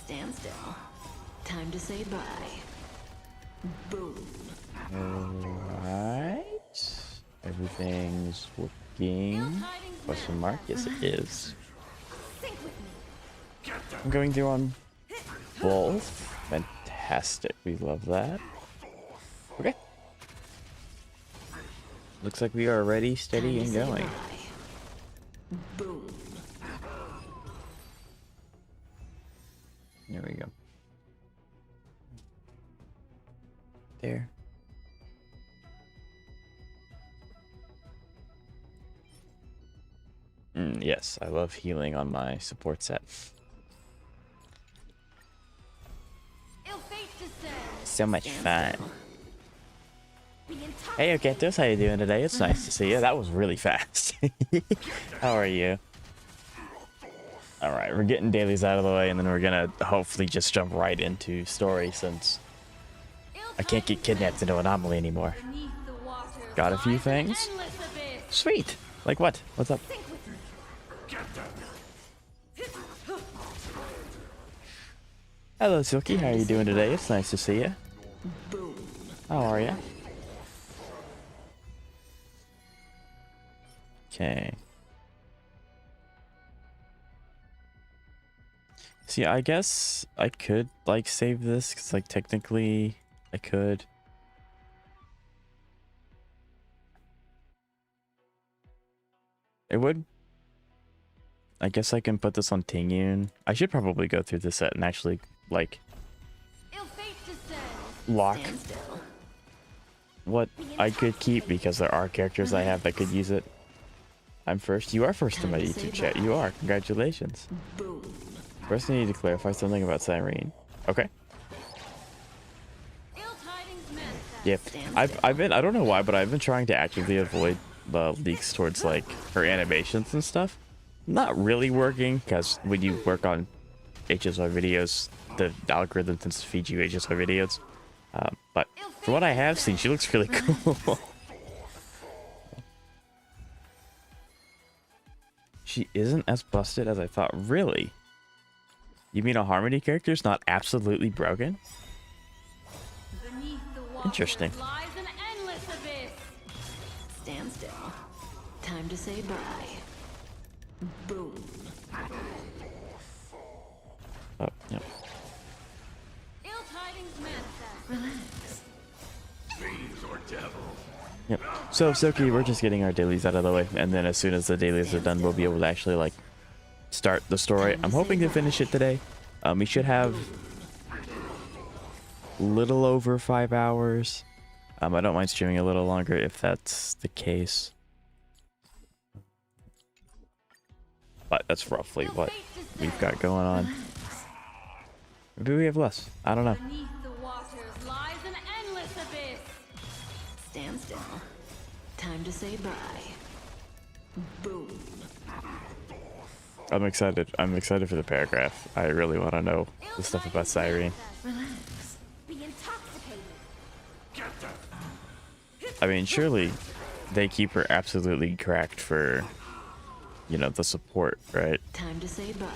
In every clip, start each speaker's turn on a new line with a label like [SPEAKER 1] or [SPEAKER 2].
[SPEAKER 1] Stand still. Time to say bye. Boom.
[SPEAKER 2] Alright. Everything's working. Question mark? Yes, it is. I'm going through on both. Fantastic. We love that. Okay. Looks like we are ready, steady, and going.
[SPEAKER 1] Boom.
[SPEAKER 2] There we go. There. Yes, I love healing on my support set. So much fun. Hey, Oketos, how you doing today? It's nice to see you. That was really fast. How are you? All right, we're getting dailies out of the way, and then we're gonna hopefully just jump right into story since I can't get kidnapped into Anomaly anymore. Got a few things. Sweet. Like what? What's up? Hello, Silky. How are you doing today? It's nice to see you. How are you? Okay. See, I guess I could like save this because like technically I could. It would. I guess I can put this on Tingyun. I should probably go through this set and actually like lock what I could keep because there are characters I have that could use it. I'm first. You are first in my YouTube chat. You are. Congratulations. First, I need to clarify something about Cyrene. Okay. Yeah, I've been. I don't know why, but I've been trying to actively avoid the leaks towards like her animations and stuff. Not really working because when you work on HSR videos, the algorithm tends to feed you HSR videos. But from what I have seen, she looks really cool. She isn't as busted as I thought. Really? You mean a Harmony character is not absolutely broken? Interesting.
[SPEAKER 1] Stand still. Time to say bye. Boom.
[SPEAKER 2] Oh, yep.
[SPEAKER 1] Relax.
[SPEAKER 2] Yep. So, Silky, we're just getting our dailies out of the way, and then as soon as the dailies are done, we'll be able to actually, like, start the story. I'm hoping to finish it today. We should have a little over 5 hours. I don't mind streaming a little longer if that's the case. But that's roughly what we've got going on. Maybe we have less. I don't know.
[SPEAKER 1] Stand still. Time to say bye. Boom.
[SPEAKER 2] I'm excited. I'm excited for the paragraph. I really want to know the stuff about Cyrene.
[SPEAKER 1] Relax.
[SPEAKER 2] I mean, surely they keep her absolutely cracked for, you know, the support, right?
[SPEAKER 1] Time to say bye.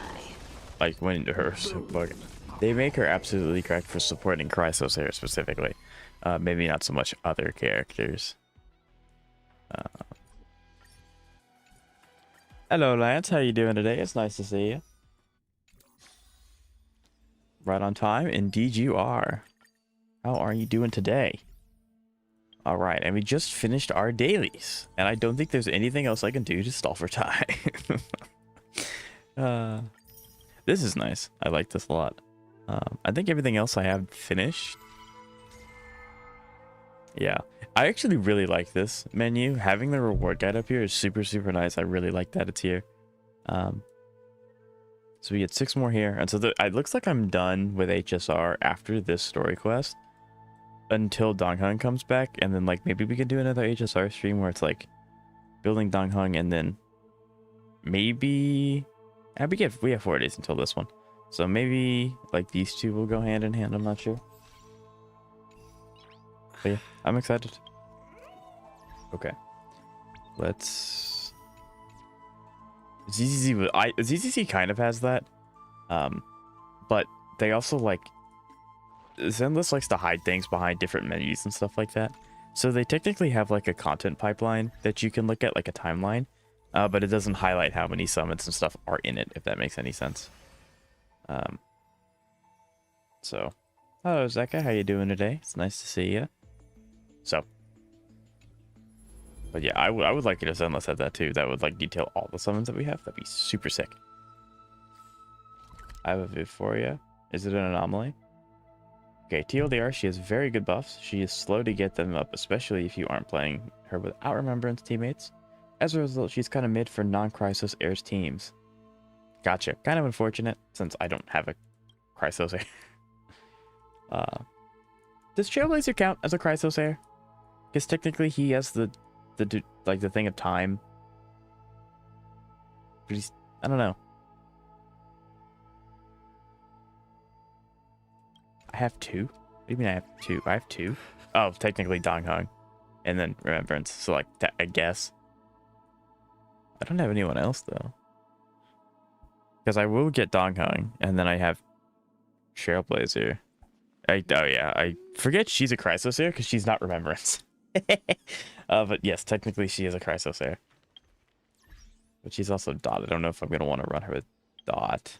[SPEAKER 2] Like when her support, they make her absolutely cracked for supporting Chrysos here specifically. Maybe not so much other characters. Hello, Lance. How you doing today? It's nice to see you. Right on time. Indeed you are. How are you doing today? All right, and we just finished our dailies, and I don't think there's anything else I can do to stall for time. This is nice. I like this a lot. I think everything else I have finished. Yeah, I actually really like this menu. Having the reward guide up here is super, super nice. I really like that it's here. So we get 6 more here, and so it looks like I'm done with HSR after this story quest. Until Don Hung comes back, and then like maybe we could do another HSR stream where it's like building Don Hung, and then maybe we have 4 days until this one, so maybe like these two will go hand in hand. I'm not sure, but yeah, I'm excited. Okay, let's ZZZ kind of has that But they also like Zenless likes to hide things behind different menus and stuff like that. So they technically have like a content pipeline that you can look at, like a timeline, but it doesn't highlight how many summons and stuff are in it, if that makes any sense. So, hello Zeka, how you doing today? It's nice to see you. So, but yeah, I would like it if Zenless had that too. That would like detail all the summons that we have. That'd be super sick. I have a viv for you. Is it an anomaly? Okay, TLDR, she has very good buffs. She is slow to get them up, especially if you aren't playing her without Remembrance teammates. As a result, she's kind of mid for non-Chrysos heirs teams. Gotcha. Kind of unfortunate, since I don't have a Chrysos heir. Does Trailblazer count as a Chrysos heir? Because technically he has the thing of time. But he's, I don't know. I have two? What do you mean I have two? I have two? Oh, technically Don Hung. And then Remembrance. So, like, I guess. I don't have anyone else, though. Because I will get Don Hung. And then I have Trailblazer. Oh, yeah. I forget she's a Chrysos heir because she's not Remembrance. But yes, technically she is a Chrysos heir. But she's also Dot. I don't know if I'm going to want to run her with Dot.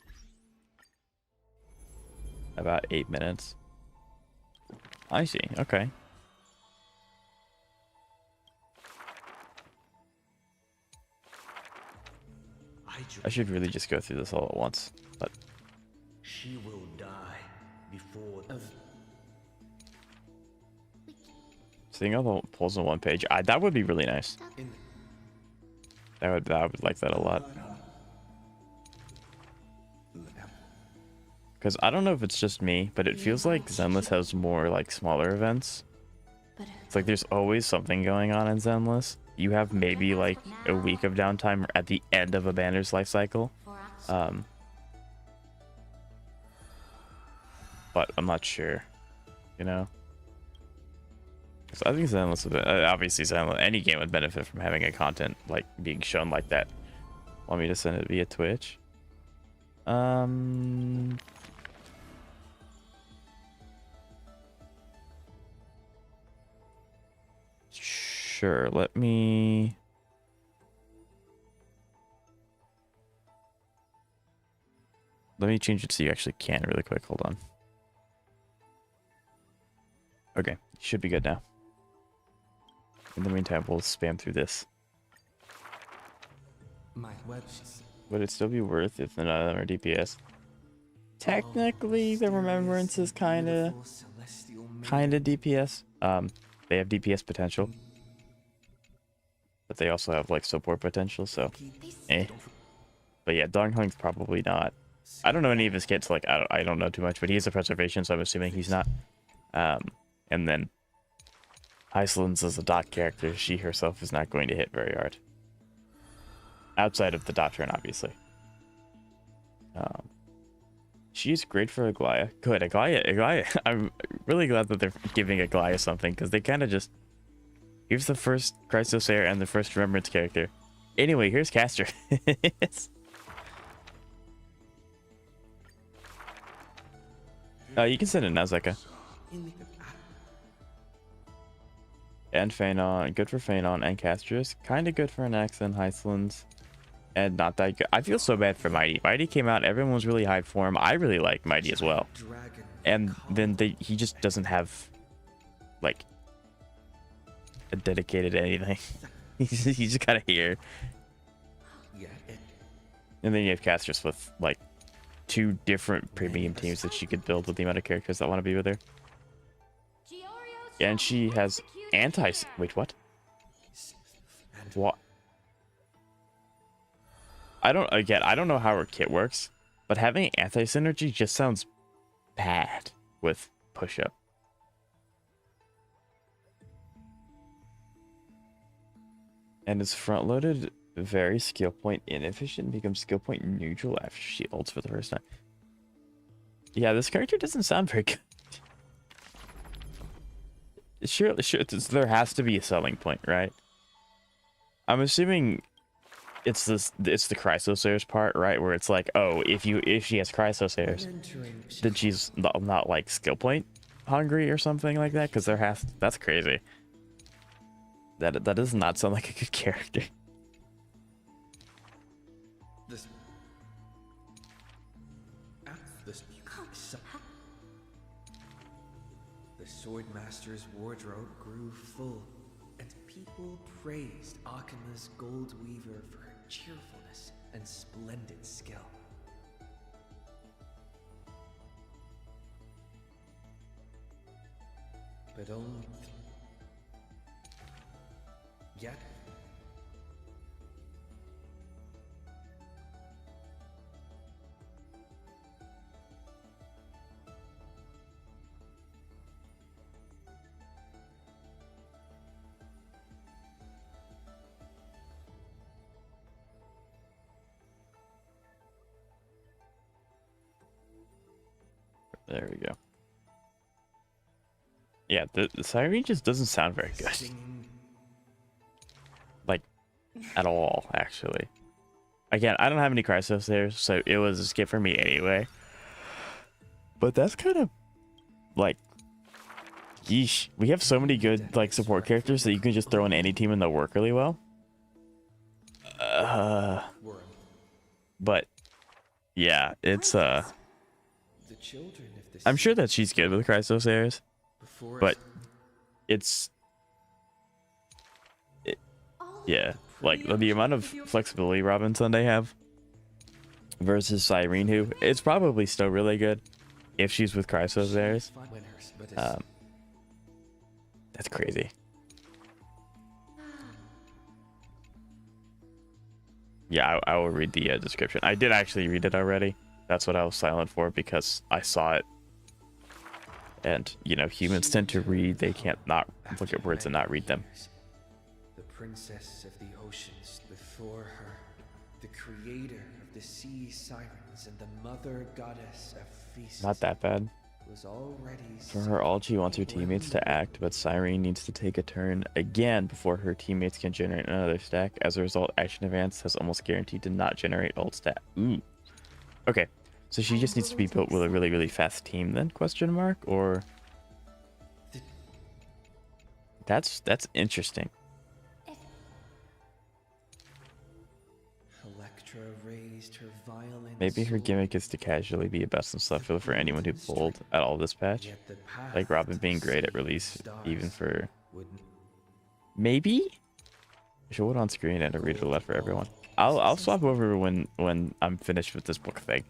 [SPEAKER 2] About 8 minutes. I see. Okay. I should really just go through this all at once, but
[SPEAKER 3] she will die before the...
[SPEAKER 2] seeing all the polls on one page, that would be really nice. I would like that a lot. Because I don't know if it's just me, but it feels like Zenless has more like smaller events. It's like there's always something going on in Zenless. You have maybe like a week of downtime at the end of a banner's life cycle. But I'm not sure, you know? So I think Zenless would, obviously Zenless, any game would benefit from having a content like being shown like that. Want me to send it via Twitch? Sure, let me change it so you actually can really quick. Hold on. Okay, should be good now. In the meantime, we'll spam through this. Would it still be worth if none of them are DPS? Technically, the Remembrance is kind of DPS. They have DPS potential, but they also have like support potential. So, But yeah, Dong Hung's probably not. I don't know any of his kits. Like I don't know too much, but he has a preservation, so I'm assuming he's not. And then Iceland's as a dot character, she herself is not going to hit very hard. Outside of the dot turn, obviously. She's great for Aglaya. Good, Aglaya. I'm really glad that they're giving Aglaya something, because they kind of just... Here's the first Chrysos heir and the first Remembrance character. Anyway, here's Caster. You can send it now, Zeka. And Phanon, good for Phanon and Castris. Kind of good for Anax and Heislands. And not that good. I feel so bad for Mighty. Mighty came out, everyone was really hyped for him. I really like Mighty as well. And then he just doesn't have, like, a dedicated anything. he's just kind of here. And then you have Castris with, like, 2 different premium teams that she could build with the amount of characters that want to be with her. And she has wait, what? What? I don't know how her kit works, but having anti-synergy just sounds bad with push-up. And is front-loaded very skill point inefficient, becomes skill point neutral after she ults for the first time. Yeah, this character doesn't sound very good. Sure, there has to be a selling point, right? I'm assuming it's the Chrysosauros part, right? Where it's like, oh, if she has Chrysosauros, then she's not like skill point hungry or something like that, because that's crazy. That does not sound like a good character.
[SPEAKER 3] This. This. The Swordmaster's wardrobe grew full, and people praised Akima's Gold Weaver for her cheerfulness and splendid skill. But only yet
[SPEAKER 2] There we go. Yeah, the siren just doesn't sound very good. Like, at all, actually. Again, I don't have any Chrysos there, so it was a skip for me anyway. But that's kind of, like, yeesh. We have so many good, like, support characters that you can just throw in any team and they'll work really well. But, yeah, it's, I'm sure that she's good with Chrysos, but yeah, like the amount of flexibility Robin Sunday have versus Cyrene, who it's probably still really good if she's with Chrysos. That's crazy. Yeah, I will read the description. I did actually read it already. That's what I was silent for, because I saw it. And, you know, humans tend to read. They can't not look at words and not read them.
[SPEAKER 3] The princess of the oceans before her, the creator of the sea sirens and the mother goddess of feasts.
[SPEAKER 2] Not that bad.
[SPEAKER 3] Was already
[SPEAKER 2] For her, all she wants her teammates to act, but Cyrene needs to take a turn again before her teammates can generate another stack. As a result, action advance has almost guaranteed to not generate old stat. Ooh. Okay, so she just needs to be built with a really, really fast team then, question mark? Or... That's interesting.
[SPEAKER 3] Raised her violin.
[SPEAKER 2] Maybe her gimmick is to casually be a best in stuff filler for anyone who pulled at all this patch. Like Robin being great at release, even for... Maybe? Show it on screen and a reader left for everyone. I'll swap over when I'm finished with this book thing.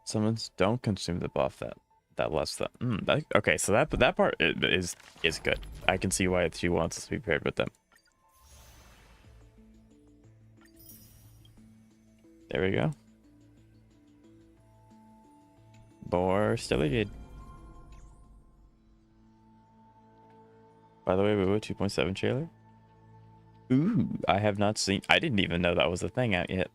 [SPEAKER 2] Summons don't consume the buff that less than okay, so that part is good. I can see why she wants to be paired with them. There we go. Boar Stelligate. By the way, we were 2.7 trailer. Ooh, I have not seen. I didn't even know that was a thing out yet.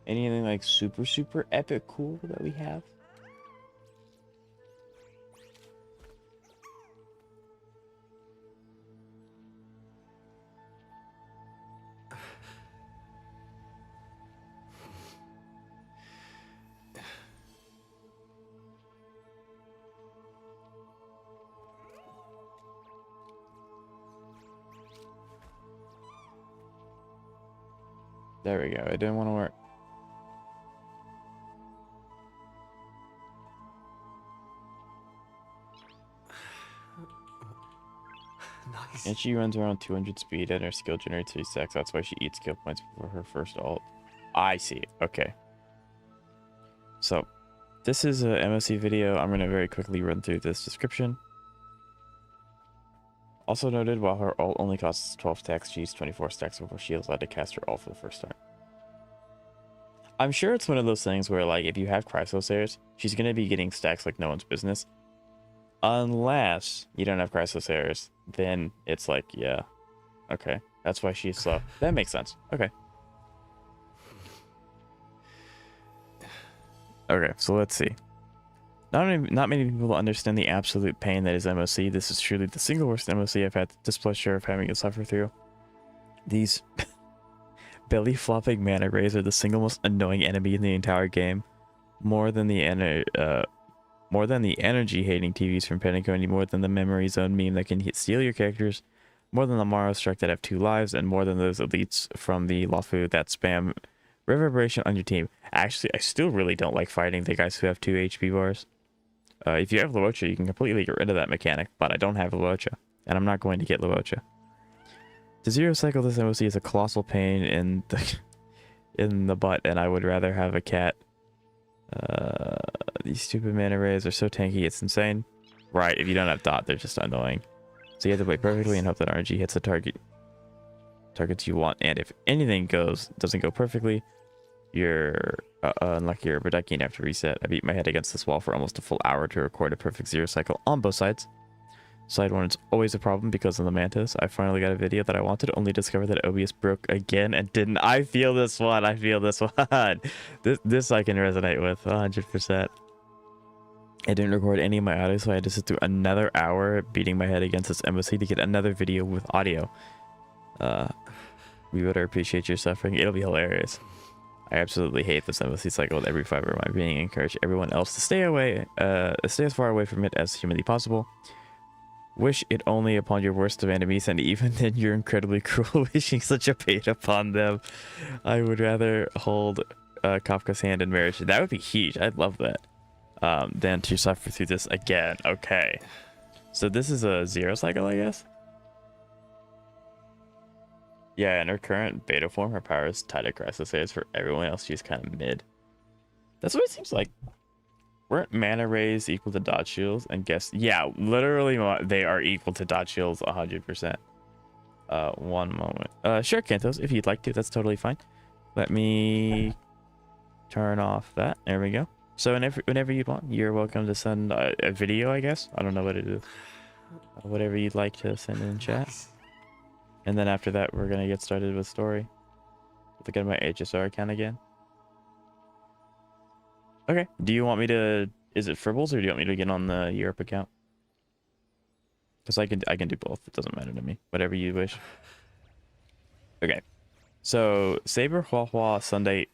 [SPEAKER 2] Anything like super epic cool that we have? There we go. It didn't want to work.
[SPEAKER 3] Nice.
[SPEAKER 2] And she runs around 200 speed and her skill generates 3 stacks. That's why she eats skill points before her first ult. I see. Okay. So, this is a MOC video. I'm going to very quickly run through this description. Also noted, while her ult only costs 12 stacks, she's 24 stacks before she is allowed to cast her ult for the first time. I'm sure it's one of those things where, like, if you have Chrysosauros, she's going to be getting stacks like no one's business. Unless you don't have crisis errors, then it's like, yeah, okay. That's why she's slow. That makes sense. Okay. Okay, so let's see. Not many people understand the absolute pain that is MOC. This is truly the single worst MOC I've had the displeasure of having to suffer through. These belly flopping mana rays are the single most annoying enemy in the entire game. More than the energy hating TVs from Pentagon, more than the memory zone meme that can steal your characters, more than the Morrow Strike that have 2 lives, and more than those elites from the Lafu that spam reverberation on your team. Actually, I still really don't like fighting the guys who have 2 HP bars. If you have Luocha, you can completely get rid of that mechanic, but I don't have Luocha, and I'm not going to get Luocha. To zero cycle this MOC is a colossal pain in the butt, and I would rather have a cat. These stupid mana rays are so tanky, it's insane. Right, if you don't have dot, they're just annoying. So you have to play perfectly and hope that RNG hits the targets you want, and if anything doesn't go perfectly, you're unlucky or Verdaki and have to reset. I beat my head against this wall for almost a full hour to record a perfect zero cycle on both sides. Side 1 is always a problem because of the Mantis. I finally got a video that I wanted, only discovered that OBS broke again and didn't. I feel this one. I feel this one. This I can resonate with 100%. I didn't record any of my audio, so I had to sit through another hour beating my head against this MOC to get another video with audio. We would appreciate your suffering. It'll be hilarious. I absolutely hate this MOC cycle with every fiber of my being. Encourage everyone else to stay as far away from it as humanly possible. Wish it only upon your worst of enemies, and even then you're incredibly cruel, wishing such a pain upon them. I would rather hold Kafka's hand in marriage. That would be huge. I'd love that. Than to suffer through this again. Okay. So this is a zero cycle, I guess? Yeah, in her current beta form, her power is tied to crisis aids. For everyone else, she's kind of mid. That's what it seems like. Weren't mana rays equal to dodge shields? And guess, yeah, literally they are equal to dodge shields 100%. One moment. Sure, Kantos, if you'd like to, that's totally fine. Let me turn off that. There we go. So whenever you'd want, you're welcome to send a video, I guess. I don't know what it is. Whatever you'd like to send in chat. And then after that, we're gonna get started with story. Look at my HSR account again. Okay. Do you want me to? Is it Fribbles or do you want me to get on the Europe account? Because I can do both. It doesn't matter to me. Whatever you wish. Okay. So Saber, Hua Hua, Sunday,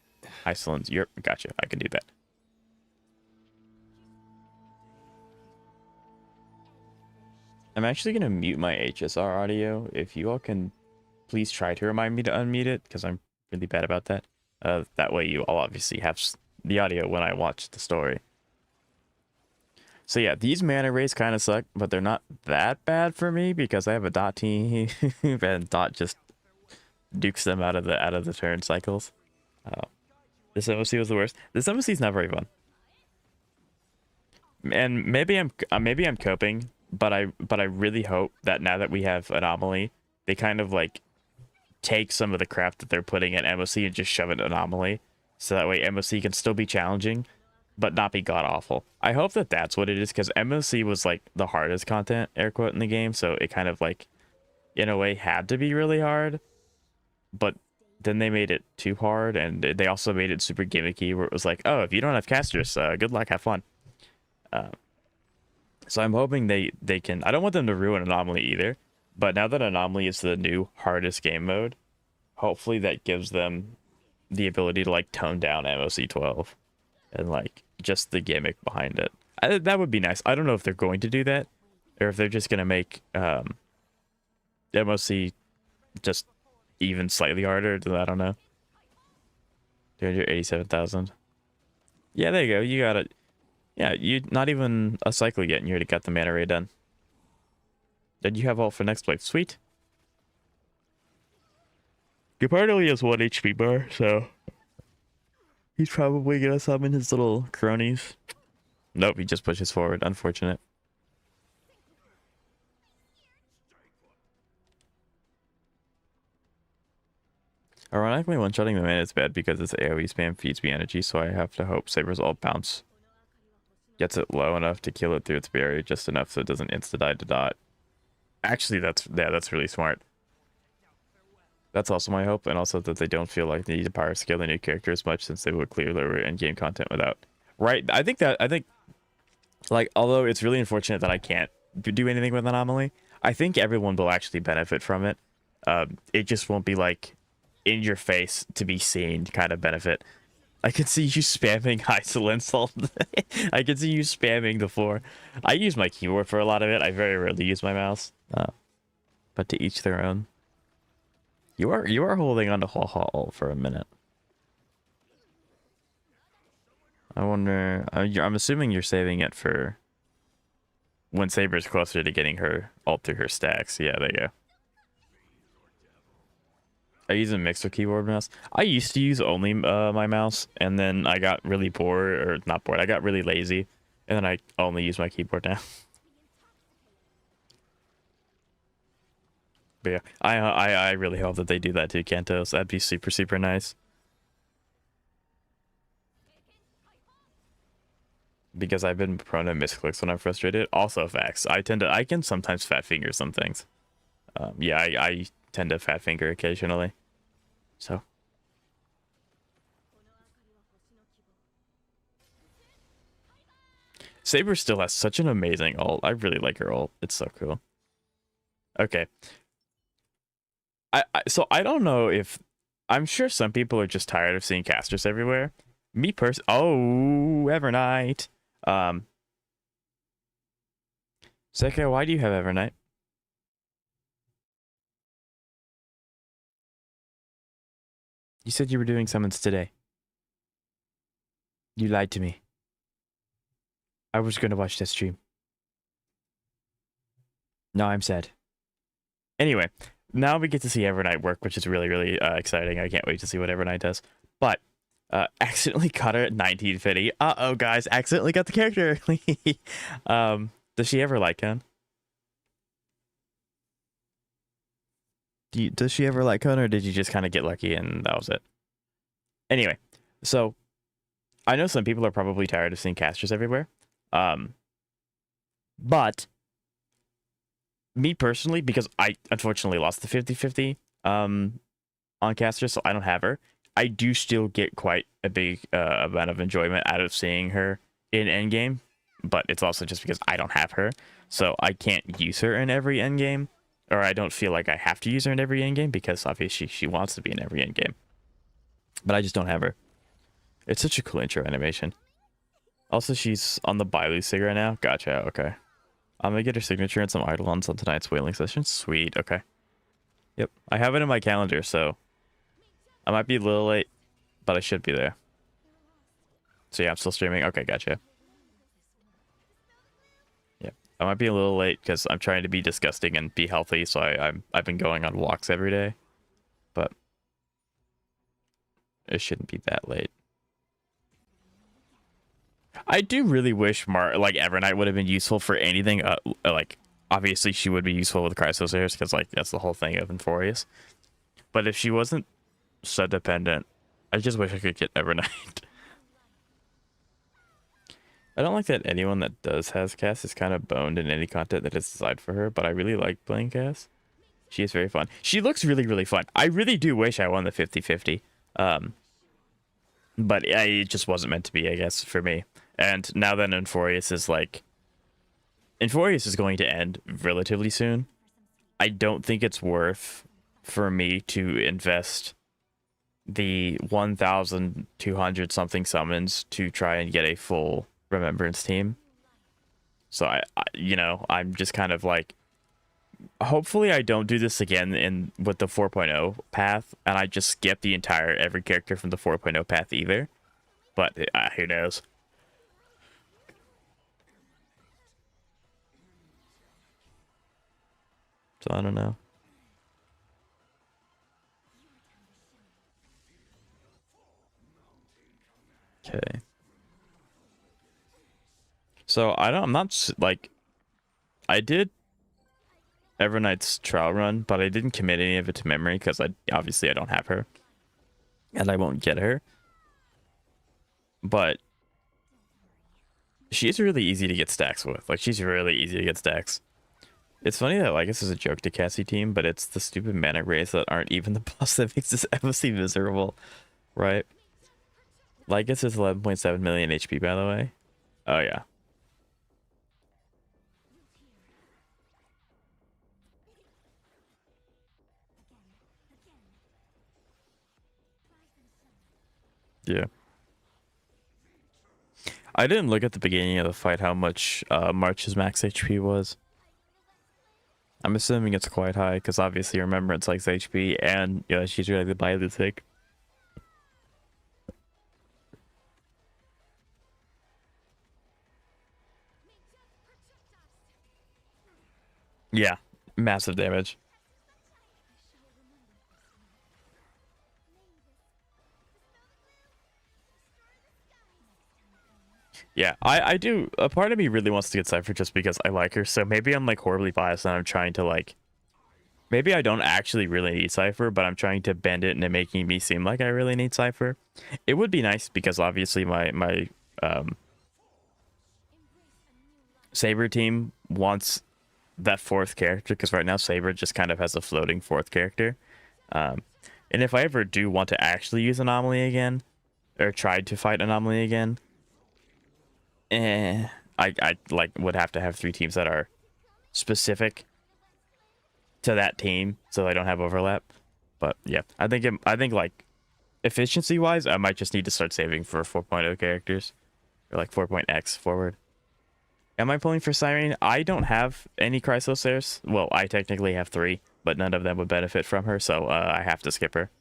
[SPEAKER 2] Iceland, Europe. Gotcha. I can do that. I'm actually going to mute my HSR audio. If you all can please try to remind me to unmute it, because I'm really bad about that. That way you all obviously have the audio when I watch the story. So yeah, these mana rays kind of suck, but they're not that bad for me because I have a dot team and dot just dukes them out of the turn cycles. This MOC was the worst. This MOC is not very fun. And maybe I'm coping. But I really hope that now that we have Anomaly, they kind of like take some of the crap that they're putting in MOC and just shove it in Anomaly, so that way MOC can still be challenging, but not be god awful. I hope that that's what it is, because MOC was like the hardest content, air quote, in the game, so it kind of like, in a way, had to be really hard. But then they made it too hard, and they also made it super gimmicky, where it was like, oh, if you don't have casters, good luck, have fun. So I'm hoping they can. I don't want them to ruin Anomaly either, but now that Anomaly is the new hardest game mode, hopefully that gives them the ability to like tone down MOC 12 and like just the gimmick behind it. That would be nice. I don't know if they're going to do that or if they're just gonna make MOC just even slightly harder. I don't know. 387,000. Yeah, there you go. You got it. Yeah, you not even a cycle yet, and you already got the mana ray done. Then you have all for next plate. Sweet. Gepard only has 1 HP bar, so he's probably gonna summon his little cronies. Nope, he just pushes forward. Unfortunate. Ironically, one-shotting the mana is bad because its AoE spam feeds me energy, so I have to hope Saber's all bounce Gets it low enough to kill it through its barrier, just enough so it doesn't insta-die to dot. Actually, that's really smart. That's also my hope, and also that they don't feel like they need to power scale the new character as much, since they would clear their in-game content without. Right? I think like, although it's really unfortunate that I can't do anything with Anomaly, I think everyone will actually benefit from it. It just won't be like in your face to be seen kind of benefit. I can see you spamming Heisel insult. I can see you spamming the 4. I use my keyboard for a lot of it. I very rarely use my mouse. But to each their own. You are holding on to Hall for a minute. I wonder. I'm assuming you're saving it for when Saber's closer to getting her ult through her stacks. Yeah, there you go. I use a mix of keyboard and mouse. I used to use only my mouse, and then I got really bored, or not bored. I got really lazy, and then I only use my keyboard now. But yeah, I really hope that they do that to Kantos. That'd be super, super nice. Because I've been prone to misclicks when I'm frustrated. Also facts. I can sometimes fat finger some things. Yeah, I tend to fat finger occasionally. So. Saber still has such an amazing ult. I really like her ult. It's so cool. Okay. So I don't know if... I'm sure some people are just tired of seeing casters everywhere. Me oh, Evernight. Seka, why do you have Evernight? You said you were doing summons today. You lied to me. I was going to watch that stream. Now I'm sad. Anyway, now we get to see Evernight work, which is really, really exciting. I can't wait to see what Evernight does. But, accidentally cut her at 1950. Uh-oh, guys. Accidentally got the character early. Does she ever like Con? Does she ever like Con, or did you just kind of get lucky and that was it? Anyway, so I know some people are probably tired of seeing casters everywhere. But me personally, because I unfortunately lost the 50-50 on caster, so I don't have her. I do still get quite a big amount of enjoyment out of seeing her in endgame, but it's also just because I don't have her, so I can't use her in every endgame, or I don't feel like I have to use her in every endgame, because obviously she wants to be in every endgame. But I just don't have her. It's such a cool intro animation. Also, she's on the Bailu Sig right now. Gotcha, okay. I'm gonna get her signature and some Eidolons on tonight's whaling session. Sweet, okay. Yep, I have it in my calendar, so I might be a little late, but I should be there. So yeah, I'm still streaming. Okay, gotcha. Yeah, I might be a little late because I'm trying to be disgusting and be healthy, so I've been going on walks every day, but it shouldn't be that late. I do really wish like Evernight would have been useful for anything. Like obviously she would be useful with Chrysosairs because like that's the whole thing of Inforius. But if she wasn't so dependent, I just wish I could get Evernight. I don't like that anyone that does has Cass is kind of boned in any content that is designed for her, but I really like playing Cass. She is very fun. She looks really, really fun. I really do wish I won the 50-50. But it just wasn't meant to be, I guess, for me. And now that Inforius is like... Inforius is going to end relatively soon. I don't think it's worth for me to invest the 1,200 something summons to try and get a full Remembrance team. So I you know, I'm just kind of like, hopefully I don't do this again with the 4.0 path, and I just skip the entire every character from the 4.0 path either. But who knows? So I don't know. Okay. So I'm not like, I did Evernight's trial run, but I didn't commit any of it to memory because obviously I don't have her, and I won't get her. But she's really easy to get stacks with. Like, she's really easy to get stacks. It's funny that, like, this is a joke to Cassie team, but it's the stupid mana rays that aren't even the boss that makes this MC miserable, right? Lycus is 11.7 million HP, by the way. Oh, yeah. Yeah. I didn't look at the beginning of the fight how much March's max HP was. I'm assuming it's quite high, because obviously Remembrance likes HP, and yeah, she's really by the thick. Yeah, massive damage. Yeah, I do. A part of me really wants to get Cypher just because I like her. So maybe I'm like horribly biased and I'm trying to like, maybe I don't actually really need Cypher, but I'm trying to bend it into making me seem like I really need Cypher. It would be nice because obviously my Saber team wants that fourth character, because right now Saber just kind of has a floating fourth character. And if I ever do want to actually use Anomaly again, or tried to fight Anomaly again, I like would have to have 3 teams that are specific to that team, so I don't have overlap. But yeah, I think like efficiency wise, I might just need to start saving for 4.0 characters, or like 4.x forward. Am I pulling for Siren? I don't have any Chrysosairs. Well, I technically have 3, but none of them would benefit from her, so I have to skip her.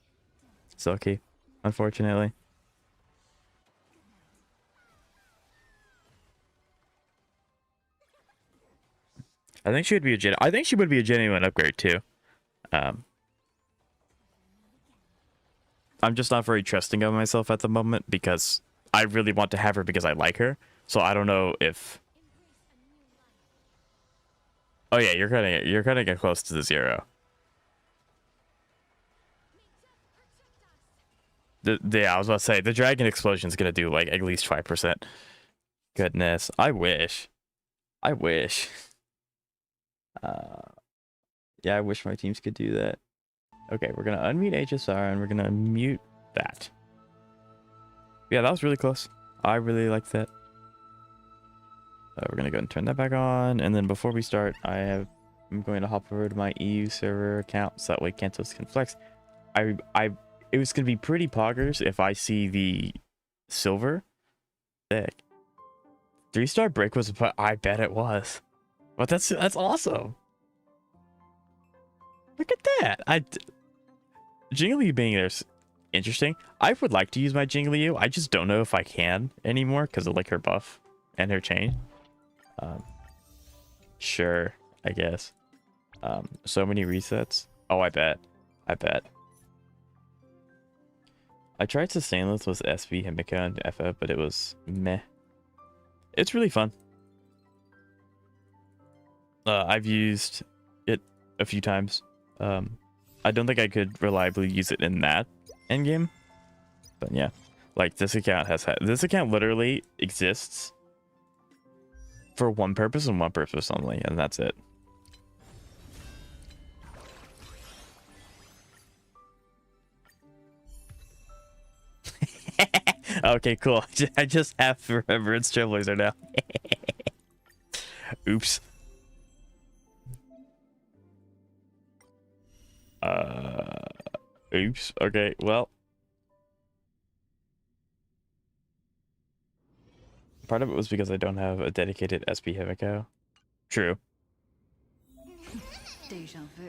[SPEAKER 2] Silky, unfortunately. I think she would be a genuine upgrade too. I'm just not very trusting of myself at the moment because I really want to have her because I like her. So I don't know if. Oh yeah, you're gonna get close to the 0. Yeah, I was about to say the dragon explosion is gonna do like at least 5%. Goodness, I wish. Yeah, I wish my teams could do that. Okay, we're gonna unmute HSR and we're gonna mute that. Yeah, that was really close. I really like that. We're gonna go and turn that back on, and then before we start, I'm going to hop over to my EU server account so that way Kantos can flex. It was gonna be pretty poggers if I see the silver. Sick. 3-star break was, I bet it was. But that's awesome. Look at that. Jingliu being there's interesting. I would like to use my Jingliu. I just don't know if I can anymore because of like her buff and her chain. Sure, I guess. So many resets. Oh, I bet. I tried Sustainless with SB, Himika, and FF, but it was meh. It's really fun. I've used it a few times. I don't think I could reliably use it in that endgame. But yeah, like this account literally exists for one purpose and one purpose only, and that's it. Okay, cool. I just have Remembrance Trailblazer now. Oops. Oops. Okay, well. Part of it was because I don't have a dedicated SB Himiko. True.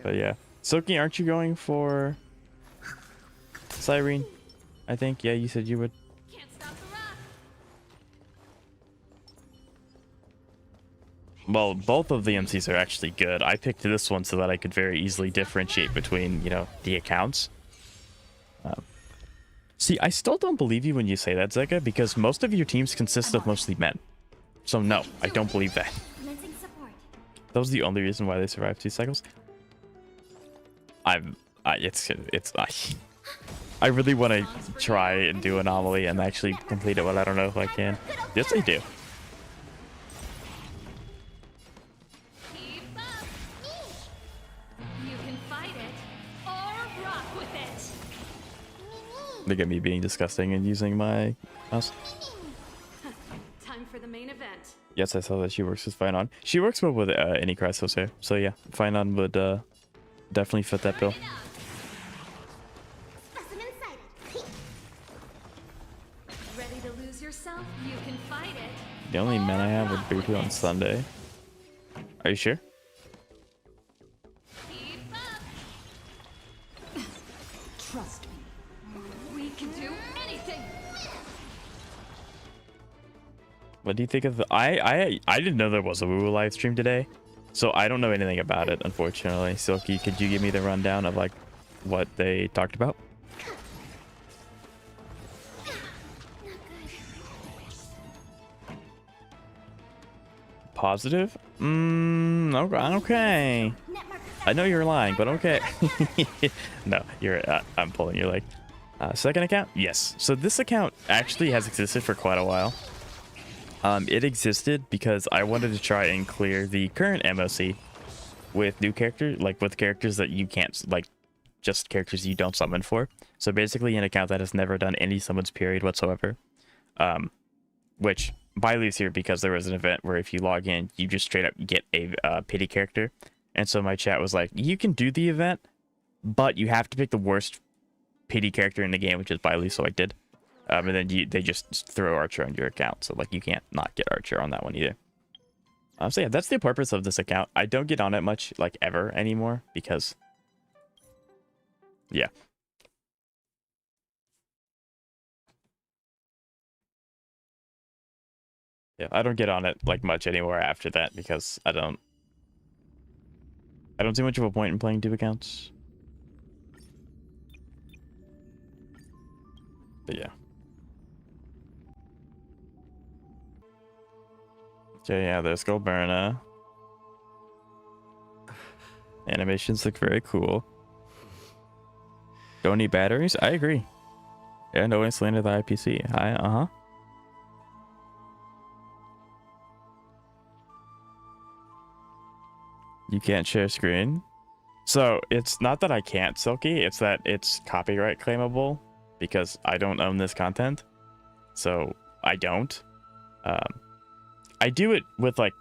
[SPEAKER 2] But yeah. Silky, aren't you going for Cyrene? I think. Yeah, you said you would. Well, both of the MCs are actually good. I picked this one so that I could very easily differentiate between, you know, the accounts. See, I still don't believe you when you say that, Zeka, because most of your teams consist of mostly men. So no, I don't believe that. That was the only reason why they survived 2 cycles. I really want to try and do Anomaly and actually complete it, but I don't know if I can. Yes, I do. Look at me being disgusting and using my mouse.
[SPEAKER 1] Time for the main event.
[SPEAKER 2] Yes, I saw that she works with Finon. She works well with any Crystal's hair. So yeah, Finon would definitely fit that bill.
[SPEAKER 1] Ready to lose yourself? You can fight it.
[SPEAKER 2] The only men I have would be on Sunday. Are you sure?
[SPEAKER 1] Keep up. Trust me. We can do anything.
[SPEAKER 2] What do you think of the... I didn't know there was a Woo live stream today, so I don't know anything about it, unfortunately. Silky, could you give me the rundown of like what they talked about? Positive? Okay. I know you're lying, but okay. No, I'm pulling your leg. Second account? Yes. So this account actually has existed for quite a while. It existed because I wanted to try and clear the current MOC with new characters, like with characters that you can't, like just characters you don't summon for. So basically an account that has never done any summons period whatsoever. Which Bailu's here because there was an event where if you log in, you just straight up get a pity character. And so my chat was like, you can do the event, but you have to pick the worst pity character in the game, which is Bailu, so I did. And then they just throw Archer on your account. So like you can't not get Archer on that one either. So yeah, that's the purpose of this account. I don't get on it much, like ever anymore, because yeah. Yeah, I don't get on it like much anymore after that because I don't see much of a point in playing two accounts. But yeah. So yeah, there's Goldberna. Animations look very cool. Don't need batteries? I agree. Yeah, no one slandered the IPC. Uh-huh. You can't share screen. So it's not that I can't, Silky, it's that it's copyright claimable because I don't own this content. So I don't. I do it with like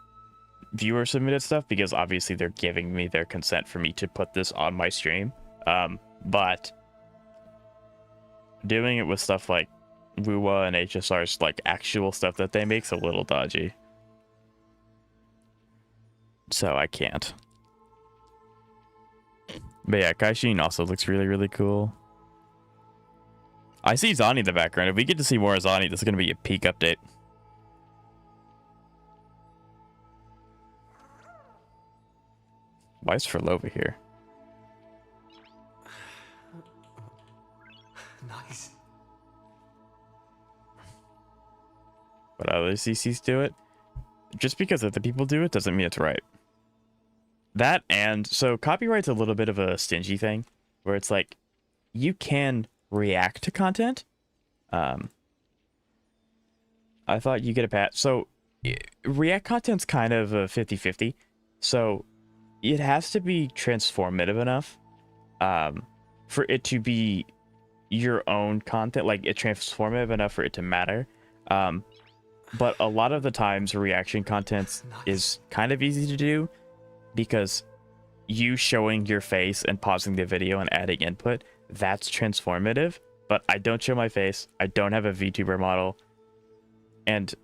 [SPEAKER 2] viewer submitted stuff because obviously they're giving me their consent for me to put this on my stream. But doing it with stuff like Wuwa and HSR's like actual stuff that they make's a little dodgy. So I can't. But yeah, Kaishin also looks really, really cool. I see Zani in the background. If we get to see more of Zani, this is going to be a peak update. Why is Ferlova here?
[SPEAKER 3] Nice.
[SPEAKER 2] But other CCs do it. Just because other people do it doesn't mean it's right. That and so copyright's a little bit of a stingy thing where it's like you can react to content. I thought you get a pat. So react content's kind of a 50-50. So it has to be transformative enough for it to be your own content, like it's transformative enough for it to matter. But a lot of the times reaction content is kind of easy to do because you showing your face and pausing the video and adding input, that's transformative. But I don't show my face. I don't have a VTuber model. And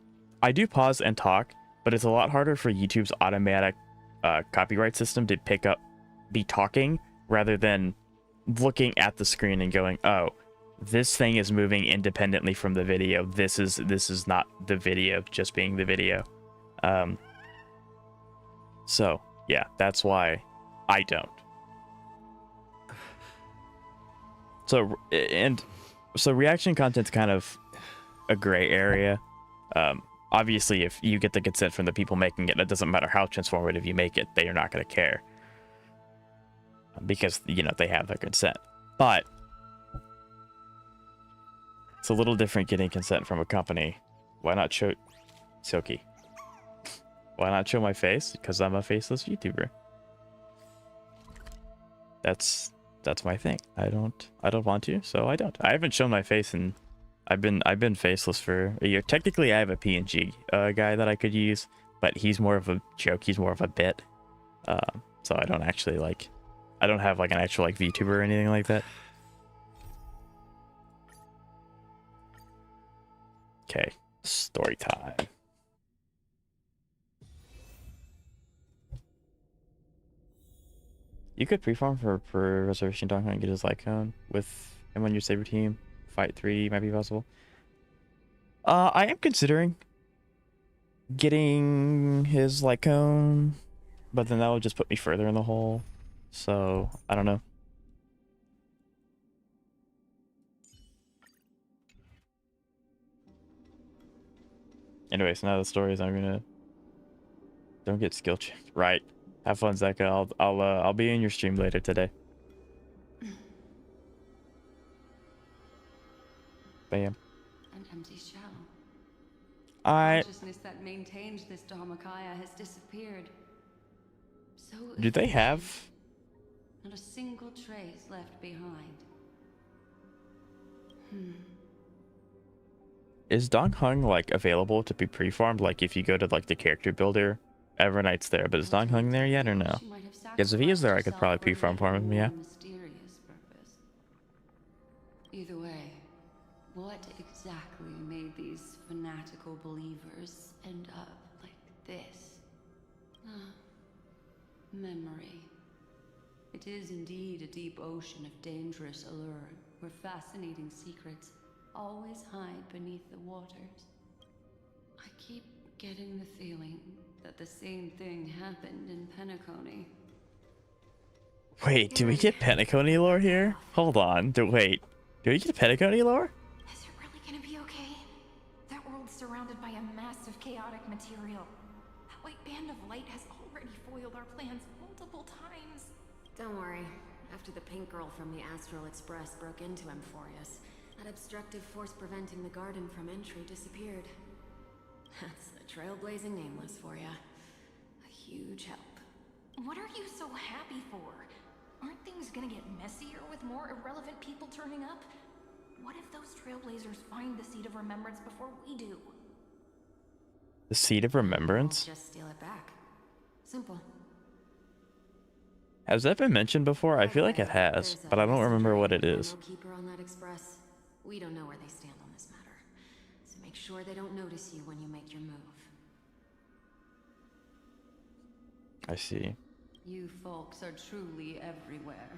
[SPEAKER 2] I do pause and talk, but it's a lot harder for YouTube's automatic copyright system to pick up be talking rather than looking at the screen and going, oh, this thing is moving independently from the video. This is not the video just being the video. So yeah, that's why I don't. So reaction content's kind of a gray area. Obviously, if you get the consent from the people making it, it doesn't matter how transformative you make it, they are not going to care. Because, you know, they have their consent. But it's a little different getting consent from a company. Why not show... Silky. Why not show my face? Because I'm a faceless YouTuber. That's that's my thing. I don't want to, so I don't. I haven't shown my face, and I've been faceless for a year. Technically, I have a PNG guy that I could use, but he's more of a joke. He's more of a bit. So I don't actually like. I don't have like an actual like VTuber or anything like that. Okay, story time. You could pre-farm for Reservation Don Hung and get his Lycone with him on your Saber team. Fight 3 might be possible. I am considering getting his Lycone, but then that will just put me further in the hole. So, I don't know. Anyways, now the story is I'm gonna don't get skill checked. Right. Have fun, Zeka. I'll be in your stream later today. Bam.
[SPEAKER 4] An empty shell.
[SPEAKER 2] I
[SPEAKER 4] Consciousness that maintained this Dharmakaya has disappeared. So
[SPEAKER 2] do they have
[SPEAKER 4] not a single trace left behind.
[SPEAKER 2] is Don Hung like available to be pre-farmed? Like if you go to like the character builder, Evernight's there, but is Don Hung there yet or no? Because if he is there, I could probably pre-farm for him. Yeah.
[SPEAKER 4] Mysterious purpose. Either way, what exactly made these fanatical believers end up like this? Memory. It is indeed a deep ocean of dangerous allure, where fascinating secrets always hide beneath the waters. I keep getting the feeling that the same thing happened in Penacony.
[SPEAKER 2] Wait, do we get Penacony lore here? Hold on. Wait. Do we get Penacony lore?
[SPEAKER 5] Is it really gonna be okay? That world's surrounded by a massive chaotic material. That white band of light has already foiled our plans multiple times.
[SPEAKER 1] Don't worry. After the pink girl from the Astral Express broke into Amphorius, that obstructive force preventing the garden from entry disappeared. That's the trailblazing nameless for ya. A huge help.
[SPEAKER 5] What are you so happy for? Aren't things gonna get messier with more irrelevant people turning up? What if those trailblazers find the Seed of Remembrance before we do?
[SPEAKER 2] The Seed of Remembrance?
[SPEAKER 1] Just steal it back. Simple.
[SPEAKER 2] Has that been mentioned before? I feel like it has, but I don't remember what it is.
[SPEAKER 1] Keeper on that express. We don't know where they stand on this matter, so make sure they don't notice you when you make your move.
[SPEAKER 2] I see.
[SPEAKER 4] You folks are truly everywhere.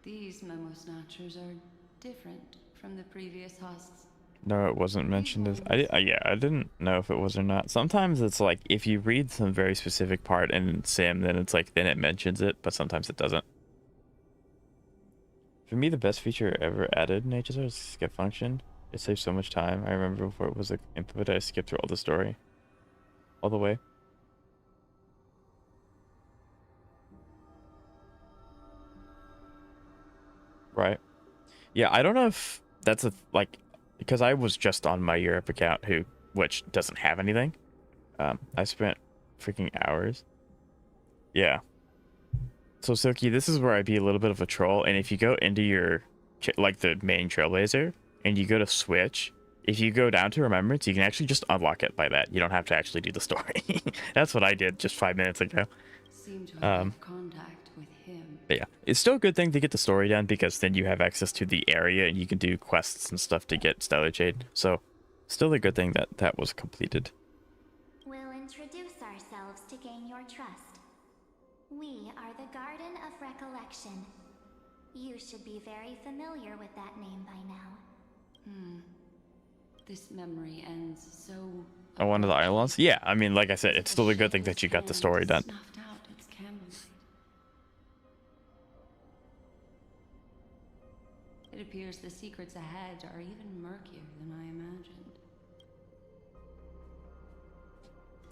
[SPEAKER 4] These memo snatchers are different from the previous husks.
[SPEAKER 2] No, it wasn't mentioned as yeah, I didn't know if it was or not. Sometimes it's like if you read some very specific part in Sim, then it's like then it mentions it, but sometimes it doesn't. For me, the best feature ever added in HSR is skip function. It saves so much time. I remember before it was like input, I skipped through all the story, all the way. Right. Yeah, I don't know if that's like because I was just on my Europe account which doesn't have anything. I spent freaking hours. Yeah. So Silky, this is where I'd be a little bit of a troll, and if you go into your like the main trailblazer and you go to switch, if you go down to Remembrance, you can actually just unlock it by that. You don't have to actually do the story. That's what I did just 5 minutes ago.
[SPEAKER 4] Seem to have contact with him.
[SPEAKER 2] But yeah, it's still a good thing to get the story done because then you have access to the area and you can do quests and stuff to get Stellar Jade. So, still a good thing that that was completed.
[SPEAKER 6] We'll introduce ourselves to gain your trust. We are the Garden of Recollection. You should be very familiar with that name by now.
[SPEAKER 4] This memory ends so...
[SPEAKER 2] Oh, one of the islands? Yeah, I mean, like I said, it's still a good thing that you got the story done.
[SPEAKER 4] Snuffed out its candlelight. It appears the secrets ahead are even murkier than I imagined.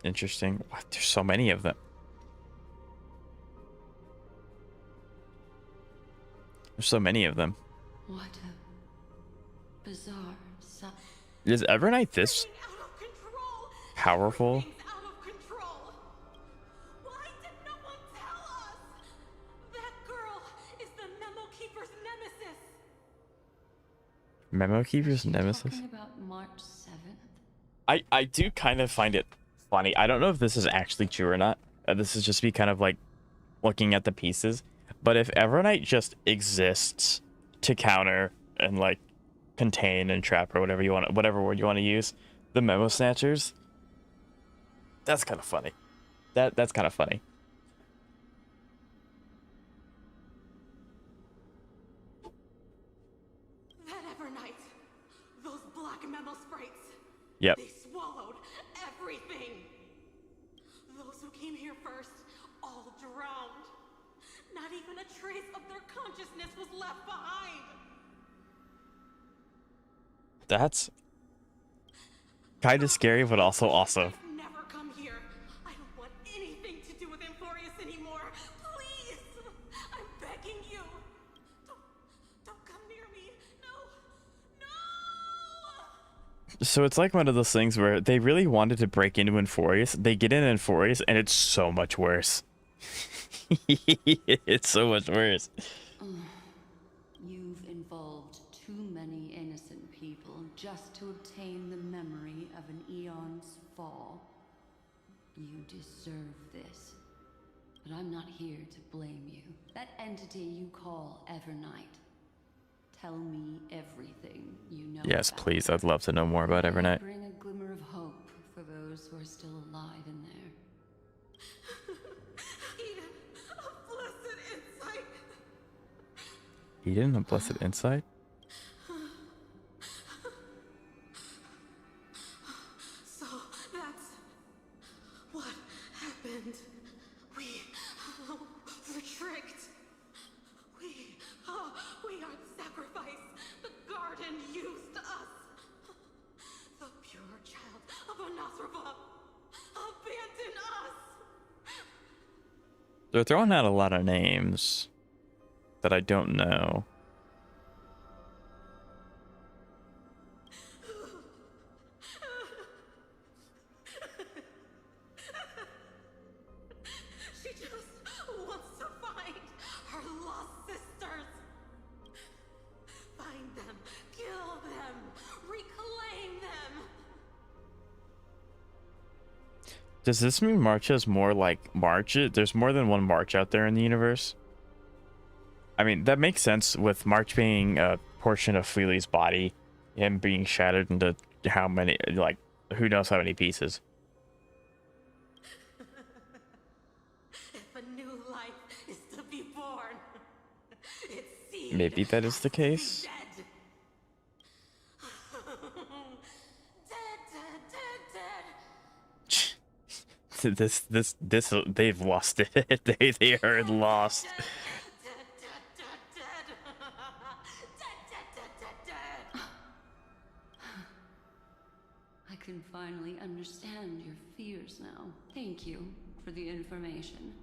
[SPEAKER 2] Interesting. What? There's so many of them. There's so many of them.
[SPEAKER 4] What a bizarre sight.
[SPEAKER 2] Is Evernight this
[SPEAKER 5] Out of control!
[SPEAKER 2] powerful?
[SPEAKER 5] Out of control! Why did no one tell us? That
[SPEAKER 2] Memo Keeper's Nemesis.
[SPEAKER 4] Talking about March 7th?
[SPEAKER 2] I do kind of find it funny. I don't know if this is actually true or not. This is just me kind of like looking at the pieces. But if Evernight just exists to counter and like contain and trap or whatever you want, whatever word you want to use, the Memo Snatchers, that's kind of funny. That's kind of funny.
[SPEAKER 7] That Evernight, those black memo sprites.
[SPEAKER 2] Yep.
[SPEAKER 7] They swallowed everything. Those who came here first all drowned. Not even a trace of their consciousness was left behind.
[SPEAKER 2] That's kind of scary, but also awesome.
[SPEAKER 7] Never come here. I don't want anything to do with Emphorius anymore. Please, I'm begging you. Don't come near me. No.
[SPEAKER 2] So it's like one of those things where they really wanted to break into Emphorius. They get in Emphorius, and it's so much worse. It's so much worse.
[SPEAKER 4] You've involved too many innocent people just to obtain the memory of an eon's fall. You deserve this. But I'm not here to blame you. That entity you call Evernight. Tell me everything you know.
[SPEAKER 2] Yes,
[SPEAKER 4] about
[SPEAKER 2] please.
[SPEAKER 4] it.
[SPEAKER 2] I'd love to know more about Evernight.
[SPEAKER 4] Bring a glimmer of hope for those who are still alive in there.
[SPEAKER 2] Eden, a blessed insight?
[SPEAKER 7] So that's what happened. We were tricked. We are the sacrifice. The garden used us. The pure child of Anasrava abandoned us.
[SPEAKER 2] They're throwing out a lot of names that I don't know.
[SPEAKER 7] She just wants to find her lost sisters. Find them, kill them, reclaim them.
[SPEAKER 2] Does this mean March is more like March? There's more than one March out there in the universe? I mean, that makes sense with March being a portion of Fleely's body, him being shattered into how many, like, who knows how many pieces.
[SPEAKER 7] If a new life is to be born, its seed
[SPEAKER 2] Maybe that is the
[SPEAKER 7] has to be
[SPEAKER 2] case.
[SPEAKER 7] Dead.
[SPEAKER 2] This, they've lost it. they are lost.
[SPEAKER 4] I can finally understand your fears now. Thank you for the information.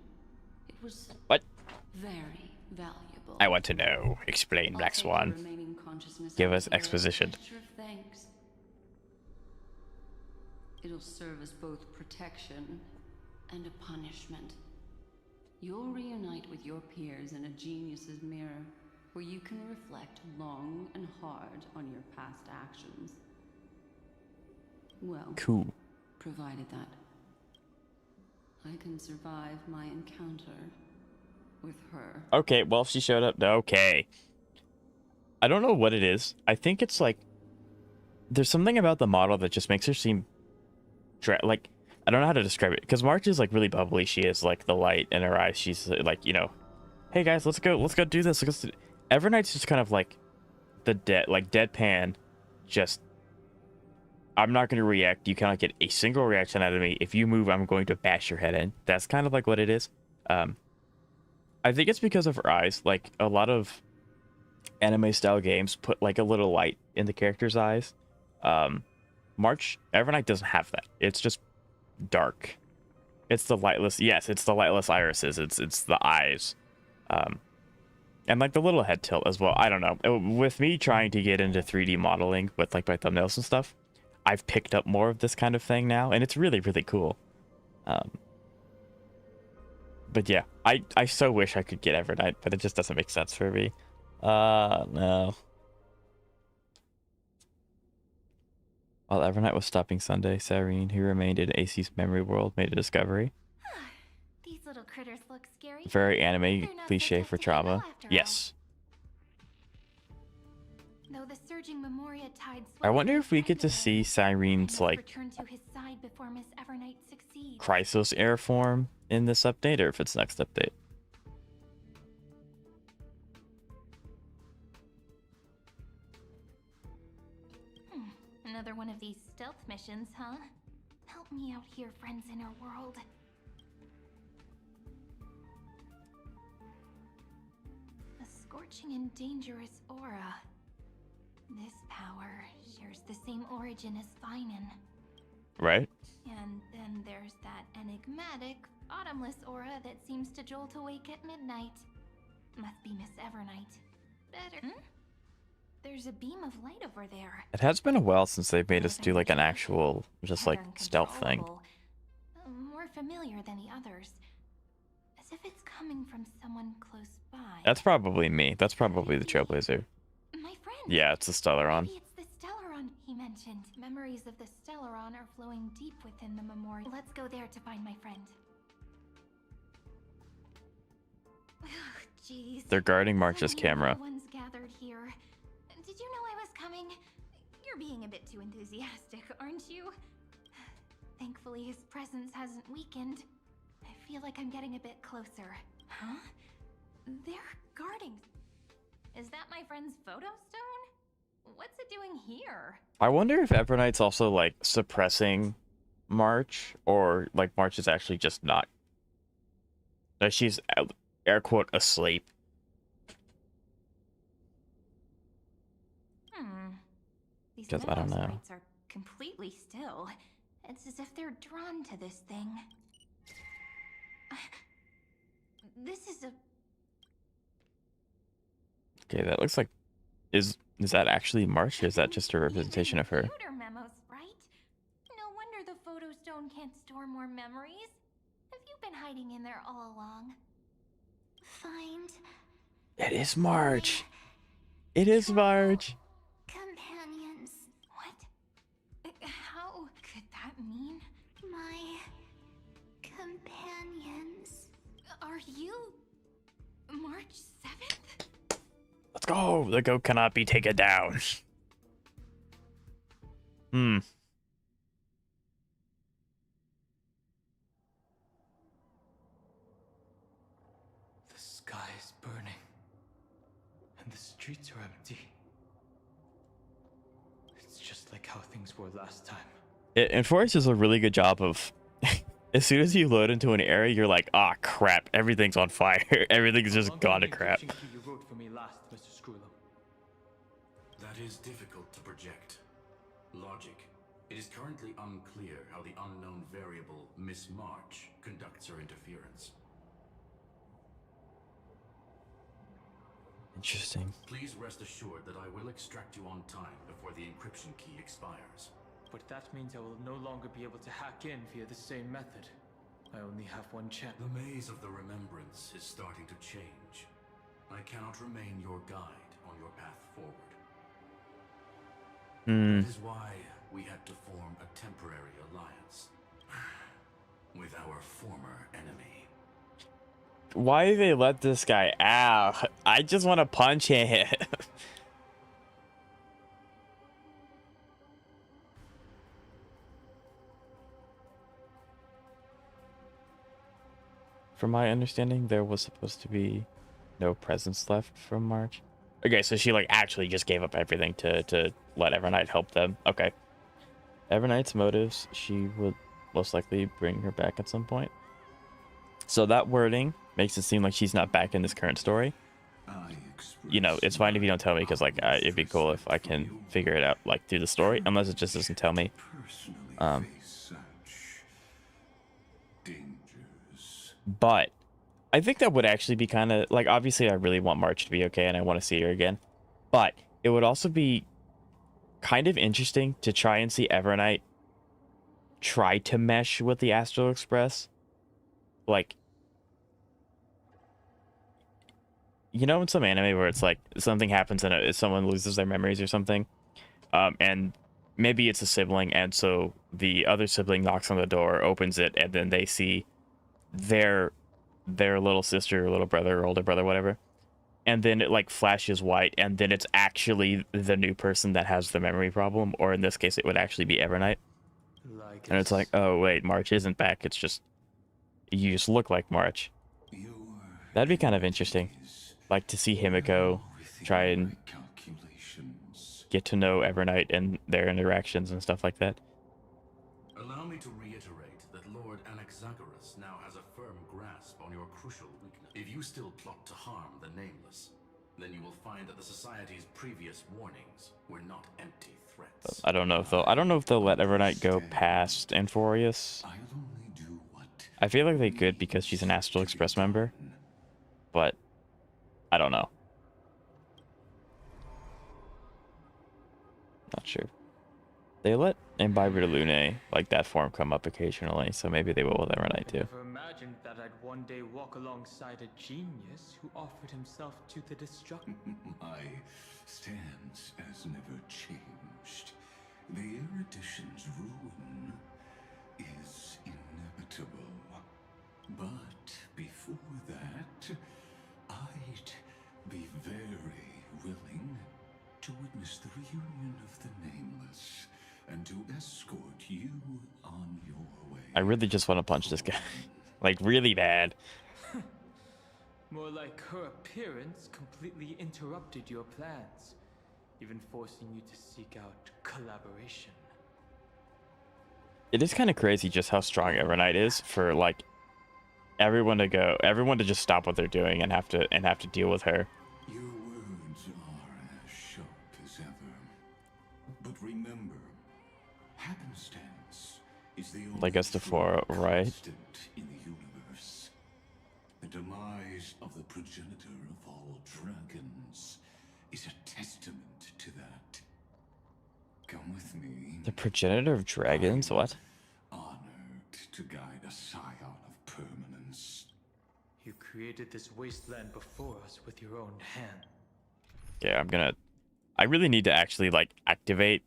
[SPEAKER 4] It was
[SPEAKER 2] What?
[SPEAKER 4] very valuable.
[SPEAKER 2] I want to know. Explain,
[SPEAKER 4] I'll
[SPEAKER 2] Black
[SPEAKER 4] take
[SPEAKER 2] Swan.
[SPEAKER 4] the remaining consciousness
[SPEAKER 2] Give
[SPEAKER 4] out
[SPEAKER 2] us
[SPEAKER 4] here as a
[SPEAKER 2] exposition.
[SPEAKER 4] gesture of thanks. It'll serve as both protection and a punishment. You'll reunite with your peers in a genius's mirror, where you can reflect long and hard on your past actions. Well,
[SPEAKER 2] Cool.
[SPEAKER 4] provided that I can survive my encounter with her.
[SPEAKER 2] Okay, well, if she showed up, okay. I don't know what it is. I think it's like there's something about the model that just makes her seem like, I don't know how to describe it, because March is like really bubbly. She is like the light in her eyes. She's like, you know, hey guys, let's go do this. Evernight's just kind of like the deadpan, just, I'm not going to react. You cannot get a single reaction out of me. If you move, I'm going to bash your head in. That's kind of like what it is. I think it's because of her eyes. Like, a lot of anime style games put like a little light in the character's eyes. March, Evernight doesn't have that. It's just dark. It's the lightless, yes, it's the lightless irises. It's the eyes. And like the little head tilt as well. I don't know. With me trying to get into 3D modeling with like my thumbnails and stuff, I've picked up more of this kind of thing now, and it's really, really cool. But yeah, I so wish I could get Evernight, but it just doesn't make sense for me. No. While Evernight was stopping Sunday, Cyrene, who remained in AC's memory world, made a discovery.
[SPEAKER 6] These little critters look scary.
[SPEAKER 2] Very anime
[SPEAKER 6] They're not so
[SPEAKER 2] cliche
[SPEAKER 6] tough
[SPEAKER 2] for
[SPEAKER 6] to handle
[SPEAKER 2] trauma.
[SPEAKER 6] after all.
[SPEAKER 2] Yes.
[SPEAKER 6] Though the surging Memoria tide
[SPEAKER 2] I wonder if we
[SPEAKER 6] swept
[SPEAKER 2] get to
[SPEAKER 6] the
[SPEAKER 2] see
[SPEAKER 6] I
[SPEAKER 2] Cyrene's
[SPEAKER 6] must
[SPEAKER 2] like
[SPEAKER 6] return to his side before Miss Evernight succeeds.
[SPEAKER 2] Chrysos air form in this update, or if it's next update.
[SPEAKER 6] Another one of these stealth missions, huh? Help me out here, friends in our world. A scorching and dangerous aura. This power shares the same origin as Finan.
[SPEAKER 2] Right?
[SPEAKER 6] And then there's that enigmatic, bottomless aura that seems to jolt awake at midnight. Must be Miss Evernight. Better. There's a beam of light over there.
[SPEAKER 2] It has been a while since they've made us do like an actual, just like stealth thing.
[SPEAKER 6] Uncontrollable. More familiar than the others. As if it's coming from someone close by.
[SPEAKER 2] That's probably me. That's probably the Trailblazer.
[SPEAKER 6] My friend.
[SPEAKER 2] Yeah, it's the Stellaron.
[SPEAKER 6] Maybe it's the Stellaron he mentioned. Memories of the Stellaron are flowing deep within the memorial. Let's go there to find my friend. Jeez.
[SPEAKER 2] They're guarding March's
[SPEAKER 6] So many
[SPEAKER 2] camera.
[SPEAKER 6] little ones gathered here. Did you know I was coming? You're being a bit too enthusiastic, aren't you? Thankfully, his presence hasn't weakened. I feel like I'm getting a bit closer. Huh? They're guarding. Is that my friend's photo stone? What's it doing here?
[SPEAKER 2] I wonder if Evernight's also like suppressing March, or like March is actually just not. Like she's air quote asleep.
[SPEAKER 6] These
[SPEAKER 2] 'Cause I don't know.
[SPEAKER 6] sprites are completely still. It's as if they're drawn to this thing. This is a...
[SPEAKER 2] Okay, that looks like is that actually March, or is that just a representation of her?
[SPEAKER 6] Computer memos, right? No wonder the photo stone can't store more memories. Have you been hiding in there all along? Find
[SPEAKER 2] It is March. It is March.
[SPEAKER 6] companions. What? How could that mean? My companions. Are you March 7th?
[SPEAKER 2] Let's go. The goat cannot be taken down. Hmm.
[SPEAKER 3] The sky is burning, and the streets are empty. It's just like how things were last time.
[SPEAKER 2] Enforce does a really good job of, as soon as you load into an area, you're like, ah, crap, everything's on fire. Everything's just gone to crap.
[SPEAKER 3] You wrote for me last, Mr. Screwlum.
[SPEAKER 8] That is difficult to project. Logic. It is currently unclear how the unknown variable, Miss March, conducts her interference.
[SPEAKER 2] Interesting.
[SPEAKER 8] Please rest assured that I will extract you on time before the encryption key expires.
[SPEAKER 3] But that means I will no longer be able to hack in via the same method. I only have one chance.
[SPEAKER 8] The maze of the remembrance is starting to change. I cannot remain your guide on your path forward. That is why we had to form a temporary alliance with our former enemy.
[SPEAKER 2] Why do they let this guy out? I just want to punch him. From my understanding, there was supposed to be no presence left from March. Okay, so she like actually just gave up everything to let Evernight help them. Okay. Evernight's motives, she would most likely bring her back at some point. So that wording makes it seem like she's not back in this current story. You know, it's fine if you don't tell me, because like it'd be cool if I can figure it out like through the story, unless it just doesn't tell me. But I think that would actually be kind of like, obviously I really want March to be okay and I want to see her again, but it would also be kind of interesting to try and see Evernight try to mesh with the Astral Express. Like, you know, in some anime where it's like something happens and someone loses their memories or something, and maybe it's a sibling, and so the other sibling knocks on the door, opens it, and then they see their little sister or little brother or older brother, whatever, and then it like flashes white, and then it's actually the new person that has the memory problem, or in this case it would actually be Evernight. And it's like, oh wait, March isn't back, it's just you just look like March. That'd be kind of interesting, like to see Himiko try and get to know Evernight and their interactions and stuff like that.
[SPEAKER 8] Allow me to reiterate that Lord Anaxagoras now has a firm grasp on your crucial weakness. If you still plot to harm the Nameless, then you will find that the Society's previous warnings were not empty threats.
[SPEAKER 2] I don't know if they'll let Evernight go past Enforius. I feel like they could because she's an Astral Express member, but I don't know. Not sure. They let Imbiber de Lune, like that form, come up occasionally, so maybe they will with Evernight too.
[SPEAKER 9] I never imagined that I'd one day walk alongside a genius who offered himself to the destruction.
[SPEAKER 10] My stance has never changed. The erudition's ruin is inevitable. But before that, I'd be very willing to witness the reunion of the Nameless and to escort you on your way.
[SPEAKER 2] I really just want to punch this guy. Like, really bad.
[SPEAKER 9] More like her appearance completely interrupted your plans, even forcing you to seek out collaboration.
[SPEAKER 2] It is kind of crazy just how strong Evernight is for, like, everyone to just stop what they're doing and have to deal with her.
[SPEAKER 10] Your words are as sharp as ever. But remember, happenstance is the only
[SPEAKER 2] Legastaphora, right?
[SPEAKER 10] constant in the universe. The demise of the progenitor of all dragons is a testament to that. Come with me.
[SPEAKER 2] The progenitor of dragons? What?
[SPEAKER 10] Honored to guide a scion of permanence.
[SPEAKER 9] You created this wasteland before us with your own hand.
[SPEAKER 2] Yeah, I really need to actually, like, activate.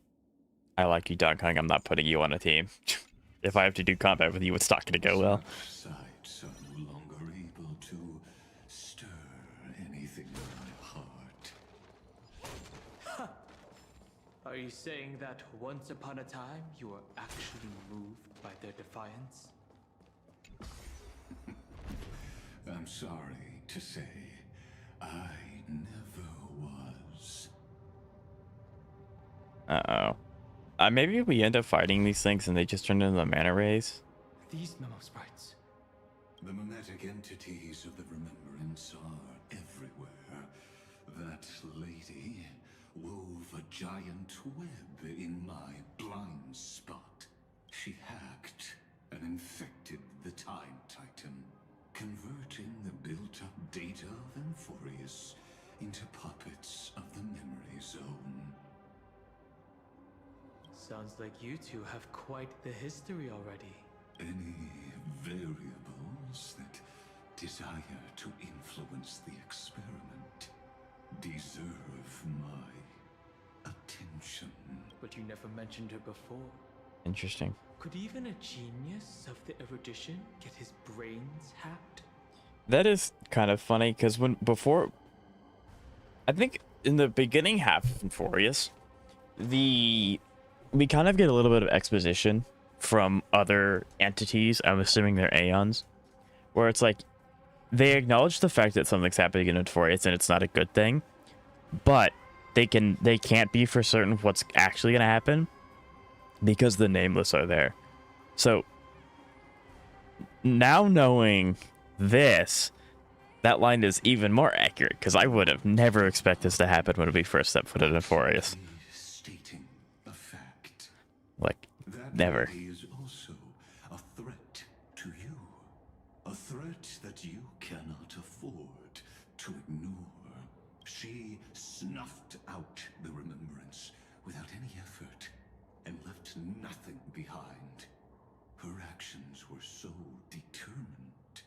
[SPEAKER 2] I like you, Don Hung. I'm not putting you on a team. If I have to do combat with you, it's not going to go well.
[SPEAKER 10] Sights are no longer able to stir anything in my heart.
[SPEAKER 9] Are you saying that once upon a time you were actually moved by their defiance?
[SPEAKER 10] I'm sorry to say, I never was.
[SPEAKER 2] Uh-oh. Maybe we end up fighting these things and they just turn into the mana rays.
[SPEAKER 9] These memo sprites.
[SPEAKER 10] The mimetic entities of the remembrance are everywhere. That lady wove a giant web in my blind spot. She hacked and infected the Time Titan, converting the built-up data of Enforius into puppets of the memory zone.
[SPEAKER 9] Sounds like you two have quite the history already.
[SPEAKER 10] Any variables that desire to influence the experiment deserve my attention.
[SPEAKER 9] But you never mentioned her before.
[SPEAKER 2] Interesting.
[SPEAKER 9] Could even a genius of the erudition get his brains hacked?
[SPEAKER 2] That is kind of funny, because I think in the beginning half of Enforius, we kind of get a little bit of exposition from other entities, I'm assuming they're Aeons, where it's like, they acknowledge the fact that something's happening in Enforius and it's not a good thing, but they can't be for certain what's actually going to happen because the Nameless are there. So now knowing this, that line is even more accurate, because I would have never expected this to happen when we first set foot in Enforius.
[SPEAKER 10] Stating a fact.
[SPEAKER 2] Like,
[SPEAKER 10] That
[SPEAKER 2] never.
[SPEAKER 10] lady is also a threat to you. A threat that you cannot afford to ignore. She snuffed out the remembrance without any effort and left nothing behind. Her actions were so determined,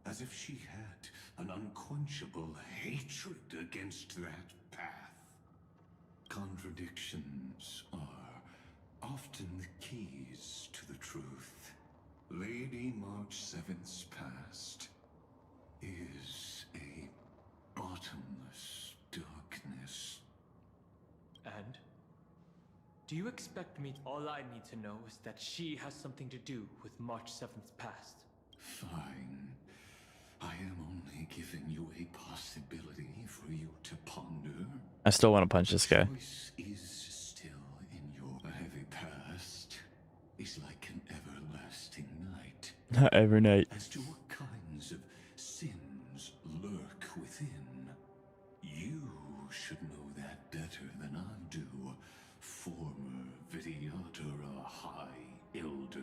[SPEAKER 10] as if she had an unquenchable hatred against that path. Contradictions are often the keys to the truth. Lady March 7th's past is a bottomless darkness.
[SPEAKER 9] And? Do you expect me? All I need to know is that she has something to do with March 7th's past.
[SPEAKER 10] Fine. I am only giving you a possibility for you to ponder.
[SPEAKER 2] I still want to punch this guy.
[SPEAKER 10] Choice is still in your heavy past. Is like an everlasting night.
[SPEAKER 2] Every night.
[SPEAKER 10] As to what kinds of sins lurk within, you should know that better than I do, former Vidyadhara High Elder.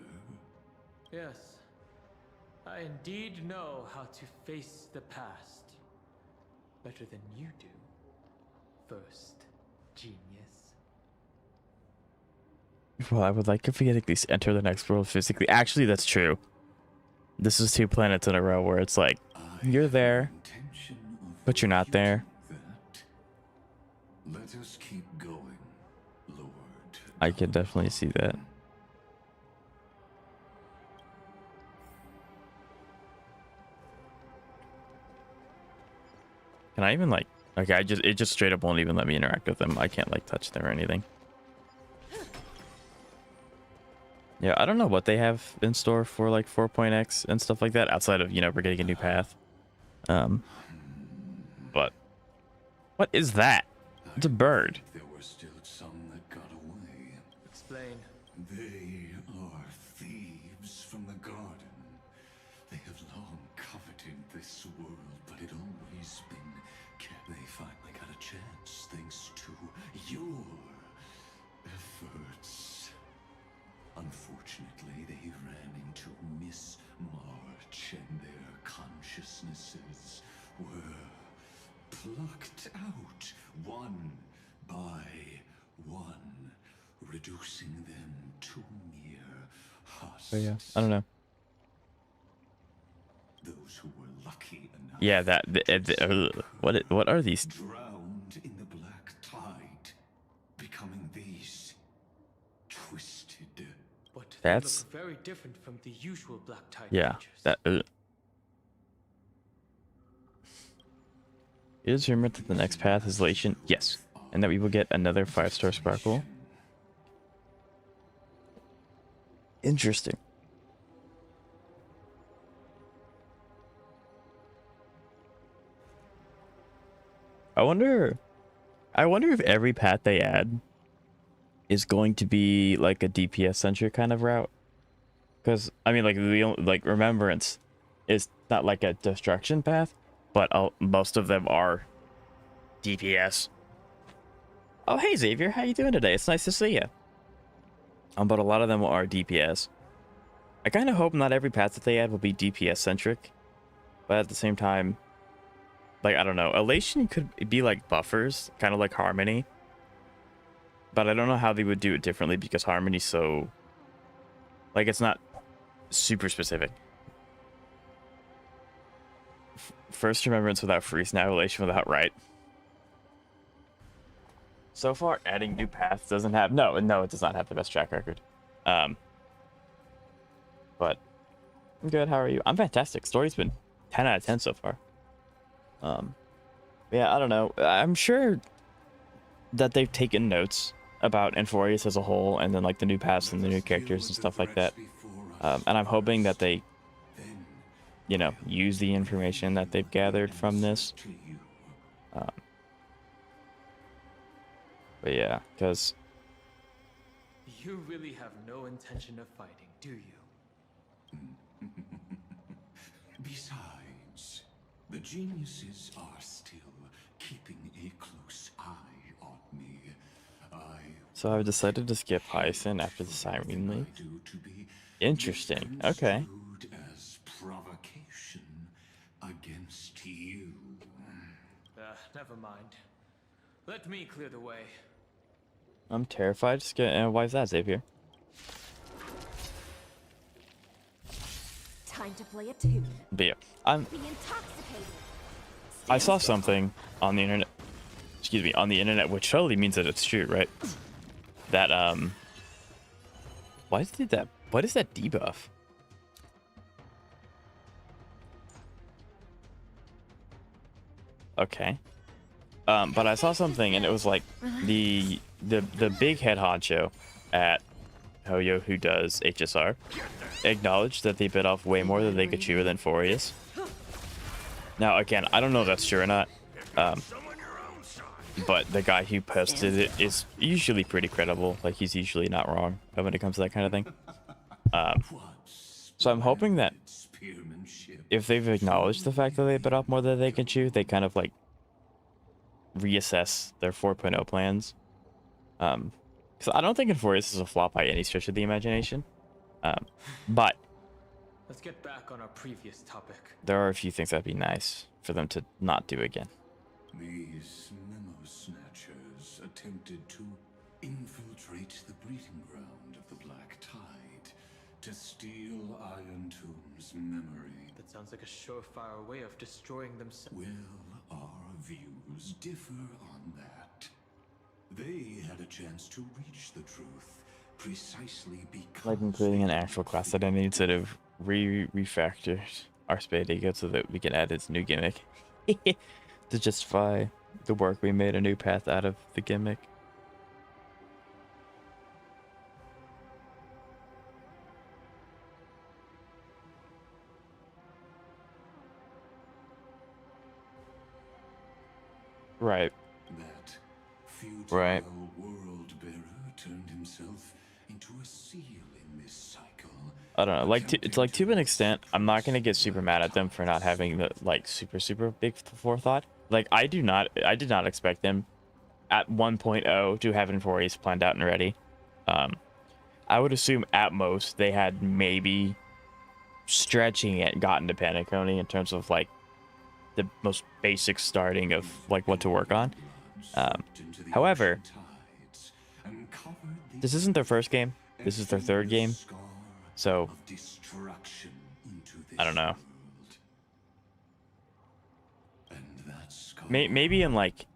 [SPEAKER 9] Yes. I indeed know how to face the past. Better than you do. First, genius.
[SPEAKER 2] Well, I would like if we could at least enter the next world physically. Actually, that's true. This is 2 planets in a row where it's like, you're there, but you're not there.
[SPEAKER 10] Let us keep going, Lord.
[SPEAKER 2] I can definitely see that. Can I even like, okay, it just straight up won't even let me interact with them. I can't like touch them or anything. Yeah, I don't know what they have in store for like 4.x and stuff like that outside of, you know, we're getting a new path. But what is that? It's a bird.
[SPEAKER 10] There were still some that got away.
[SPEAKER 9] Explain.
[SPEAKER 10] They are thieves from the garden. They have long coveted this world, but it always been kept. They finally got a chance thanks to your efforts. Unfortunately, they ran into Miss March and their consciousnesses were plucked out one by one, reducing them to mere husks.
[SPEAKER 2] Oh yeah, I don't know.
[SPEAKER 10] Those who were lucky enough.
[SPEAKER 2] Yeah, what are these?
[SPEAKER 10] Drowned in the black tide, becoming these twisted.
[SPEAKER 9] But
[SPEAKER 2] That's
[SPEAKER 9] they look very different from the usual black tide
[SPEAKER 2] yeah.
[SPEAKER 9] creatures.
[SPEAKER 2] That. It is rumored that the next path is Lation. Yes, and that we will get another 5-star sparkle. Interesting. I wonder if every path they add is going to be like a DPS centric kind of route. Because I mean, like Remembrance is not like a destruction path, but most of them are DPS. Oh, hey Xavier, how you doing today? It's nice to see you. But a lot of them are DPS. I kind of hope not every path that they add will be DPS centric, but at the same time, like, I don't know, Elation could be like buffers, kind of like Harmony, but I don't know how they would do it differently because Harmony's so, like, it's not super specific. First Remembrance without Freeze, now Elation without Right. So far, adding new paths doesn't have... No, it does not have the best track record. But I'm good. How are you? I'm fantastic. Story's been 10 out of 10 so far. Yeah, I don't know. I'm sure that they've taken notes about Enforius as a whole, and then like the new paths and the new characters and stuff like that. And I'm hoping that they, you know, use the information that they've gathered from this. But yeah, because...
[SPEAKER 9] You really have no intention of fighting, do you?
[SPEAKER 10] Besides, the geniuses are still keeping a close eye on me.
[SPEAKER 2] So I've decided to skip Hyacin after the Siren League. Interesting. Okay.
[SPEAKER 10] As provocation against you.
[SPEAKER 9] Never mind. Let me clear the way.
[SPEAKER 2] I'm terrified. Just get. Why is that, Xavier?
[SPEAKER 1] Time to play a tune.
[SPEAKER 2] But yeah,
[SPEAKER 1] Be intoxicated.
[SPEAKER 2] I saw something on the internet. Excuse me, on the internet, which totally means that it's true, right? That Why did that? What is that debuff? Okay. But I saw something and it was like the big head honcho at Hoyo who does HSR acknowledged that they bit off way more than they could chew than Forius. Now again, I don't know if that's true or not. But the guy who posted it is usually pretty credible. Like he's usually not wrong when it comes to that kind of thing. So I'm hoping that if they've acknowledged the fact that they bit off more than they can chew, they kind of like reassess their 4.0 plans. Because I don't think Inforius is a flop by any stretch of the imagination. But
[SPEAKER 9] Let's get back on our previous topic.
[SPEAKER 2] there are a few things that'd be nice for them to not do again.
[SPEAKER 10] These memo snatchers attempted to infiltrate the breeding ground of the Black Tide to steal Iron Tomb's memory.
[SPEAKER 9] That sounds like a surefire way of destroying themselves.
[SPEAKER 10] Well, our views differ on that. They had a chance to reach the truth precisely because
[SPEAKER 2] Like including an actual class identity instead of refactored our Spade Ego so that we can add its new gimmick to justify the work we made a new path out of the gimmick. Right.
[SPEAKER 10] that futile
[SPEAKER 2] Right.
[SPEAKER 10] world bearer turned himself into a seal in this cycle.
[SPEAKER 2] I don't know. Like it's like to an extent, I'm not gonna get super mad at them for not having the like super big forethought. Like I did not expect them at 1.0 to have Inforius planned out and ready. I would assume at most they had maybe stretching it gotten to Paniconi in terms of like the most basic starting of like what to work on. However, this isn't their first game. This is their third game. So I don't know. Maybe in like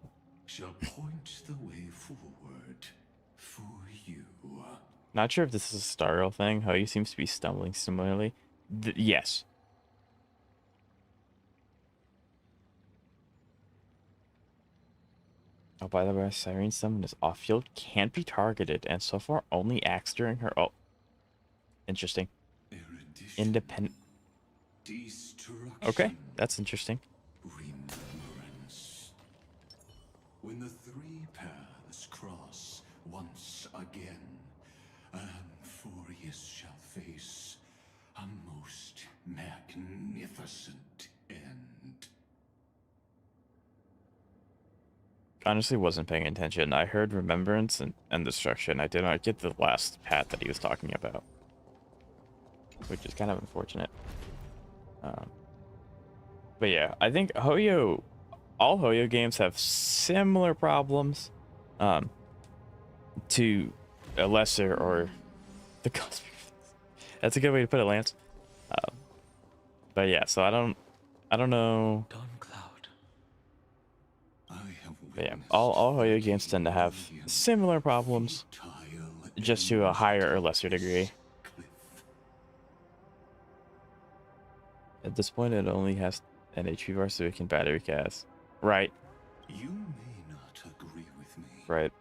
[SPEAKER 10] shall point the way forward for you.
[SPEAKER 2] not sure if this is a Star Rail thing. How he seems to be stumbling similarly. Yes. Oh, by the way, Siren Summon is off-field, can't be targeted, and so far only acts during her... Oh. Interesting. Independent... Okay, that's interesting.
[SPEAKER 10] Remembrance. When the three paths cross once again, Amphorius shall face a most magnificent end.
[SPEAKER 2] Honestly, wasn't paying attention. I heard Remembrance and Destruction. I did not get the last path that he was talking about, which is kind of unfortunate. But yeah, I think Hoyo, all Hoyo games have similar problems to a lesser or the cosmic. That's a good way to put it, Lance. But yeah, so I don't know. But yeah, all Hoyo games tend to have similar problems, just to a higher or lesser degree. At this point, it only has an HP bar so it can battery cast. Right.
[SPEAKER 10] You may not agree with me.
[SPEAKER 2] Right.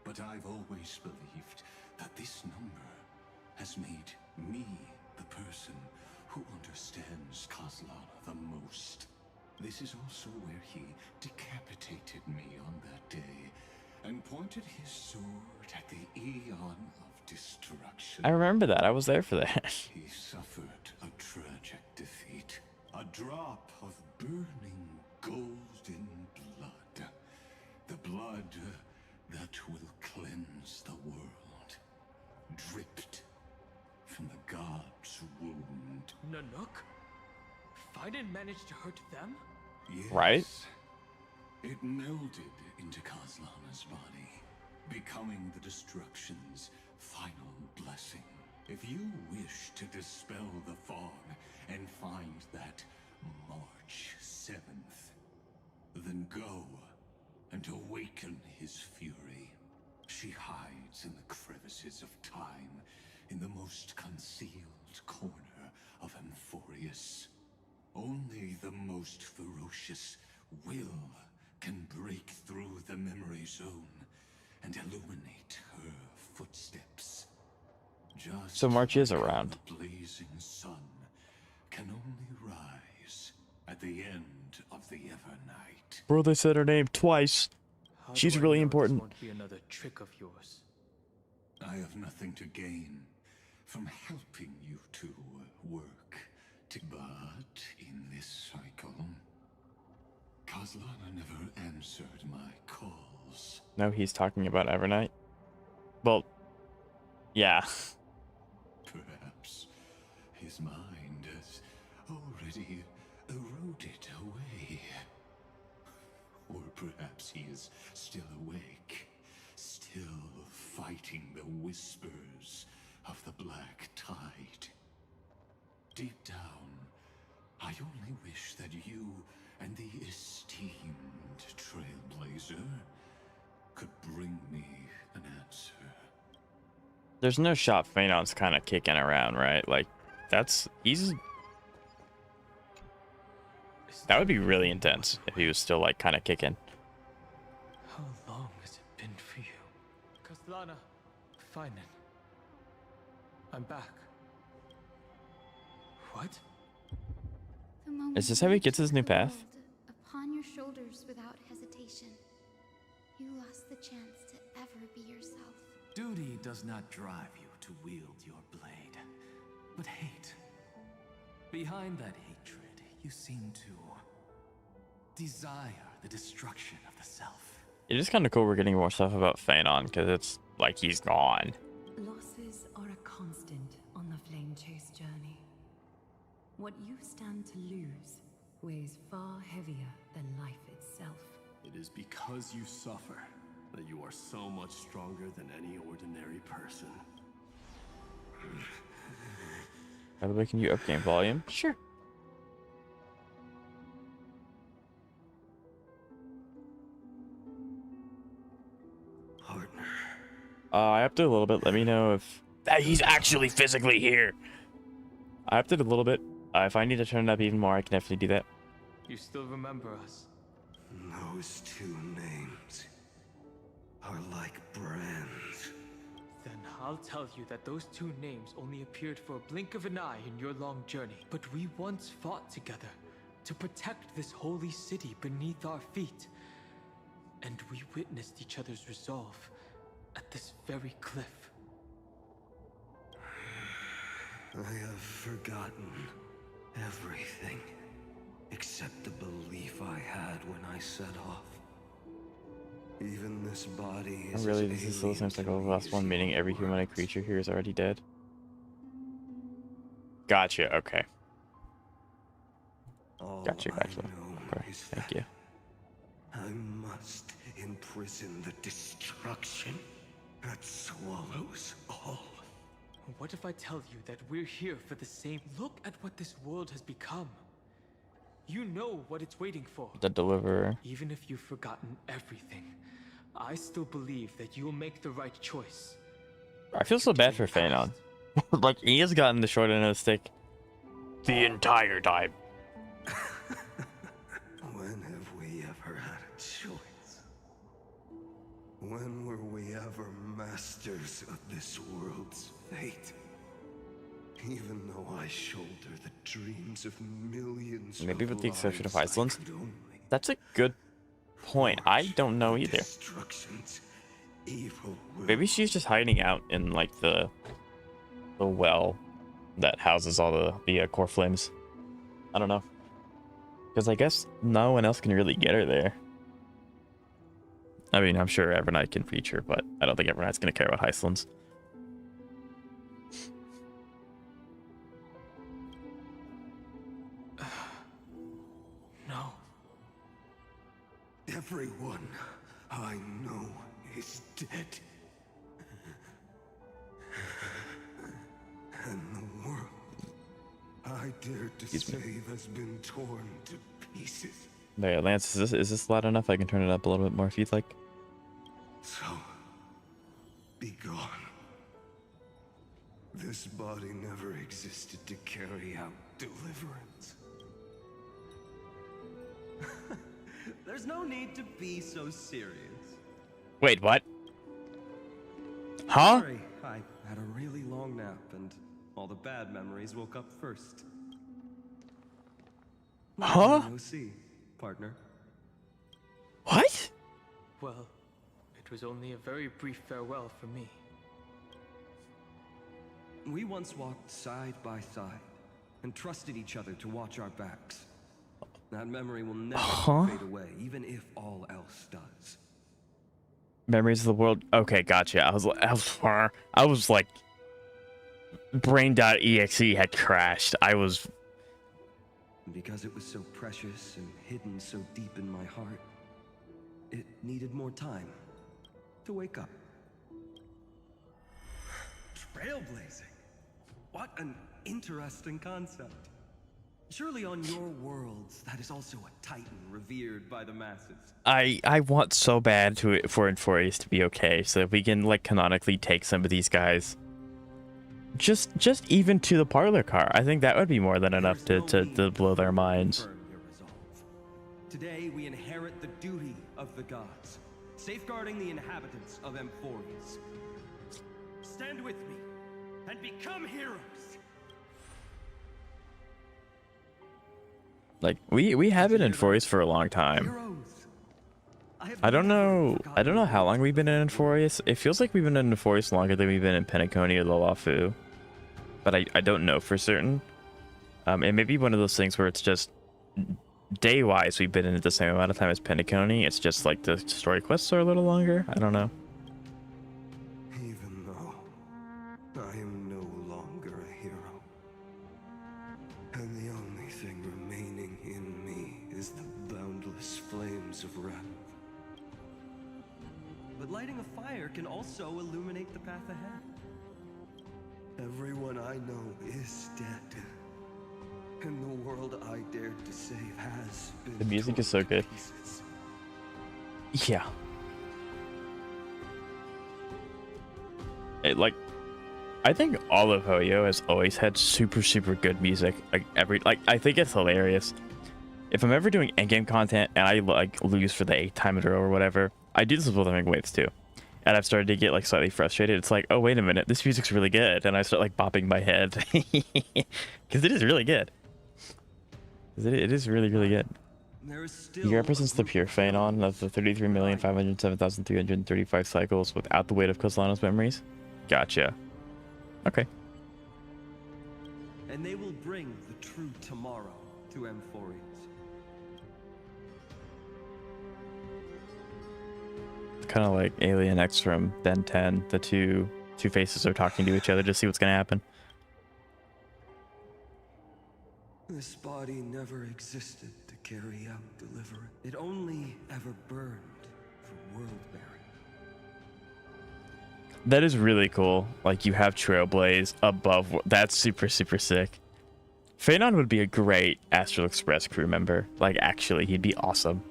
[SPEAKER 10] But I've always believed that this number has made me the person who understands Kozlana the most. This is also where he decapitated me on that day and pointed his sword at the Eon of Destruction.
[SPEAKER 2] I remember that. I was there for that.
[SPEAKER 10] He suffered a tragic defeat. A drop of burning golden blood. The blood that will cleanse the world. Dripped from the god's wound.
[SPEAKER 9] Nanook? Fiden managed to hurt them?
[SPEAKER 10] Yes.
[SPEAKER 2] Right?
[SPEAKER 10] It melded into Kozlana's body, becoming the Destruction's final blessing. If you wish to dispel the fog and find that March 7th, then go and awaken his fury. She hides in the crevices of time, in the most concealed corner of Amphorius. Only the most ferocious will can break through the memory zone and illuminate her footsteps. Just
[SPEAKER 2] So March is
[SPEAKER 10] like how
[SPEAKER 2] around.
[SPEAKER 10] the blazing sun can only rise at the end of the Evernight.
[SPEAKER 2] Bro, they said her name twice.
[SPEAKER 9] How
[SPEAKER 2] She's
[SPEAKER 9] do I
[SPEAKER 2] really
[SPEAKER 9] know this
[SPEAKER 2] important.
[SPEAKER 9] won't be another trick of yours?
[SPEAKER 10] I have nothing to gain from helping you to work. But in this cycle, Kaslana never answered my calls.
[SPEAKER 2] No, he's talking about Evernight. Well, yeah.
[SPEAKER 10] Perhaps his mind has already eroded away. Or perhaps he is still awake, still fighting the whispers of the Black Tide. Deep down, I only wish that you and the esteemed Trailblazer could bring me an answer.
[SPEAKER 2] There's no shot Phaenon's kind of kicking around, right? Like, he's... That would be really intense if he was still, like, kind of kicking.
[SPEAKER 9] How long has it been for you? Kaslana, Finan. I'm back. What?
[SPEAKER 6] The moment
[SPEAKER 2] Is this how he
[SPEAKER 6] you
[SPEAKER 2] gets his
[SPEAKER 6] took
[SPEAKER 2] new
[SPEAKER 6] the
[SPEAKER 2] path?
[SPEAKER 6] world upon your shoulders without hesitation, you lost the chance to ever be yourself.
[SPEAKER 11] Duty does not drive you to wield your blade, but hate. Behind that hatred, you seem to desire the destruction of the self.
[SPEAKER 2] It is kind of cool we're getting more stuff about Phaenon, because it's like he's gone.
[SPEAKER 12] Losses are a constant on the Flame Chase journey. What you stand to lose weighs far heavier than life itself.
[SPEAKER 13] It is because you suffer that you are so much stronger than any ordinary person.
[SPEAKER 2] By the way, can you up game volume? Sure.
[SPEAKER 13] Partner.
[SPEAKER 2] I upped it a little bit. Let me know if he's actually physically here. I upped it a little bit. If I need to turn it up even more, I can definitely do that.
[SPEAKER 9] You still remember us?
[SPEAKER 13] Those two names are like brands.
[SPEAKER 9] Then I'll tell you that those two names only appeared for a blink of an eye in your long journey. But we once fought together to protect this holy city beneath our feet. And we witnessed each other's resolve at this very cliff.
[SPEAKER 13] I have forgotten everything except the belief I had when I set off. Even this body is
[SPEAKER 2] Really, this is still seems like the last one, meaning every humanoid creature here is already dead. Gotcha, okay. Gotcha. Okay, thank you.
[SPEAKER 13] I must imprison the destruction that swallows all.
[SPEAKER 9] What if I tell you that we're here for the same? Look at what this world has become. You know what it's waiting for.
[SPEAKER 2] The Deliverer.
[SPEAKER 9] Even if you've forgotten everything, I still believe that you'll make the right choice.
[SPEAKER 2] I feel so bad for Phaenon. Like, he has gotten the short end of the stick the entire time.
[SPEAKER 13] When have we ever had a choice? When were we ever masters of this world's fate? Even though I shoulder the dreams of millions
[SPEAKER 2] Maybe
[SPEAKER 13] of
[SPEAKER 2] with the exception of
[SPEAKER 13] lives, I
[SPEAKER 2] Iceland.
[SPEAKER 13] could only
[SPEAKER 2] That's a good point. I don't know either.
[SPEAKER 13] destruction's evil will.
[SPEAKER 2] Maybe she's just hiding out in, like, the well that houses all the core flames. I don't know. Because I guess no one else can really get her there. I mean, I'm sure Evernight can reach her, but I don't think Evernight's going to care about Iceland's.
[SPEAKER 9] No.
[SPEAKER 13] Everyone I know is dead. And the world I dared to save has been torn to pieces.
[SPEAKER 2] There, Lance, is this loud enough? I can turn it up a little bit more if you'd like.
[SPEAKER 13] So, be gone. This body never existed to carry out deliverance.
[SPEAKER 14] There's no need to be so serious.
[SPEAKER 2] Wait, what? Huh?
[SPEAKER 14] Sorry, I had a really long nap and all the bad memories woke up first.
[SPEAKER 2] Huh?
[SPEAKER 14] No see, partner.
[SPEAKER 2] What?
[SPEAKER 9] Well, it was only a very brief farewell for me.
[SPEAKER 14] We once walked side by side and trusted each other to watch our backs. That memory will never fade away, even if all else does.
[SPEAKER 2] Memories of the world. Okay, gotcha. I was like, brain.exe had crashed. I was.
[SPEAKER 14] Because it was so precious and hidden so deep in my heart, it needed more time to wake up. Trailblazing. What an interesting concept. Surely on your worlds, that is also a titan revered by the masses.
[SPEAKER 2] I want so bad for Infurious to be okay, so that we can like canonically take some of these guys. Just even to the parlor car. I think that would be more than enough to blow their minds.
[SPEAKER 14] Today we inherit the duty of the gods, safeguarding the inhabitants of Emphorius. Stand with me and become heroes.
[SPEAKER 2] Like we have been in Infurious for a long time. I don't know how long we've been in Infurious. It feels like we've been in Infurious longer than we've been in Penacony or Lalafu. But I don't know for certain. It may be one of those things where it's just day-wise we've been in it the same amount of time as Penacony. It's just like the story quests are a little longer. I don't know.
[SPEAKER 13] Even though I am no longer a hero, and the only thing remaining in me is the boundless flames of wrath.
[SPEAKER 14] But lighting a fire can also illuminate the path ahead.
[SPEAKER 13] Everyone I know is dead. And the world I dared to save has been.
[SPEAKER 2] The music is so good. Yeah. I think all of Hoyo has always had super good music. I think it's hilarious. If I'm ever doing endgame content and I like lose for the 8th time in a row or whatever, I do this with Wuthering Waves too. And I've started to get like slightly frustrated. It's like, oh wait a minute, this music's really good, and I start like bopping my head because it is really good. It is really good. He represents the pure Phanon of the 33,507,335 cycles without the weight of Kozlano's memories. Gotcha. Okay.
[SPEAKER 14] And they will bring the true tomorrow to Emphorius.
[SPEAKER 2] Kind of like Alien X from Ben 10. The two faces are talking to each other to see what's gonna happen.
[SPEAKER 13] This body never existed to carry out deliverance.
[SPEAKER 14] It only ever burned for world bearing.
[SPEAKER 2] That is really cool. Like you have Trailblaze above. That's super sick. Phanon would be a great Astral Express crew member. Like actually, he'd be awesome.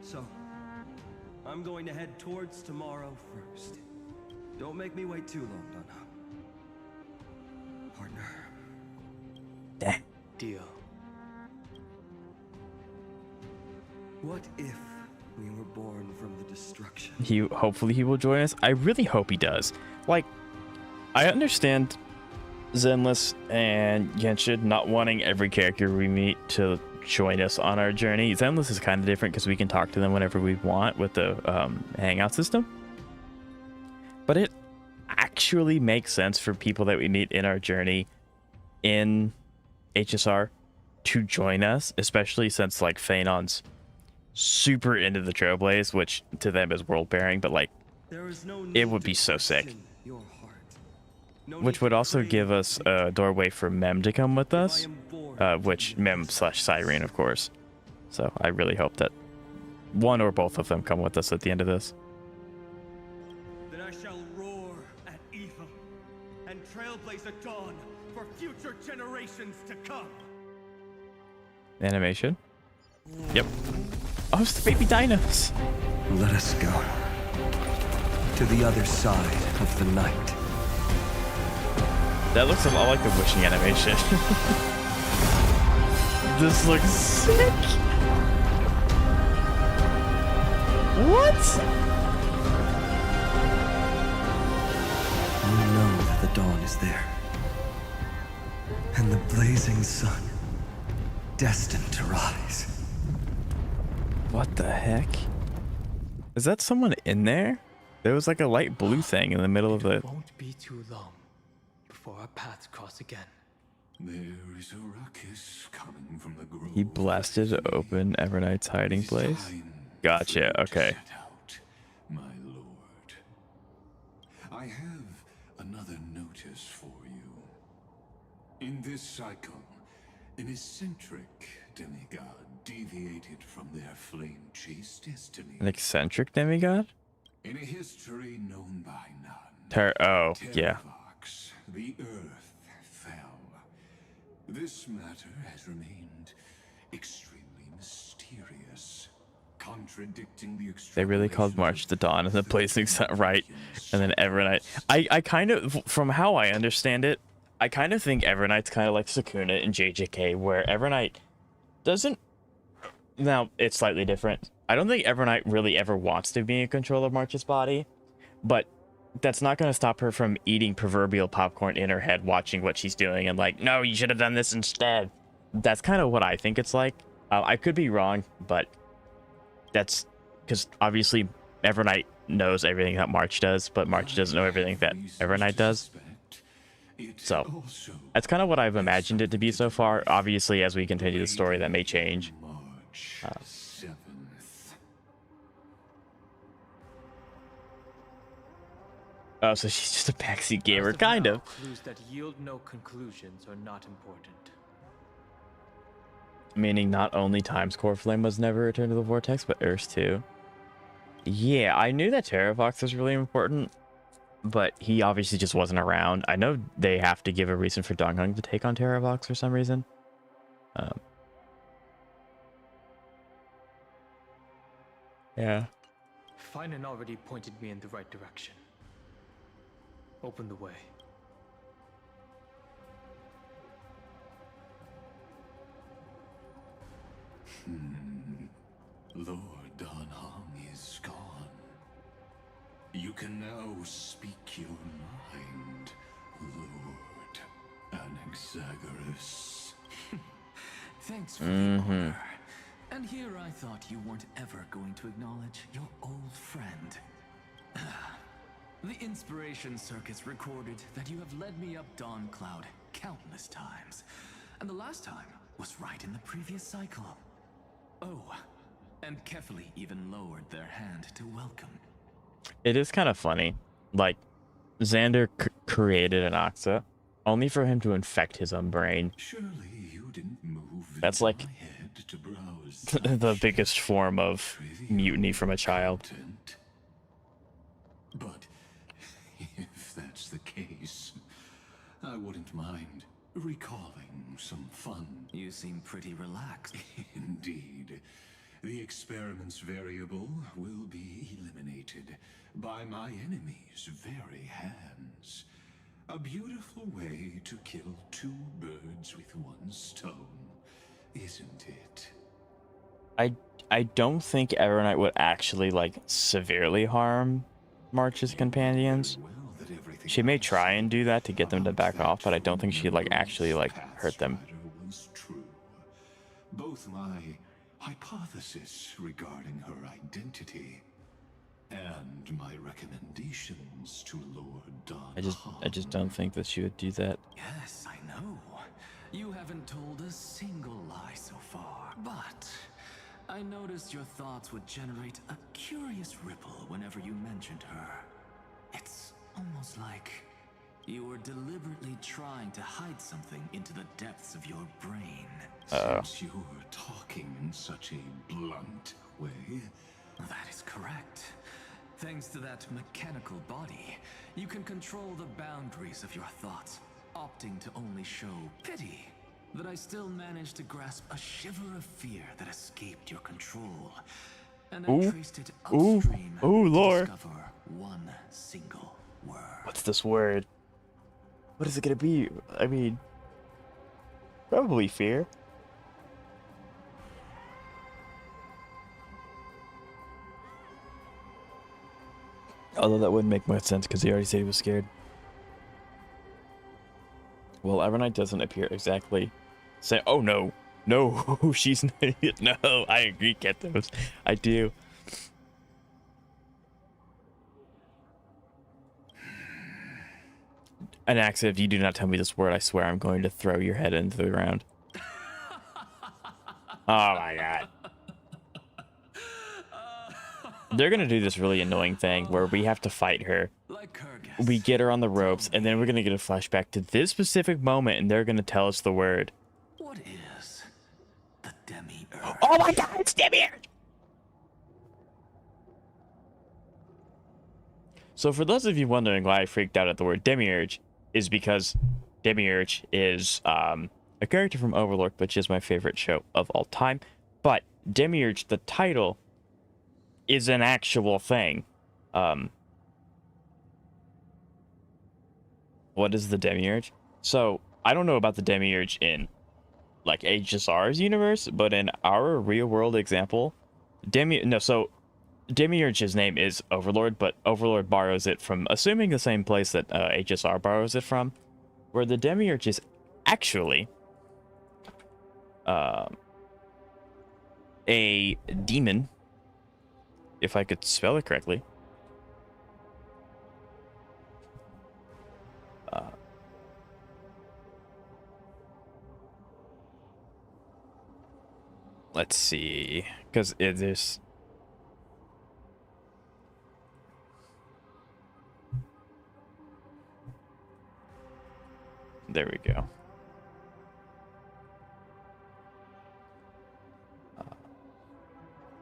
[SPEAKER 14] So, I'm going to head towards tomorrow first. Don't make me wait too long, Don Hung. Partner.
[SPEAKER 9] Deal.
[SPEAKER 14] What if we were born from the destruction?
[SPEAKER 2] Hopefully he will join us. I really hope he does. Like, I understand Zenless and Genshin not wanting every character we meet to join us on our journey. Zenless is kind of different because we can talk to them whenever we want with the hangout system. But it actually makes sense for people that we meet in our journey in HSR to join us, especially since like Phanon's super into the Trailblaze, which to them is world bearing, but like it would be so sick. Which would also give us a doorway for Mem to come with us, which Mem/Cyrene, of course. So I really hope that one or both of them come with us at the end of this.
[SPEAKER 14] Then I shall roar at evil and trailblaze a dawn for future generations to come.
[SPEAKER 2] Animation. Yep. Oh, it's the baby dinos.
[SPEAKER 14] Let us go to the other side of the night.
[SPEAKER 2] That looks a lot like the wishing animation. This looks sick. What?
[SPEAKER 14] We know that the dawn is there. And the blazing sun, destined to rise.
[SPEAKER 2] What the heck? Is that someone in there? There was like a light blue thing in the middle of it.
[SPEAKER 9] Won't be too long before our paths cross again.
[SPEAKER 10] There is a ruckus coming from the grove.
[SPEAKER 2] He blasted open Evernight's hiding place. Gotcha, okay.
[SPEAKER 10] My lord, I have another notice for you. In this cycle, an eccentric demigod deviated from their flame-chased destiny.
[SPEAKER 2] An eccentric demigod?
[SPEAKER 10] In a history known by none.
[SPEAKER 2] Oh, yeah.
[SPEAKER 10] Terravox, the earth fell. This matter has remained extremely mysterious, contradicting the
[SPEAKER 2] They really called March the Dawn and the Blazing Sun, right? And then Evernight. I kind of, from how I understand it, I kind of think Evernight's kind of like Sukuna in JJK, where Evernight doesn't. Now, it's slightly different. I don't think Evernight really ever wants to be in control of March's body, but that's not going to stop her from eating proverbial popcorn in her head, watching what she's doing, and like, no, you should have done this instead. That's kind of what I think it's like. I could be wrong, but that's because obviously Evernight knows everything that March does, but March doesn't know everything that Evernight does. So that's kind of what I've imagined it to be so far. Obviously, as we continue the story, that may change. Oh, so she's just a backseat gamer, kind of.
[SPEAKER 9] Clues that yield no conclusions are not important.
[SPEAKER 2] Meaning not only Time's core flame was never returned to the vortex, but Earth's too. Yeah, I knew that Terravox was really important, but he obviously just wasn't around. I know they have to give a reason for Don Hung to take on Terravox for some reason. Yeah.
[SPEAKER 9] Finan already pointed me in the right direction. Open the way.
[SPEAKER 10] Lord Don Hung is gone. You can now speak your mind, Lord Anaxagoras.
[SPEAKER 11] Thanks for the honor. And here I thought you weren't ever going to acknowledge your old friend. The Inspiration Circuits recorded that you have led me up Dawn Cloud countless times. And the last time was right in the previous cycle. Oh, and Kefali even lowered their hand to welcome.
[SPEAKER 2] It is kind of funny. Like, Xander created an Oxa only for him to infect his own brain.
[SPEAKER 10] Surely you didn't move.
[SPEAKER 2] That's like
[SPEAKER 10] to browse
[SPEAKER 2] the biggest form of mutiny from a child.
[SPEAKER 10] But if that's the case, I wouldn't mind recalling some fun.
[SPEAKER 11] You seem pretty relaxed.
[SPEAKER 10] Indeed. The experiment's variable will be eliminated by my enemy's very hands. A beautiful way to kill two birds with one stone, isn't it?
[SPEAKER 2] I don't think Evernight would actually like severely harm March's companions. She may try and do that to get them to back off, but I don't think she'd like actually like hurt them.
[SPEAKER 10] Both my hypothesis regarding her identity and my recommendations to Lord Don
[SPEAKER 2] I just don't think that she would do that.
[SPEAKER 11] Yes, I know. You haven't told a single lie so far, but I noticed your thoughts would generate a curious ripple whenever you mentioned her. It's almost like you were deliberately trying to hide something into the depths of your brain.
[SPEAKER 10] Since you were talking in such a blunt way.
[SPEAKER 11] That is correct. Thanks to that mechanical body, you can control the boundaries of your thoughts, opting to only show pity that I still managed to grasp a shiver of fear that escaped your control. And I traced it upstream to
[SPEAKER 2] lore.
[SPEAKER 11] discover one single word.
[SPEAKER 2] What's this word? What is it gonna be? I mean, probably fear. Although that wouldn't make much sense because he already said he was scared. Well, Evernight doesn't appear exactly. Say, oh no, no, she's no. I agree, Kentos. I do. An axe, if you do not tell me this word, I swear I'm going to throw your head into the ground. Oh my god. They're gonna do this really annoying thing where we have to fight her. We get her on the ropes, and then we're gonna get a flashback to this specific moment, and they're gonna tell us the word.
[SPEAKER 11] What is the demiurge?
[SPEAKER 2] Oh my god, it's demiurge! So for those of you wondering why I freaked out at the word demiurge, is because demiurge is a character from Overlord, which is my favorite show of all time. But demiurge, the title, is an actual thing. What is the demiurge? So I don't know about the demiurge in like HSR's universe, but in our real world example, Demiurge's name is Overlord, but Overlord borrows it from, assuming the same place that HSR borrows it from, where the Demiurge is actually a demon, if I could spell it correctly. Let's see, because it is... There we go.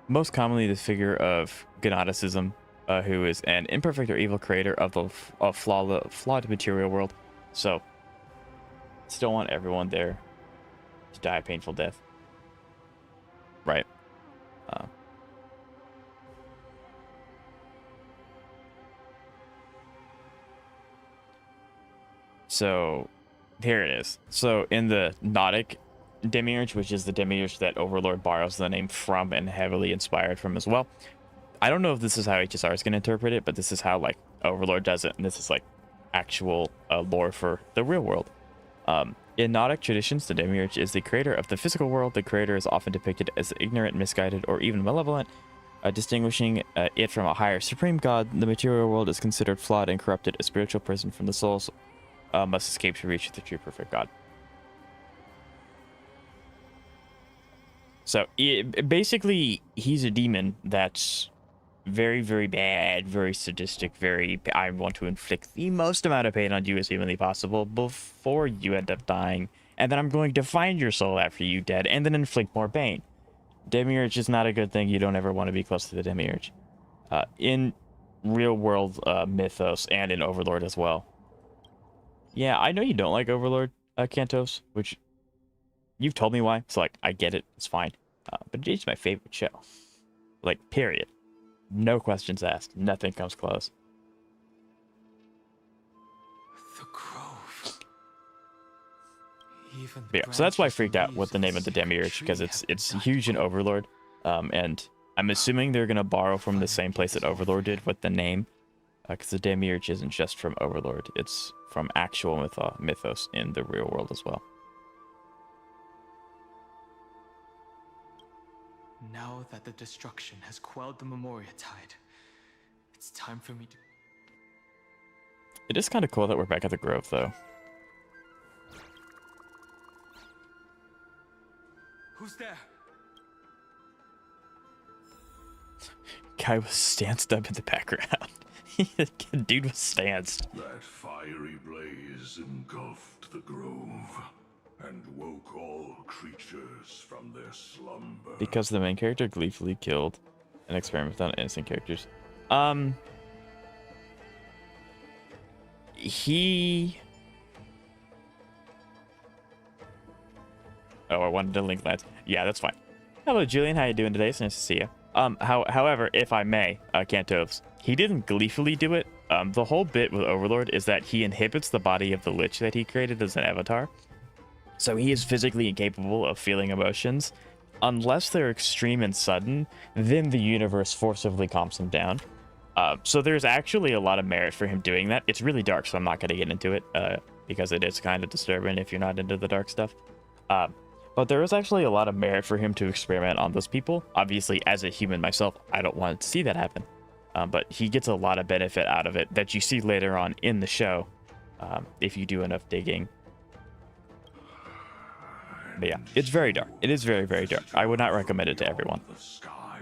[SPEAKER 2] Most commonly, the figure of Gnosticism, who is an imperfect or evil creator of the flawed material world. So, still want everyone there to die a painful death. Right. So, here it is. So, in the Gnostic Demiurge, which is the Demiurge that Overlord borrows the name from and heavily inspired from as well. I don't know if this is how HSR is going to interpret it, but this is how, like, Overlord does it, and this is, like, actual lore for the real world. In Gnostic traditions, the Demiurge is the creator of the physical world. The creator is often depicted as ignorant, misguided, or even malevolent. Distinguishing it from a higher supreme god, the material world is considered flawed and corrupted. A spiritual prison from the souls must escape to reach the true perfect god. So, basically, he's a demon that's very, very bad, very sadistic, I want to inflict the most amount of pain on you as humanly possible before you end up dying, and then I'm going to find your soul after you dead, and then inflict more pain. Demiurge is not a good thing. You don't ever want to be close to the Demiurge. In real-world mythos, and in Overlord as well. Yeah, I know you don't like Overlord, Kantos, which... You've told me why, so, like, I get it. It's fine. But it's my favorite show. Like, period. No questions asked. Nothing comes close.
[SPEAKER 9] The grove. Even
[SPEAKER 2] Yeah, so that's why I freaked out with the name of the Demiurge, because it's huge in Overlord. And I'm assuming they're going to borrow from the same place that Overlord did with the name. Because the Demiurge isn't just from Overlord. It's from actual mythos in the real world as well.
[SPEAKER 9] Now that the destruction has quelled the Memoria Tide, it's time for me to...
[SPEAKER 2] It is kind of cool that we're back at the Grove, though.
[SPEAKER 9] Who's there?
[SPEAKER 2] Guy was stanced up in the background. Dude was stanced.
[SPEAKER 10] That fiery blaze engulfed the grove and woke all creatures from their slumber.
[SPEAKER 2] Because the main character gleefully killed an experiment on innocent characters. Oh, I wanted to link that. Yeah, that's fine. Hello, Julian. How you doing today? It's nice to see you. However, if I may, Cantovs, he didn't gleefully do it. The whole bit with Overlord is that he inhibits the body of the Lich that he created as an avatar. So he is physically incapable of feeling emotions. Unless they're extreme and sudden, then the universe forcibly calms him down. So there's actually a lot of merit for him doing that. It's really dark, so I'm not going to get into it, because it is kind of disturbing if you're not into the dark stuff. But there is actually a lot of merit for him to experiment on those people. Obviously, as a human myself, I don't want to see that happen. But he gets a lot of benefit out of it that you see later on in the show, if you do enough digging. But yeah, it's very dark. It is very, very dark. I would not recommend it to everyone.
[SPEAKER 10] The sky,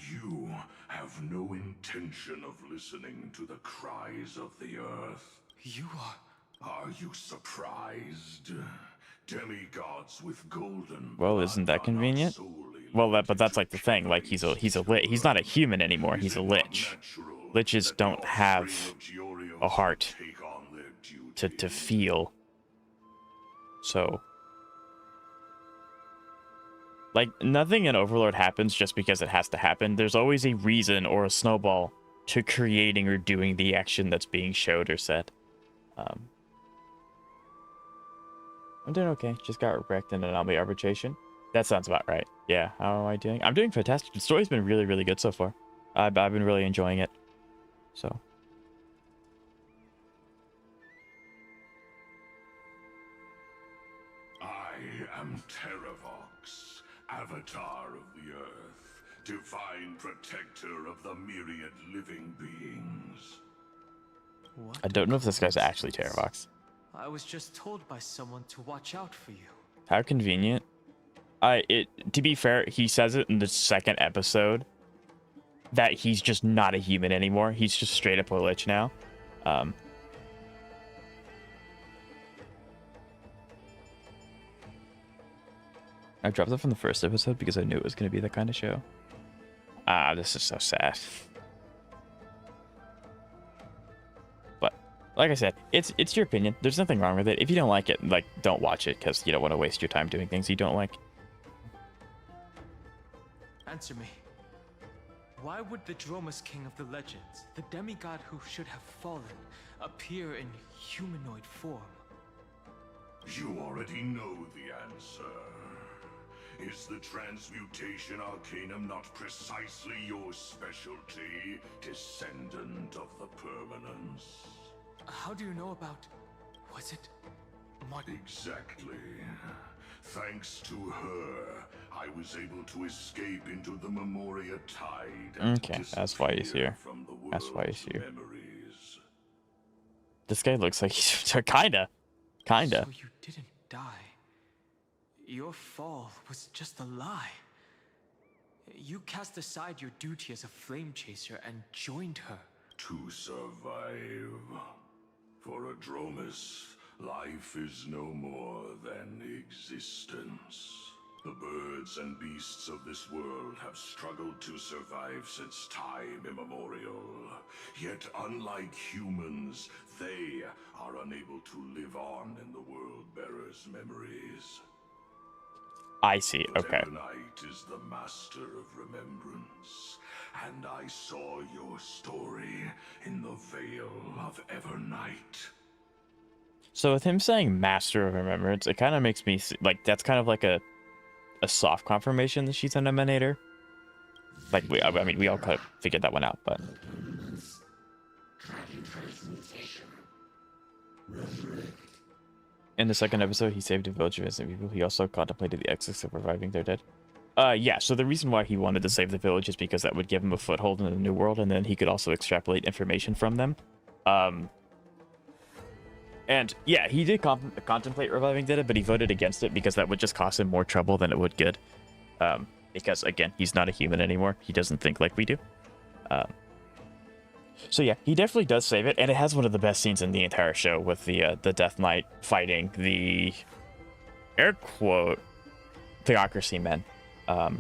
[SPEAKER 10] you have no intention of listening to the cries of the earth.
[SPEAKER 9] You are...
[SPEAKER 10] Are you surprised? Demigods with golden...
[SPEAKER 2] Well, isn't that convenient? Well, but that's like the thing. Like he's not a human anymore. He's a lich. Liches don't have a heart to feel. So, like, nothing in Overlord happens just because it has to happen. There's always a reason or a snowball to creating or doing the action that's being showed or said. I'm doing okay. Just got wrecked in an anomaly arbitration. That sounds about right. Yeah, how am I doing? I'm doing fantastic. The story's been really, really good so far. I've been really enjoying it. So.
[SPEAKER 10] I am Terravox, Avatar of the Earth, divine protector of the myriad living beings.
[SPEAKER 2] I don't know if this guy's actually Terravox.
[SPEAKER 9] I was just told by someone to watch out for you.
[SPEAKER 2] How convenient. To be fair, he says it in the second episode that he's just not a human anymore. He's just straight up a lich now. I dropped it from the first episode because I knew it was going to be that kind of show. This is so sad. But like I said, it's your opinion. There's nothing wrong with it. If you don't like it, like, don't watch it because you don't want to waste your time doing things you don't like.
[SPEAKER 9] Answer me. Why would the Dromus King of the Legends, the demigod who should have fallen, appear in humanoid form?
[SPEAKER 10] You already know the answer. Is the transmutation arcanum not precisely your specialty, descendant of the permanence?
[SPEAKER 9] How do you know about... was it...
[SPEAKER 10] Exactly. Thanks to her, I was able to escape into the Memoria Tide and
[SPEAKER 2] okay, that's why he's here. That's why he's here.
[SPEAKER 10] Memories.
[SPEAKER 2] This guy looks like he's kinda.
[SPEAKER 9] So you didn't die. Your fall was just a lie. You cast aside your duty as a flame chaser and joined her.
[SPEAKER 10] To survive. For a Dromus, life is no more than existence. The birds and beasts of this world have struggled to survive since time immemorial. Yet unlike humans, they are unable to live on in the World-Bearer's memories.
[SPEAKER 2] I see, okay.
[SPEAKER 10] Evernight is the master of remembrance, and I saw your story in the Veil of Evernight.
[SPEAKER 2] So with him saying Master of Remembrance, it kind of makes me like that's kind of like a soft confirmation that she's an emanator. Like I mean we all kind of figured that one out, but in the second episode, he saved a village of innocent people. He also contemplated the ethics of reviving their dead. Yeah, so the reason why he wanted to save the village is because that would give him a foothold in the new world, and then he could also extrapolate information from them. And yeah, he did contemplate reviving dead, but he voted against it because that would just cost him more trouble than it would good. Because again, he's not a human anymore. He doesn't think like we do. So yeah, he definitely does save it, and it has one of the best scenes in the entire show with the Death Knight fighting the air quote theocracy men. But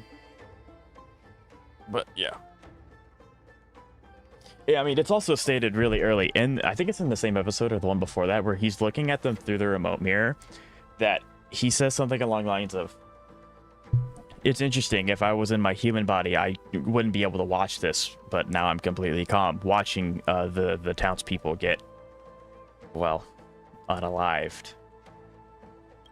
[SPEAKER 2] yeah. Yeah, I mean, it's also stated really early in, I think it's in the same episode or the one before that, where he's looking at them through the remote mirror, that he says something along the lines of, it's interesting, if I was in my human body, I wouldn't be able to watch this, but now I'm completely calm, watching the townspeople get, well, unalived.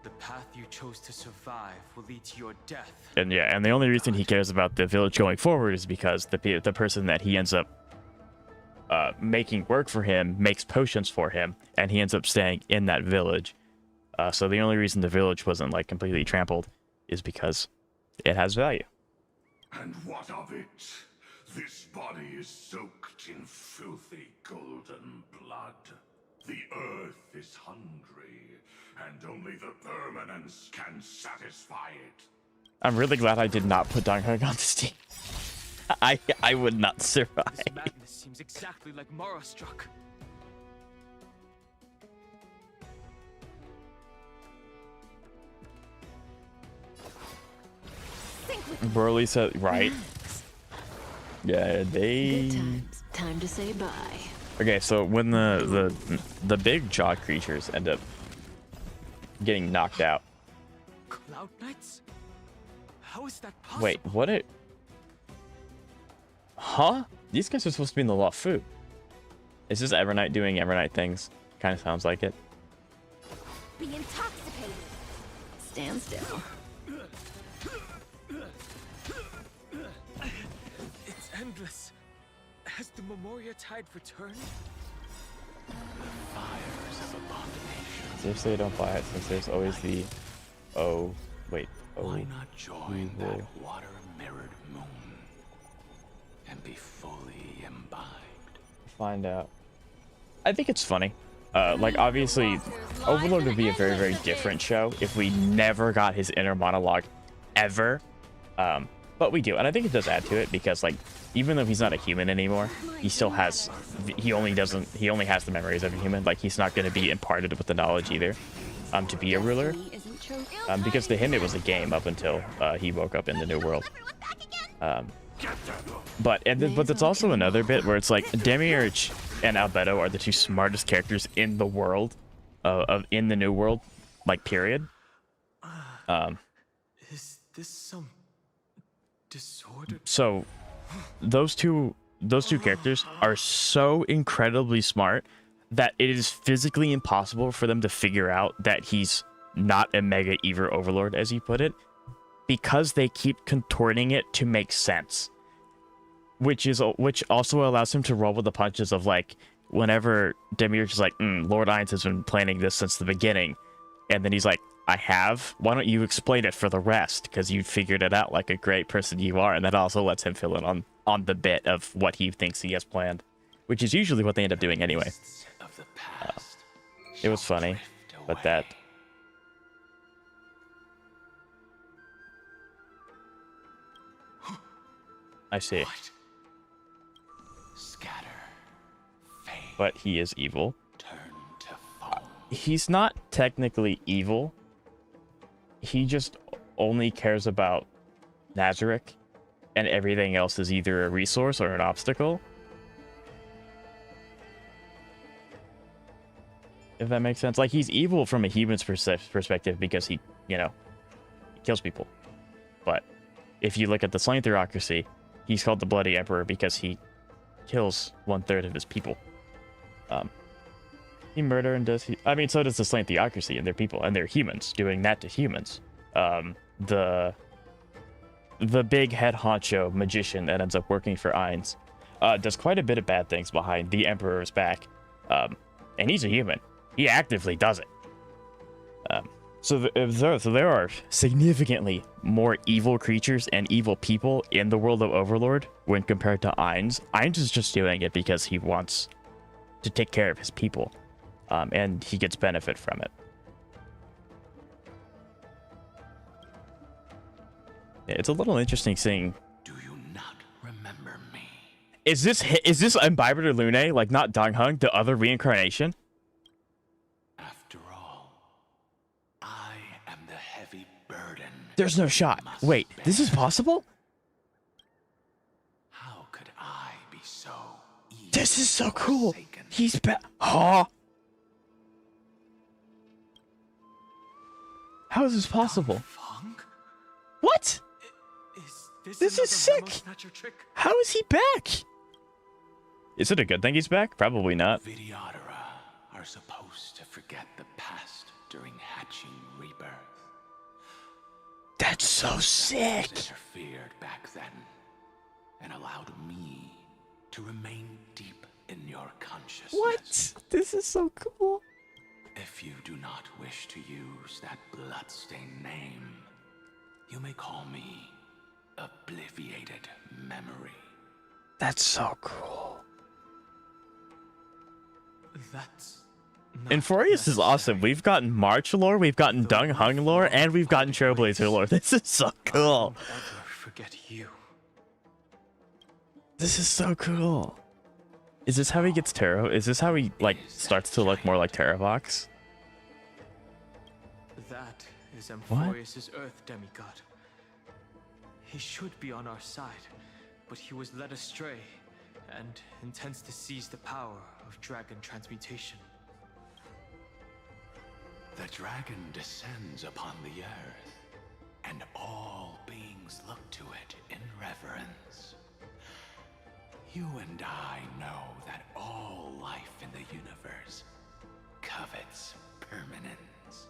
[SPEAKER 9] The path you chose to survive will lead to your death.
[SPEAKER 2] And yeah, and the only reason he cares about the village going forward is because the person that he ends up making work for him makes potions for him, and he ends up staying in that village. So the only reason the village wasn't like completely trampled is because it has value.
[SPEAKER 10] And what of it? This body is soaked in filthy golden blood. The earth is hungry, and only the permanence can satisfy it.
[SPEAKER 2] I'm really glad I did not put Don Hung on this team. I would not survive.
[SPEAKER 9] This madness seems exactly like Mara struck.
[SPEAKER 2] Burley said, right. Yeah, they...
[SPEAKER 1] Good times. Time to say bye.
[SPEAKER 2] Okay, so when the big jaw creatures end up getting knocked out.
[SPEAKER 9] Cloud Knights? How is that possible?
[SPEAKER 2] Wait, what it... Huh? These guys are supposed to be in the Law of Food. Is this Evernight doing Evernight things? Kind of sounds like it.
[SPEAKER 6] Be intoxicated.
[SPEAKER 1] Stand still.
[SPEAKER 9] It's endless. Has the Memoria Tide returned?
[SPEAKER 11] Fires of abomination.
[SPEAKER 2] Seriously, don't buy it since there's always the... Oh, wait. Oh,
[SPEAKER 11] why not join
[SPEAKER 2] evil.
[SPEAKER 11] that water-mirrored moon and be fully imbibed?
[SPEAKER 2] Find out. I think it's funny. Like, obviously, Overlord would be a very, very different show if we never got his inner monologue ever. But we do, and I think it does add to it because, like, even though he's not a human anymore, he still has, he only has the memories of a human. Like, he's not going to be imparted with the knowledge either, to be a ruler. Because to him it was a game up until he woke up in the new world. But that's also another bit where it's like Demiurge and Albedo are the two smartest characters in the world, in the new world, like period.
[SPEAKER 9] Is this some disorder?
[SPEAKER 2] So those two characters are so incredibly smart that it is physically impossible for them to figure out that he's not a mega evil overlord, as you put it, because they keep contorting it to make sense, which also allows him to roll with the punches of, like, whenever Demiurge is like, Lord Ainz has been planning this since the beginning, and then he's like, I have? Why don't you explain it for the rest? Because you figured it out like a great person you are, and that also lets him fill in on the bit of what he thinks he has planned, which is usually what they end up doing anyway. It was funny, but that... I see.
[SPEAKER 11] Scatter. Fade.
[SPEAKER 2] But he is evil.
[SPEAKER 11] Turn to foam.
[SPEAKER 2] He's not technically evil. He just only cares about Nazarick, and everything else is either a resource or an obstacle. If that makes sense. Like, he's evil from a human's perspective because he, he kills people. But if you look at the Slain Theocracy, he's called the Bloody Emperor because he kills 1/3 of his people. He murder and does he? I mean, so does the Slain Theocracy and their people, and they're humans doing that to humans. The big head honcho magician that ends up working for Ainz does quite a bit of bad things behind the Emperor's back, and he's a human. He actively does it. So there are significantly more evil creatures and evil people in the world of Overlord when compared to Ainz. Ainz is just doing it because he wants to take care of his people, and he gets benefit from it. It's a little interesting seeing.
[SPEAKER 11] Do you not remember me?
[SPEAKER 2] Is this Imbiber Lune, like not Don Hung, the other reincarnation?
[SPEAKER 11] After all, I am the heavy burden.
[SPEAKER 2] There's no shot. Wait, this is possible?
[SPEAKER 11] How could I be so easy?
[SPEAKER 2] This is so cool. He's back. Huh? How is this possible?
[SPEAKER 9] Funk?
[SPEAKER 2] What?
[SPEAKER 9] Is
[SPEAKER 2] This is sick.
[SPEAKER 9] Snatcher trick?
[SPEAKER 2] How is he back? Is it a good thing he's back? Probably not.
[SPEAKER 11] Vidyadhara are supposed to forget the past during hatching rebirth.
[SPEAKER 2] That's so sick.
[SPEAKER 11] Interfered back then and allowed me to remain deep in your consciousness.
[SPEAKER 2] What? This is so cool.
[SPEAKER 11] If you do not wish to use that bloodstained name, you may call me Obliviated Memory.
[SPEAKER 2] That's so cool.
[SPEAKER 9] That's
[SPEAKER 2] Infurious is awesome. We've gotten March lore, we've gotten Don Hung lore, and we've gotten Trailblazer lore. This is so cool.
[SPEAKER 9] never forget you.
[SPEAKER 2] This is so cool. Is this how he gets Tarot? Is this how he like starts to look more like Terravox?
[SPEAKER 9] That is Amphorius' Earth demigod. He should be on our side, but he was led astray and intends to seize the power of dragon transmutation.
[SPEAKER 11] The dragon descends upon the earth, and all beings look to it in reverence. You and I know that all life in the universe covets permanence.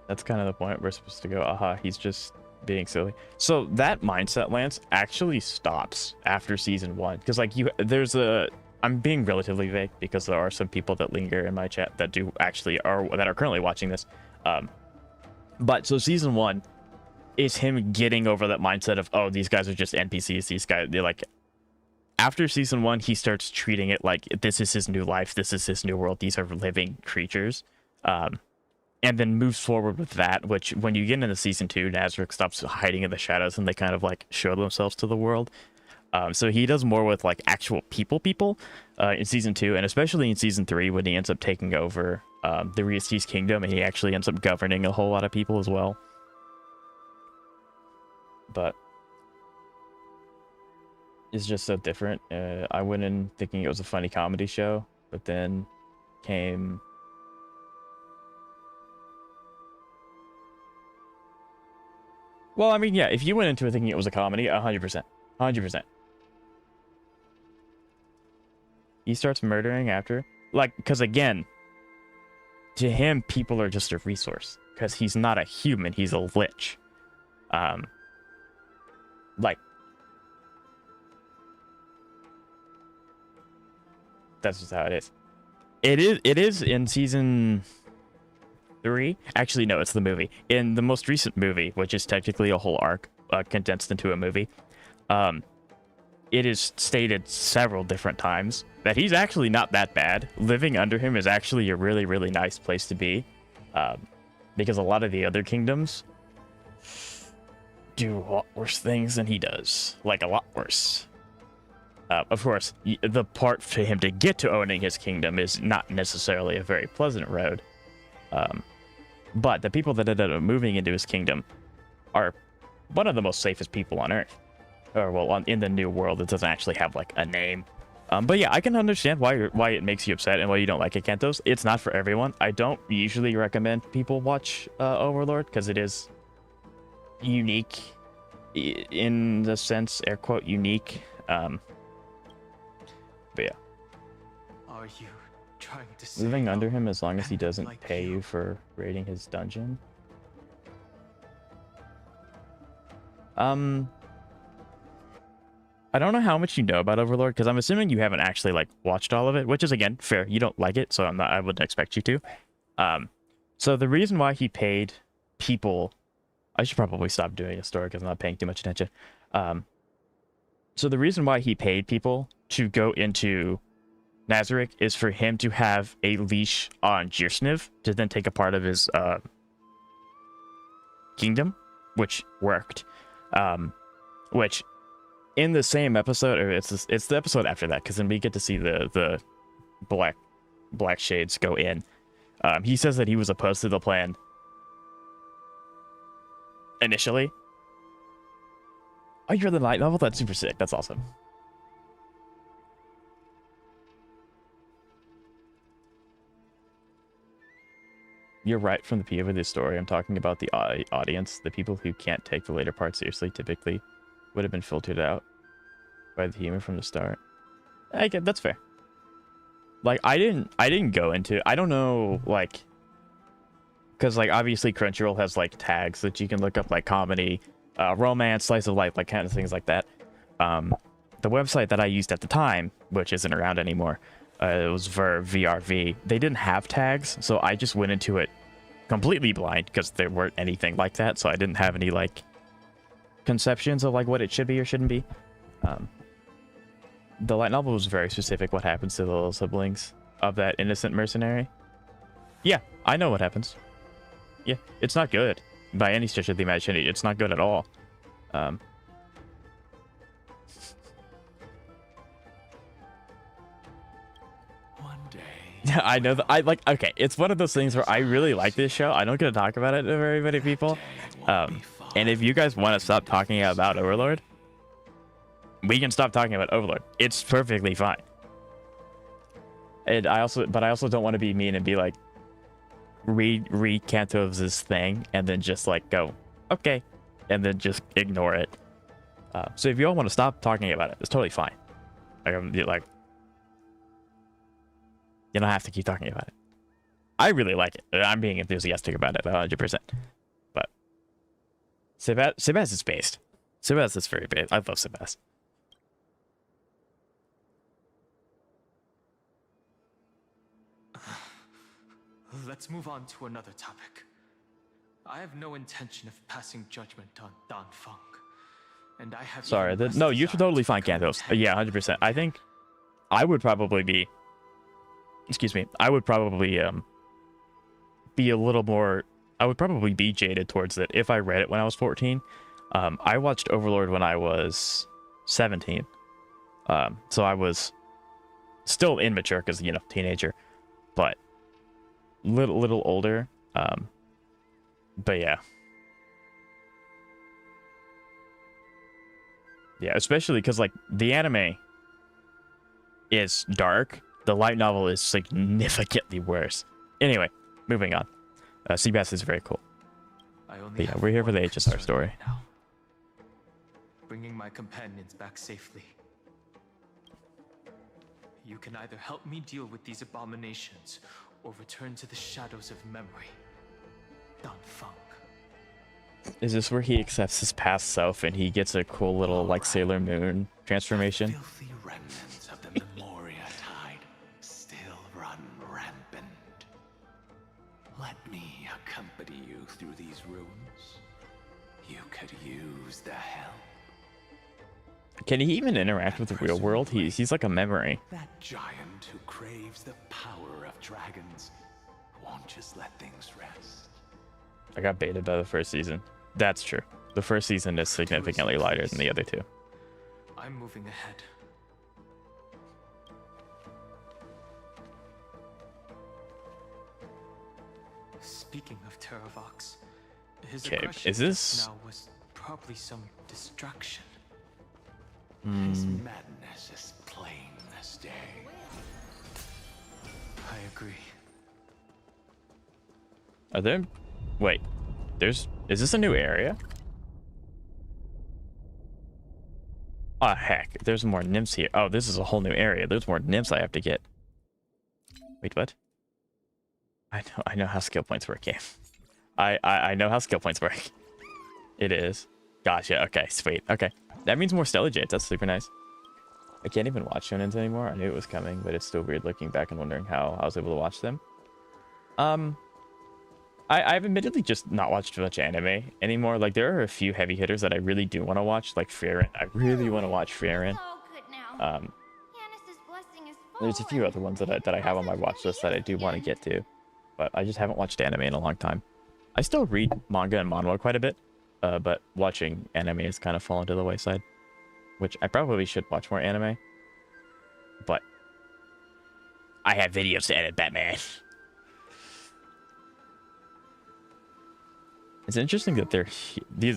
[SPEAKER 2] That's kind of the point. We're supposed to go, aha, he's just being silly. So that mindset, Lance, actually stops after season 1. Because like I'm being relatively vague because there are some people that linger in my chat that are currently watching this. But so season 1 is him getting over that mindset of, oh, these guys are just NPCs. These guys, they're like, after season 1, he starts treating it like this is his new life. This is his new world. These are living creatures. And then moves forward with that, which when you get into season 2, Nazarick stops hiding in the shadows and they kind of like show themselves to the world. So he does more with like actual people in season 2, and especially in season 3 when he ends up taking over the Riastes Kingdom and he actually ends up governing a whole lot of people as well. But it's just so different. I went in thinking it was a funny comedy show, but then came... Well, I mean, yeah, if you went into it thinking it was a comedy, 100%. 100%. He starts murdering after. Like, because again, to him, people are just a resource. Because he's not a human, he's a lich. Like, that's just how it is. It is in season 3. Actually, no, it's the movie. In the most recent movie, which is technically a whole arc condensed into a movie, it is stated several different times that he's actually not that bad. Living under him is actually a really, really nice place to be, because a lot of the other kingdoms do a lot worse things than he does. Like, a lot worse. Of course, the part for him to get to owning his kingdom is not necessarily a very pleasant road. But the people that ended up moving into his kingdom are one of the most safest people on Earth. Or, well, in the new world, it doesn't actually have, like, a name. But yeah, I can understand why it makes you upset and why you don't like it, Kentos. It's not for everyone. I don't usually recommend people watch Overlord, because it is unique in the sense, air quote, unique. But yeah.
[SPEAKER 9] Are you trying to say
[SPEAKER 2] Living under him as long as he doesn't pay you for raiding his dungeon? I don't know how much you know about Overlord, because I'm assuming you haven't actually like watched all of it, which is, again, fair. You don't like it, so I wouldn't expect you to. So the reason why he paid people... I should probably stop doing a story because I'm not paying too much attention. So the reason why he paid people to go into Nazarick is for him to have a leash on Jirsniv to then take a part of his kingdom, which worked. Which, in the same episode, or it's the episode after that, because then we get to see the black shades go in. He says that he was opposed to the plan initially. Oh, you're the light level? That's super sick. That's awesome. You're right from the POV of this story. I'm talking about the audience. The people who can't take the later part seriously typically would have been filtered out by the humor from the start. I get that's fair. Like I didn't go into I don't know like because like obviously Crunchyroll has like tags that you can look up like comedy, romance, slice of life, like kind of things like that. The website that I used at the time, which isn't around anymore, it was VRV. They didn't have tags, so I just went into it completely blind because there weren't anything like that. So I didn't have any like conceptions of like what it should be or shouldn't be. The light novel was very specific. What happens to the little siblings of that innocent mercenary? Yeah, I know what happens. Yeah, it's not good by any stretch of the imagination. It's not good at all. I know that I like, okay, it's one of those things where I really like this show. I don't get to talk about it to very many people. And if you guys want to stop talking about Overlord, we can stop talking about Overlord. It's perfectly fine. And I also don't want to be mean and be like, read Kanto's thing and then just like go, okay, and then just ignore it. So if you all want to stop talking about it, it's totally fine. Like, you don't have to keep talking about it. I really like it. I'm being enthusiastic about it, 100%. But Sebas is based. Sebas is very based. I love Sebas.
[SPEAKER 9] Let's move on to another topic. I have no intention of passing judgment on Don Fung. And I have
[SPEAKER 2] Sorry, no, you should totally find Kantos. Yeah, 100%. I think I would probably be, excuse me, I would probably be a little more, I would probably be jaded towards it if I read it when I was 14. I watched Overlord when I was 17. So I was still immature because, you know, teenager, but little older. But yeah. Yeah, especially because like the anime is dark. The light novel is significantly worse. Anyway, moving on. Seabass is very cool. But yeah, we're here for the HSR story.
[SPEAKER 9] Now. Bringing my companions back safely. You can either help me deal with these abominations or return to the shadows of memory. Don Fung.
[SPEAKER 2] Is this where he accepts his past self and he gets a cool little like Sailor Moon transformation?
[SPEAKER 11] Filthy remnants of the Memoria tide still run rampant. Let me accompany you through these ruins. You could use the help.
[SPEAKER 2] Can he even interact with the real world? He's like a memory.
[SPEAKER 11] That giant who craves the power of dragons won't just let things rest.
[SPEAKER 2] I got baited by the first season. That's true. The first season is significantly lighter than the other two.
[SPEAKER 9] I'm moving ahead. Speaking of Terravox, his aggression
[SPEAKER 2] is this
[SPEAKER 9] now was probably some distraction.
[SPEAKER 11] His madness is plain as day.
[SPEAKER 9] I agree.
[SPEAKER 2] Are there? Wait, is this a new area? Oh heck, there's more nymphs here. Oh, this is a whole new area. There's more nymphs I have to get. Wait, what? I know how skill points work, game. I know how skill points work. It is. Gotcha. Okay, sweet. Okay. That means more Stella Jades. That's super nice. I can't even watch shonens anymore. I knew it was coming, but it's still weird looking back and wondering how I was able to watch them. I've admittedly just not watched much anime anymore. Like, there are a few heavy hitters that I really do want to watch, like Frieren. I really want to watch Frieren. There's a few other ones that I have on my watch list that I do want to get to, but I just haven't watched anime in a long time. I still read manga and manhwa quite a bit, but watching anime has kind of fallen to the wayside, which I probably should watch more anime, but I have videos to edit, Batman. It's interesting that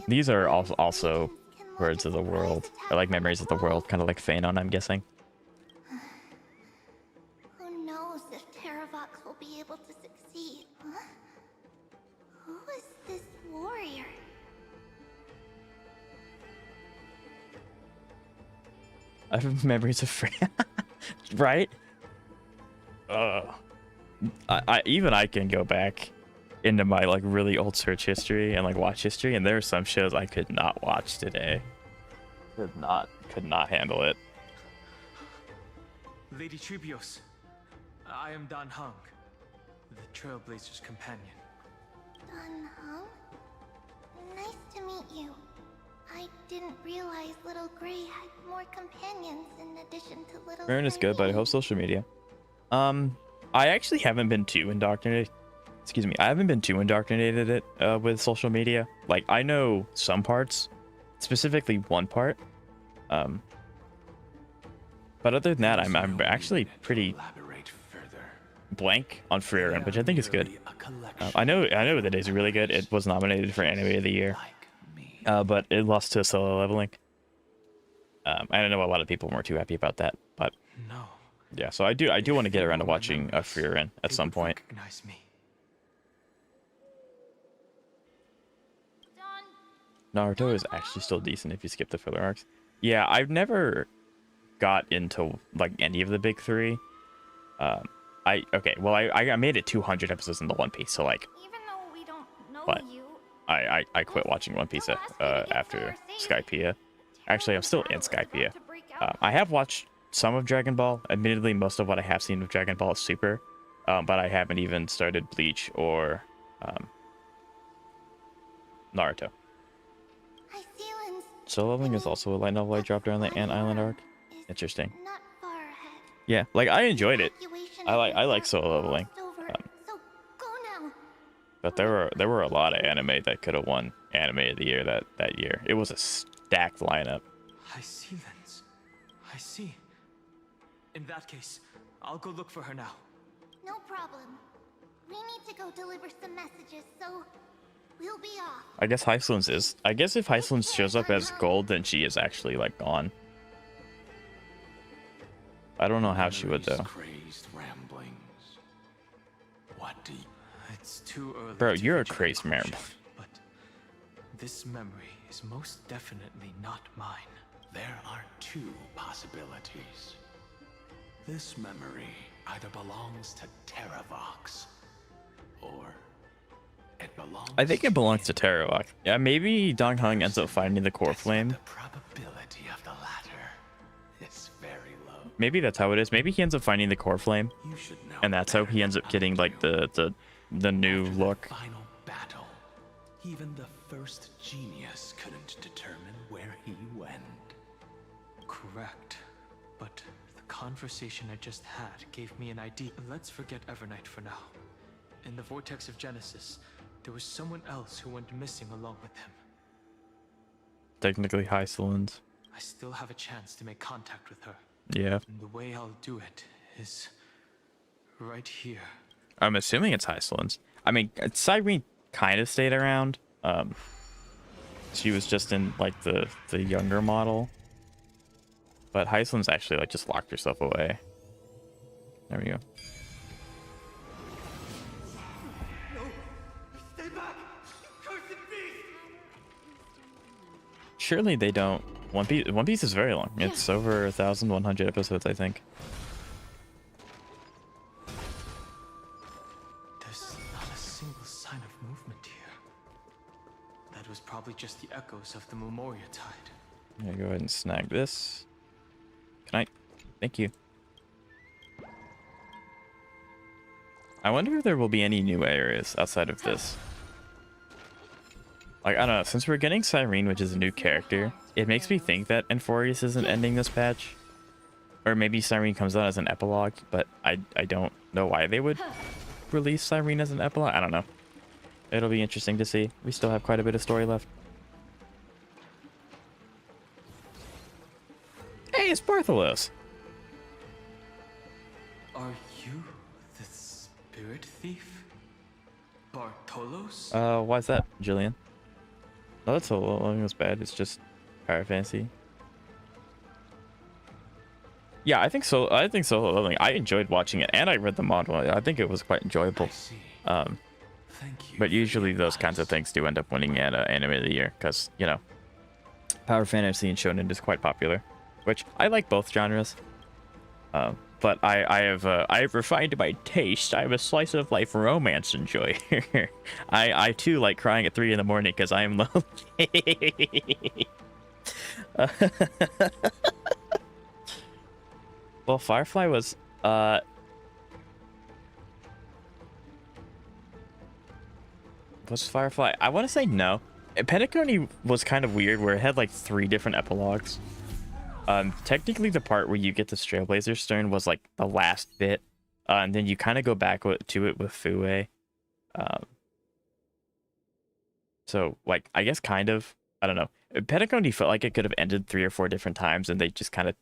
[SPEAKER 2] these are also words of the world, or like memories of the world, kind of like Phanon, I'm guessing.
[SPEAKER 6] Who knows if Terravox will be able to succeed, huh?
[SPEAKER 2] I have memories of free. Right? I can go back into my like really old search history and like watch history, and there are some shows I could not watch today. Could not handle it.
[SPEAKER 9] Lady Tribios, I am Don Hung, the Trailblazer's companion.
[SPEAKER 6] Don Hung? Nice to meet you. I didn't realize Little Gray had more companions in addition to Little
[SPEAKER 2] Aaron is good, but I hope social media. I actually haven't been too indoctrinated. Excuse me, I haven't been too indoctrinated with social media. Like, I know some parts, specifically one part. But other than that, I'm actually pretty blank on Freerin, which I think is good. I know that it's really good. It was nominated for Anime of the Year, but it lost to Solo Leveling. I know a lot of people weren't too happy about that, but yeah. So I do want to get around to watching Freerin at some point. Naruto is actually still decent if you skip the filler arcs. Yeah, I've never got into like any of the big three. I made it 200 episodes in the One Piece, so like,
[SPEAKER 6] Even though we don't know
[SPEAKER 2] but
[SPEAKER 6] you,
[SPEAKER 2] I quit watching One Piece after Skypiea. Actually, I'm still in Skypiea. I have watched some of Dragon Ball. Admittedly, most of what I have seen of Dragon Ball is Super, but I haven't even started Bleach or Naruto. Solo Leveling is also a light novel I dropped around the Ant Island arc. Interesting. Yeah, like I enjoyed it. I like Solo Leveling. But there were a lot of anime that could have won Anime of the Year that year. It was a stacked lineup.
[SPEAKER 9] I see, Lens. I see. In that case, I'll go look for her now.
[SPEAKER 6] no problem. We need to go deliver some messages, so we'll be off.
[SPEAKER 2] I guess Hyslins is. I guess if Hyslins shows up as gold, then she is actually like gone. I don't know how she would though.
[SPEAKER 11] Crazed ramblings. What do you...
[SPEAKER 9] It's too early.
[SPEAKER 2] Bro,
[SPEAKER 9] to
[SPEAKER 2] you're a
[SPEAKER 9] venture
[SPEAKER 2] crazy man.
[SPEAKER 9] conclusion, But this memory is most definitely not mine.
[SPEAKER 11] There are two possibilities. This memory either belongs to Terravox, or it belongs...
[SPEAKER 2] I think it belongs to Terrawak. Yeah, maybe Don Hung ends up finding the core flame.
[SPEAKER 11] The probability of the latter is very low.
[SPEAKER 2] Maybe that's how it is. Maybe he ends up finding the core flame, and that's how he ends up getting like the new look.
[SPEAKER 11] Final battle. Even the first genius couldn't determine where he went.
[SPEAKER 9] Correct. But the conversation I just had gave me an idea. Let's forget Evernight for now. In the Vortex of Genesis, there was someone else who went missing along with him.
[SPEAKER 2] Technically Hyslins.
[SPEAKER 9] I still have a chance to make contact with her.
[SPEAKER 2] Yeah.
[SPEAKER 9] And the way I'll do it is right here.
[SPEAKER 2] I'm assuming it's Hyslins. I mean, Cyrene kind of stayed around. She was just in like the younger model. But Hyslins actually like just locked herself away. There we go.
[SPEAKER 3] Stay back! Cursed beast!
[SPEAKER 2] Surely they don't. One Piece is very long. It's over 1,100 episodes, I think.
[SPEAKER 9] There's not a single sign of movement here. That was probably just the echoes of the Memoria Tide.
[SPEAKER 2] I'm gonna go ahead and snag this. Can I? Thank you. I wonder if there will be any new areas outside of this. Like, I don't know, since we're getting Cyrene, which is a new character, it makes me think that Enforius isn't ending this patch. Or maybe Cyrene comes out as an epilogue, but I don't know why they would release Cyrene as an epilogue. I don't know. It'll be interesting to see. We still have quite a bit of story left. Hey, it's Bartholos.
[SPEAKER 9] Are you the spirit thief? Bartolos?
[SPEAKER 2] Why's that, Jillian? No, that's a little as bad. It's just Power Fantasy. Yeah, I think so. I think so. I enjoyed watching it, and I read the model. I think it was quite enjoyable. But usually those kinds of things do end up winning at Anime of the Year, because, you know, Power Fantasy and Shonen is quite popular. which I like both genres. But I have refined my taste. I'm a slice of life romance enjoyer. I too like crying at 3 in the morning because I am lonely. Well, Firefly was Firefly? I want to say no. Pentacone was kind of weird where it had like 3 different epilogues. Technically the part where you get the Trailblazer Stern was like the last bit, and then you kind of go back to it with Fue. So like I guess kind of, I don't know. Pentacone felt like it could have ended 3 or 4 different times, and they just kind of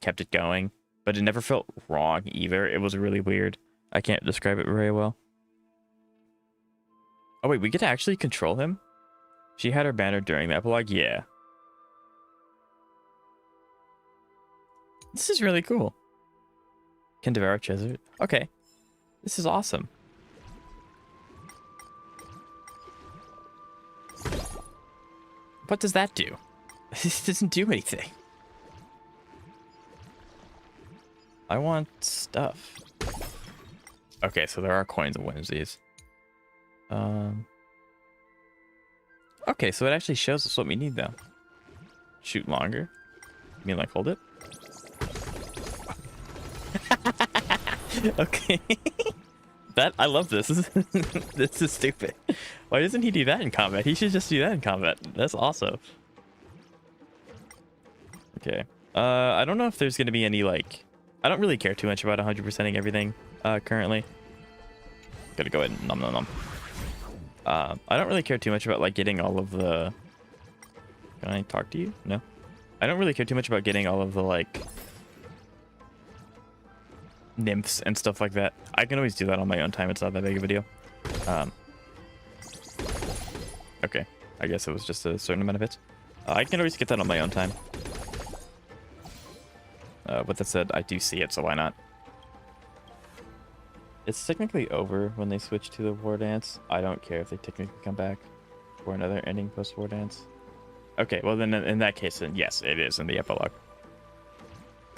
[SPEAKER 2] kept it going, but it never felt wrong either. It was really weird. I can't describe it very well. Oh wait, we get to actually control him? She had her banner during the epilogue? Yeah. This is really cool. Can devour Chesed. Okay. This is awesome. What does that do? This doesn't do anything. I want stuff. Okay, so there are coins and whimsies. Okay, so it actually shows us what we need though. Shoot longer. You mean like hold it? Okay. That I love this. This is stupid. Why doesn't he do that in combat? He should just do that in combat. That's awesome. Okay. I don't know if there's gonna be any like. I don't really care too much about 100%ing everything currently. Gotta go ahead and nom nom nom. I don't really care too much about like getting all of the. Can I talk to you? No. I don't really care too much about getting all of the like nymphs and stuff like that. I can always do that on my own time. It's not that big of a deal. Okay. I guess it was just a certain amount of hits. I can always get that on my own time. With that said, I do see it, so why not? It's technically over when they switch to the war dance. I don't care if they technically come back for another ending post war dance. Okay, well then in that case, then yes, it is in the epilogue.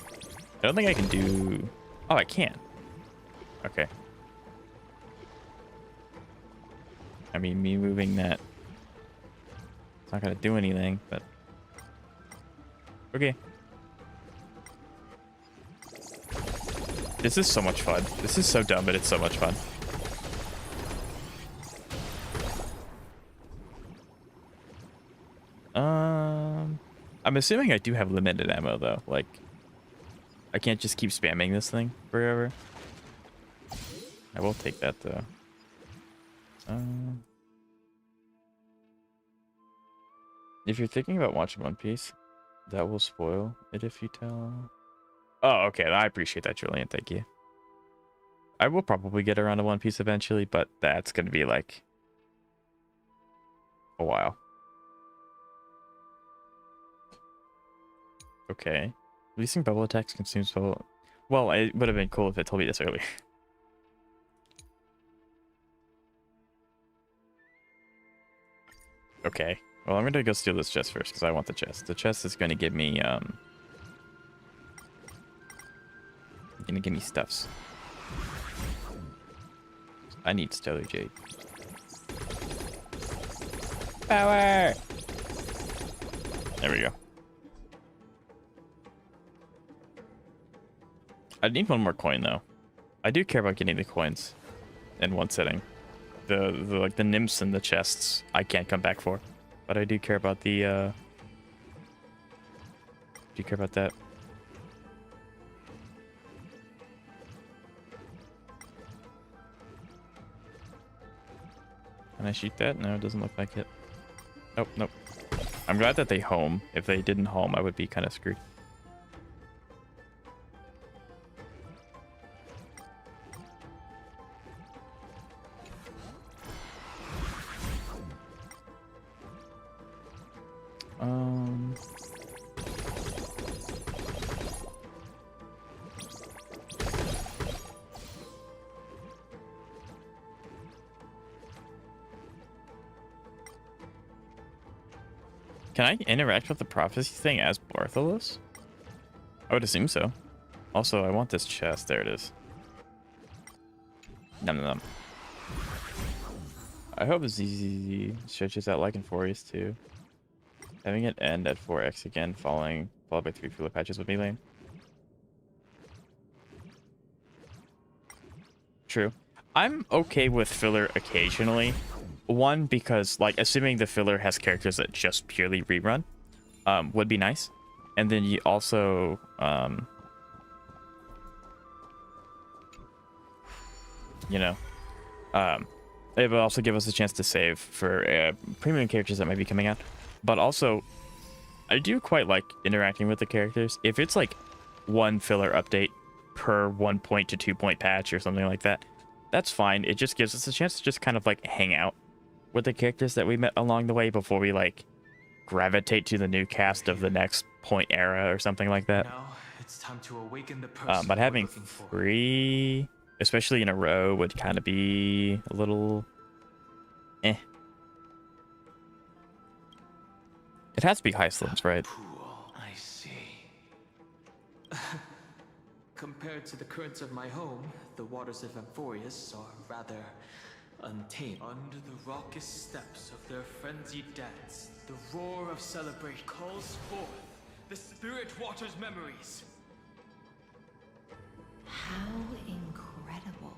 [SPEAKER 2] I don't think I can do... Oh, I can. Okay. I mean, me moving that... It's not gonna do anything, but... Okay. This is so much fun. This is so dumb, but it's so much fun. I'm assuming I do have limited ammo though. Like, I can't just keep spamming this thing forever. I will take that though. If you're thinking about watching One Piece, that will spoil it if you tell. Oh, okay. I appreciate that, Julian. Thank you. I will probably get around to One Piece eventually, but that's going to be like a while. Okay. Releasing bubble attacks consumes bubble. Well, it would have been cool if it told me this earlier. Okay. Well, I'm going to go steal this chest first because I want the chest. The chest is going to give me gonna give me stuffs. I need Stellar Jade. Power! There we go. I need one more coin though. I do care about getting the coins in one sitting. The like the nymphs and the chests I can't come back for. But I do care about the do you care about that? Can I shoot that? No, it doesn't look like it. Nope, nope. I'm glad that they home. If they didn't home, I would be kind of screwed. Can I interact with the prophecy thing as Bartholus? I would assume so. Also, I want this chest. There it is. Nom nom nom. I hope ZZ stretches out like in Furious too. Having it end at 4x again, followed by 3 filler patches would be lame. True. I'm okay with filler occasionally. One, because like assuming the filler has characters that just purely rerun, would be nice. And then you also you know, it will also give us a chance to save for premium characters that might be coming out. But also, I do quite like interacting with the characters. If it's like one filler update per 1 point to 2 point patch or something like that, that's fine. It just gives us a chance to just kind of like hang out with the characters that we met along the way before we like gravitate to the new cast of the next point era or something like that.
[SPEAKER 9] Now it's time to awaken the person
[SPEAKER 2] But having
[SPEAKER 9] we're looking for.
[SPEAKER 2] 3, especially in a row, would kind of be a little eh. It has to be high slums, right?
[SPEAKER 11] I see.
[SPEAKER 9] Compared to the currents of my home, the waters of Amphorius are rather untamed. Under the raucous steps of their frenzied dance, the roar of celebration calls forth the spirit water's memories.
[SPEAKER 12] How incredible.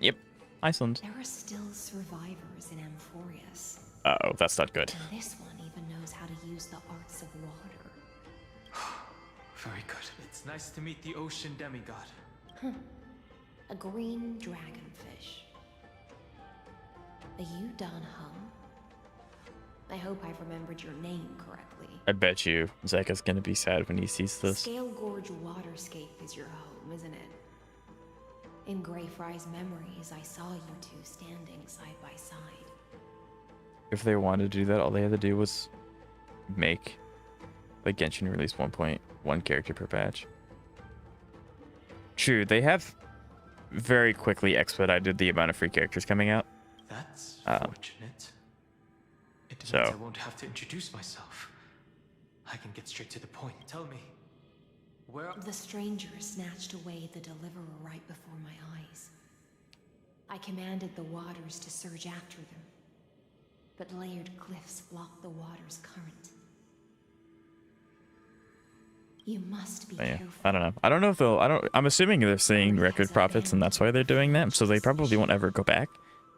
[SPEAKER 2] Yep, Iceland.
[SPEAKER 12] There are still survivors in Amphorius.
[SPEAKER 2] Uh-oh, that's not good.
[SPEAKER 12] And this one even knows how to use the arts of water.
[SPEAKER 9] Very good. It's nice to meet the ocean demigod.
[SPEAKER 12] A green dragonfish. Are you Don Hung? I hope I've remembered your name correctly.
[SPEAKER 2] I bet you Zeka's gonna be sad when he sees this.
[SPEAKER 12] Scale Gorge Waterscape is your home, isn't it? In Grey Fry's memories, I saw you two standing side by side.
[SPEAKER 2] If they wanted to do that, all they had to do was make like Genshin release 1.1 character per patch. True, they have very quickly expedited the amount of free characters coming out.
[SPEAKER 9] That's fortunate. It means I won't have to introduce myself. I can get straight to the point. Tell me, where...
[SPEAKER 12] The stranger snatched away the deliverer right before my eyes. I commanded the waters to surge after them, but layered cliffs blocked the water's current. You must be careful.
[SPEAKER 2] I don't know. I don't know if they'll... I'm assuming they're seeing record profits and that's why they're doing that, so they probably won't ever go back.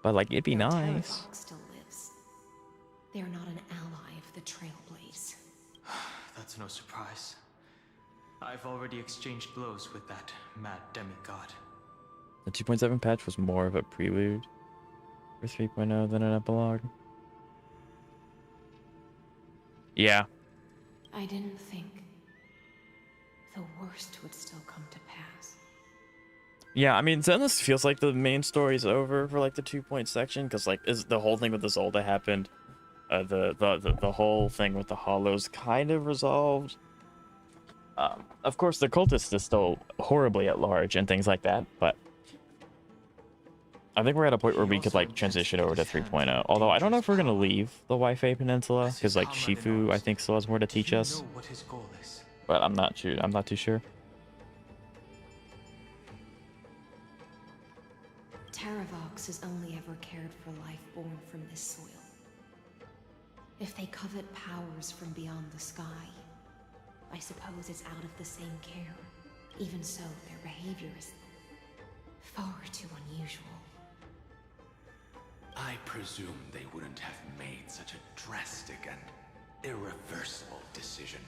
[SPEAKER 2] But like, it'd be nice.
[SPEAKER 12] Still lives. They are not an ally of the Trailblaze.
[SPEAKER 9] That's no surprise. I've already exchanged blows with that mad demigod.
[SPEAKER 2] The 2.7 patch was more of a prelude for 3.0 than an epilogue. Yeah.
[SPEAKER 12] I didn't think the worst would still come to pass.
[SPEAKER 2] Yeah, I mean, Zenless feels like the main story's over for like the 2-point section, because like is the whole thing with the Zolda happened. The whole thing with the Hollows kind of resolved. Of course, the cultist is still horribly at large and things like that, but I think we're at a point where we could like transition over to 3.0. Although I don't know if we're gonna leave the Wi-Fi Peninsula, because like Shifu I think still has more to teach us. But I'm not too sure.
[SPEAKER 12] Terravox has only ever cared for life born from this soil. If they covet powers from beyond the sky, I suppose it's out of the same care. Even so, their behavior is far too unusual.
[SPEAKER 11] I presume they wouldn't have made such a drastic and irreversible decision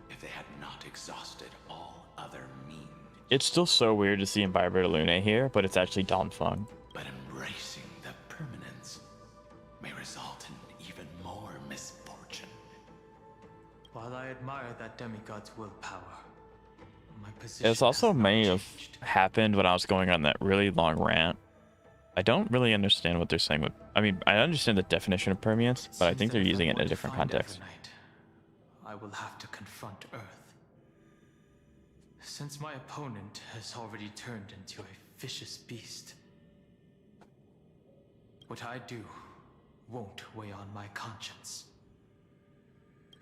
[SPEAKER 11] if they had not exhausted all other means.
[SPEAKER 2] It's still so weird to see Environmental Lune here, but it's actually Don Fung.
[SPEAKER 11] But embracing the permanence may result in even more misfortune.
[SPEAKER 9] While I admire that demigod's willpower, my position
[SPEAKER 2] It's also may have happened when I was going on that really long rant. I don't really understand what they're saying with... I mean, I understand the definition of permanence, but I think they're using it in a different context.
[SPEAKER 9] I will have to confront Earth. Since my opponent has already turned into a vicious beast, what I do won't weigh on my conscience.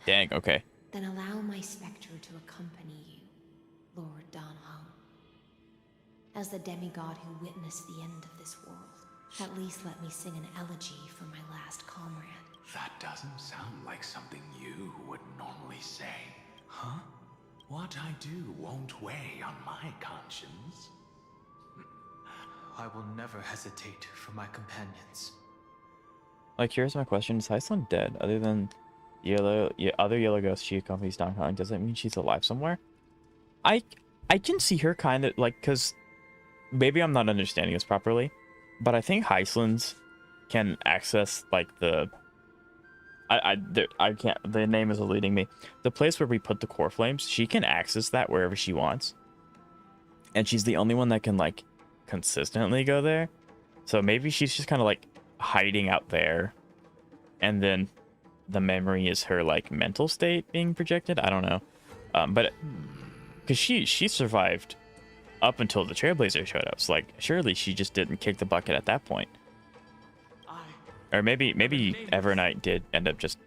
[SPEAKER 2] Dang, okay.
[SPEAKER 12] Then allow my specter to accompany you. Lord Don Hung. As the demigod who witnessed the end of this world, at least let me sing an elegy for my last comrade.
[SPEAKER 11] That doesn't sound like something you would normally say. Huh? What I do won't weigh on my conscience.
[SPEAKER 9] I will never hesitate for my companions.
[SPEAKER 2] Like, here's my question: is Iceland dead? Other than other yellow ghost she accompanies Don Hung, does that mean she's alive somewhere? I can see her kind of like, because maybe I'm not understanding this properly, but I think Iceland's can access like the I can't, the name is eluding me. The place where we put the core flames, she can access that wherever she wants. And she's the only one that can like consistently go there. So maybe she's just kind of like hiding out there. And then the memory is her like mental state being projected. I don't know. But because she survived up until the Trailblazer showed up. So like surely she just didn't kick the bucket at that point. Or maybe Evernight did end up just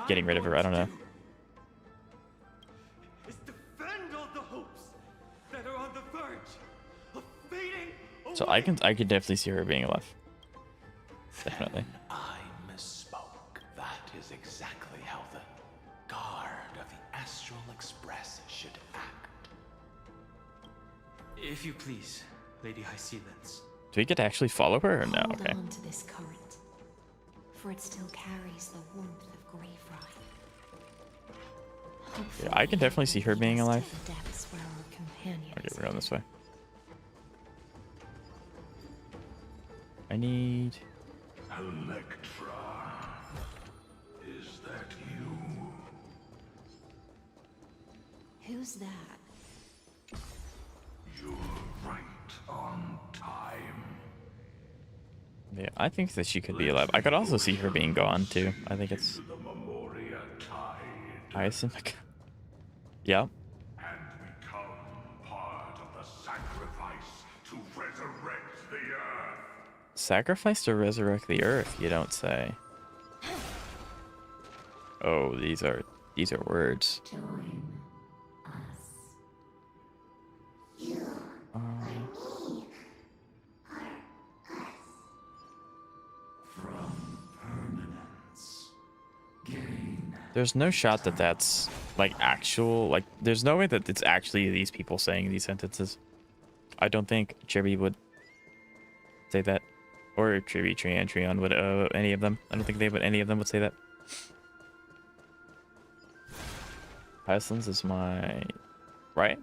[SPEAKER 2] getting rid of her. I don't know.
[SPEAKER 9] Defend all the hopes that are on the verge of fading away.
[SPEAKER 2] So I could definitely see her being alive. Definitely.
[SPEAKER 11] I misspoke. That is exactly how the guard of the Astral Express should act.
[SPEAKER 9] If you please, Lady Hysealence.
[SPEAKER 2] Do we get to actually follow her or no?
[SPEAKER 12] Hold
[SPEAKER 2] Okay.
[SPEAKER 12] on to this current, for it still carries the warmth of Grave
[SPEAKER 2] Yeah, I can definitely see her being alive.
[SPEAKER 12] The depths where our companion
[SPEAKER 2] Okay,
[SPEAKER 12] is
[SPEAKER 2] we're going this way. I need...
[SPEAKER 10] Electra, is that you?
[SPEAKER 12] Who's that?
[SPEAKER 10] You're right on time.
[SPEAKER 2] Yeah, I think that she could be alive. I could also see her being gone too. I think it's...
[SPEAKER 10] The Memoria Tide.
[SPEAKER 2] Hyacinth. Yeah.
[SPEAKER 10] And become part of the sacrifice to resurrect the earth.
[SPEAKER 2] Sacrifice to resurrect the earth, you don't say. Oh, these are words.
[SPEAKER 6] Join us. You are me, are us.
[SPEAKER 10] From permanence, gain.
[SPEAKER 2] There's no shot that that's like actual, like there's no way that it's actually these people saying these sentences. I don't think Chibi would say that, or Chibi, Trian, Trion would, any of them. I don't think any of them would say that. Iceland's is my right.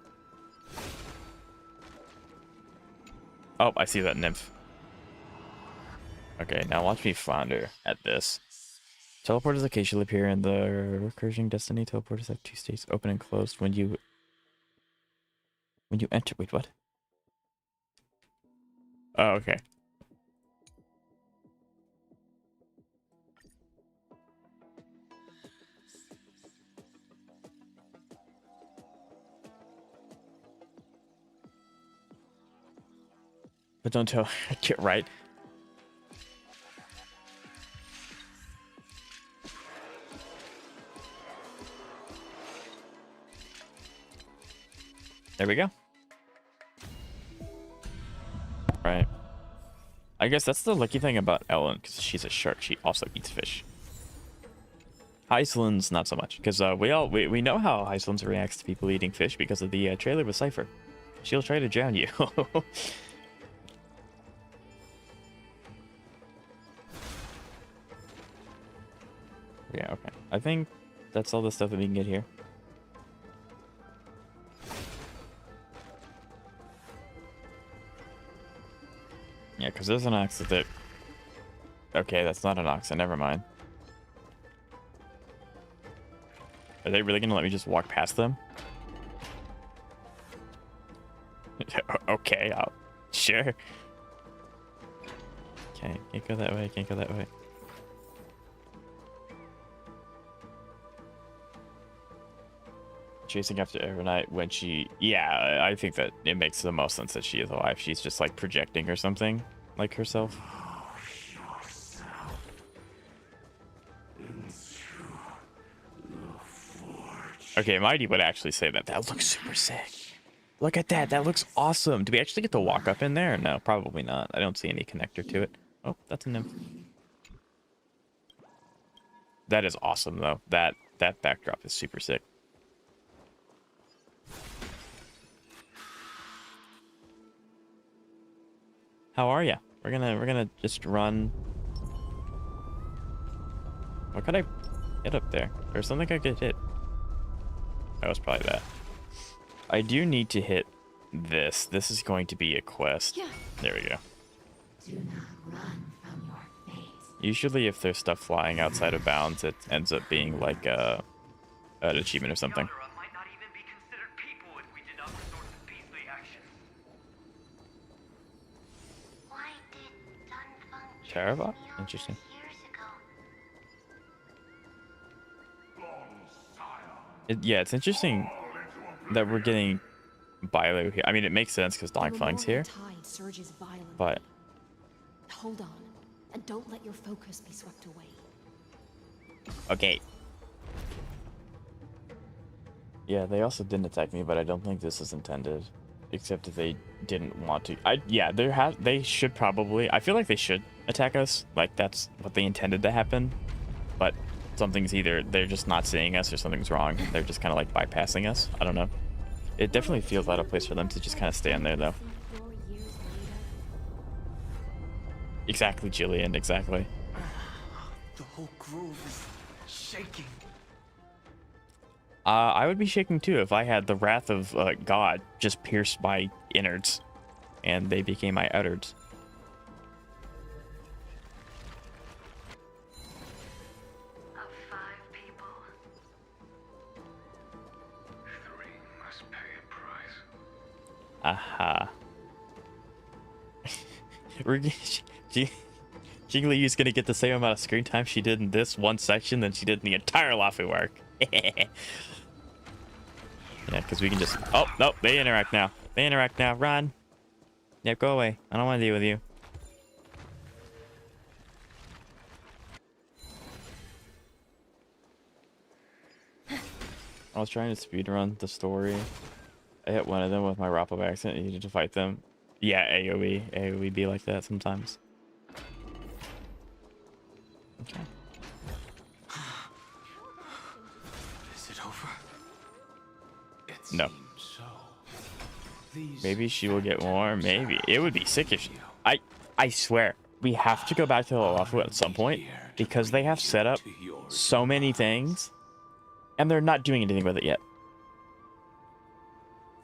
[SPEAKER 2] Oh, I see that nymph. Okay, now watch me flounder at this. Teleporters occasionally appear in the recursion destiny. Teleporters have two states, open and closed. When you enter, wait, what? Oh, okay. But don't tell. Get right. There we go. Right. I guess that's the lucky thing about Ellen, because she's a shark. She also eats fish. Iceland's not so much, because we know how Iceland's reacts to people eating fish because of the trailer with Cypher. She'll try to drown you. Yeah, okay. I think that's all the stuff that we can get here. Yeah, because there's an ox that... Okay, that's not an ox, never mind. Are they really going to let me just walk past them? Okay, sure. Okay, can't go that way, can't go that way. Chasing after Evernight when she... Yeah, I think that it makes the most sense that she is alive. She's just like projecting or something like herself. Okay, Mighty would actually say that. That looks super sick. Look at that. That looks awesome. Do we actually get to walk up in there? No, probably not. I don't see any connector to it. Oh, that's a nymph. That is awesome, though. That backdrop is super sick. How are ya? We're gonna just run. What could I hit up there? There's something I could hit. That was probably that. I do need to hit this. This is going to be a quest.
[SPEAKER 12] Yeah.
[SPEAKER 2] There we go.
[SPEAKER 6] Do not run from your fate.
[SPEAKER 2] Usually if there's stuff flying outside of bounds, it ends up being like an achievement or something.
[SPEAKER 15] Might not even be considered people if we did not resort to beastly action.
[SPEAKER 6] Why did Don Hung
[SPEAKER 2] Terravot? Interesting.
[SPEAKER 6] years ago?
[SPEAKER 2] Yeah, it's interesting that we're getting Bilo here. I mean, it makes sense because Don Fung's here.
[SPEAKER 12] Tide surges violently.
[SPEAKER 2] But
[SPEAKER 12] Hold on, and don't let your focus be swept away.
[SPEAKER 2] okay. Yeah, they also didn't attack me, but I don't think this is intended. Except if they didn't want to. Yeah, they should probably. I feel like they should attack us. Like that's what they intended to happen. But something's either they're just not seeing us or something's wrong. They're just kind of like bypassing us. I don't know. It definitely feels out of place for them to just kind of stand there, though. Exactly, Jillian. Exactly.
[SPEAKER 9] The whole grove is shaking.
[SPEAKER 2] I would be shaking too if I had the wrath of God just pierced my innards, and they became my outards.
[SPEAKER 15] Of 5 people, 3 must pay a price.
[SPEAKER 2] Aha. Jiggly Yu's gonna get the same amount of screen time she did in this one section than she did in the entire Lafu arc. Yeah, because we can just... Oh, nope, they interact now. They interact now. Run. Yeah, go away. I don't want to deal with you. I was trying to speedrun the story. I hit one of them with my Rappa by accident and needed to fight them. Yeah, AoE. AoE be like that sometimes. Okay.
[SPEAKER 11] Is it over?
[SPEAKER 2] No. Maybe she will get more. Maybe. It would be sick if she... I swear, we have to go back to the Lafu at some point because they have set up so many things and they're not doing anything with it yet.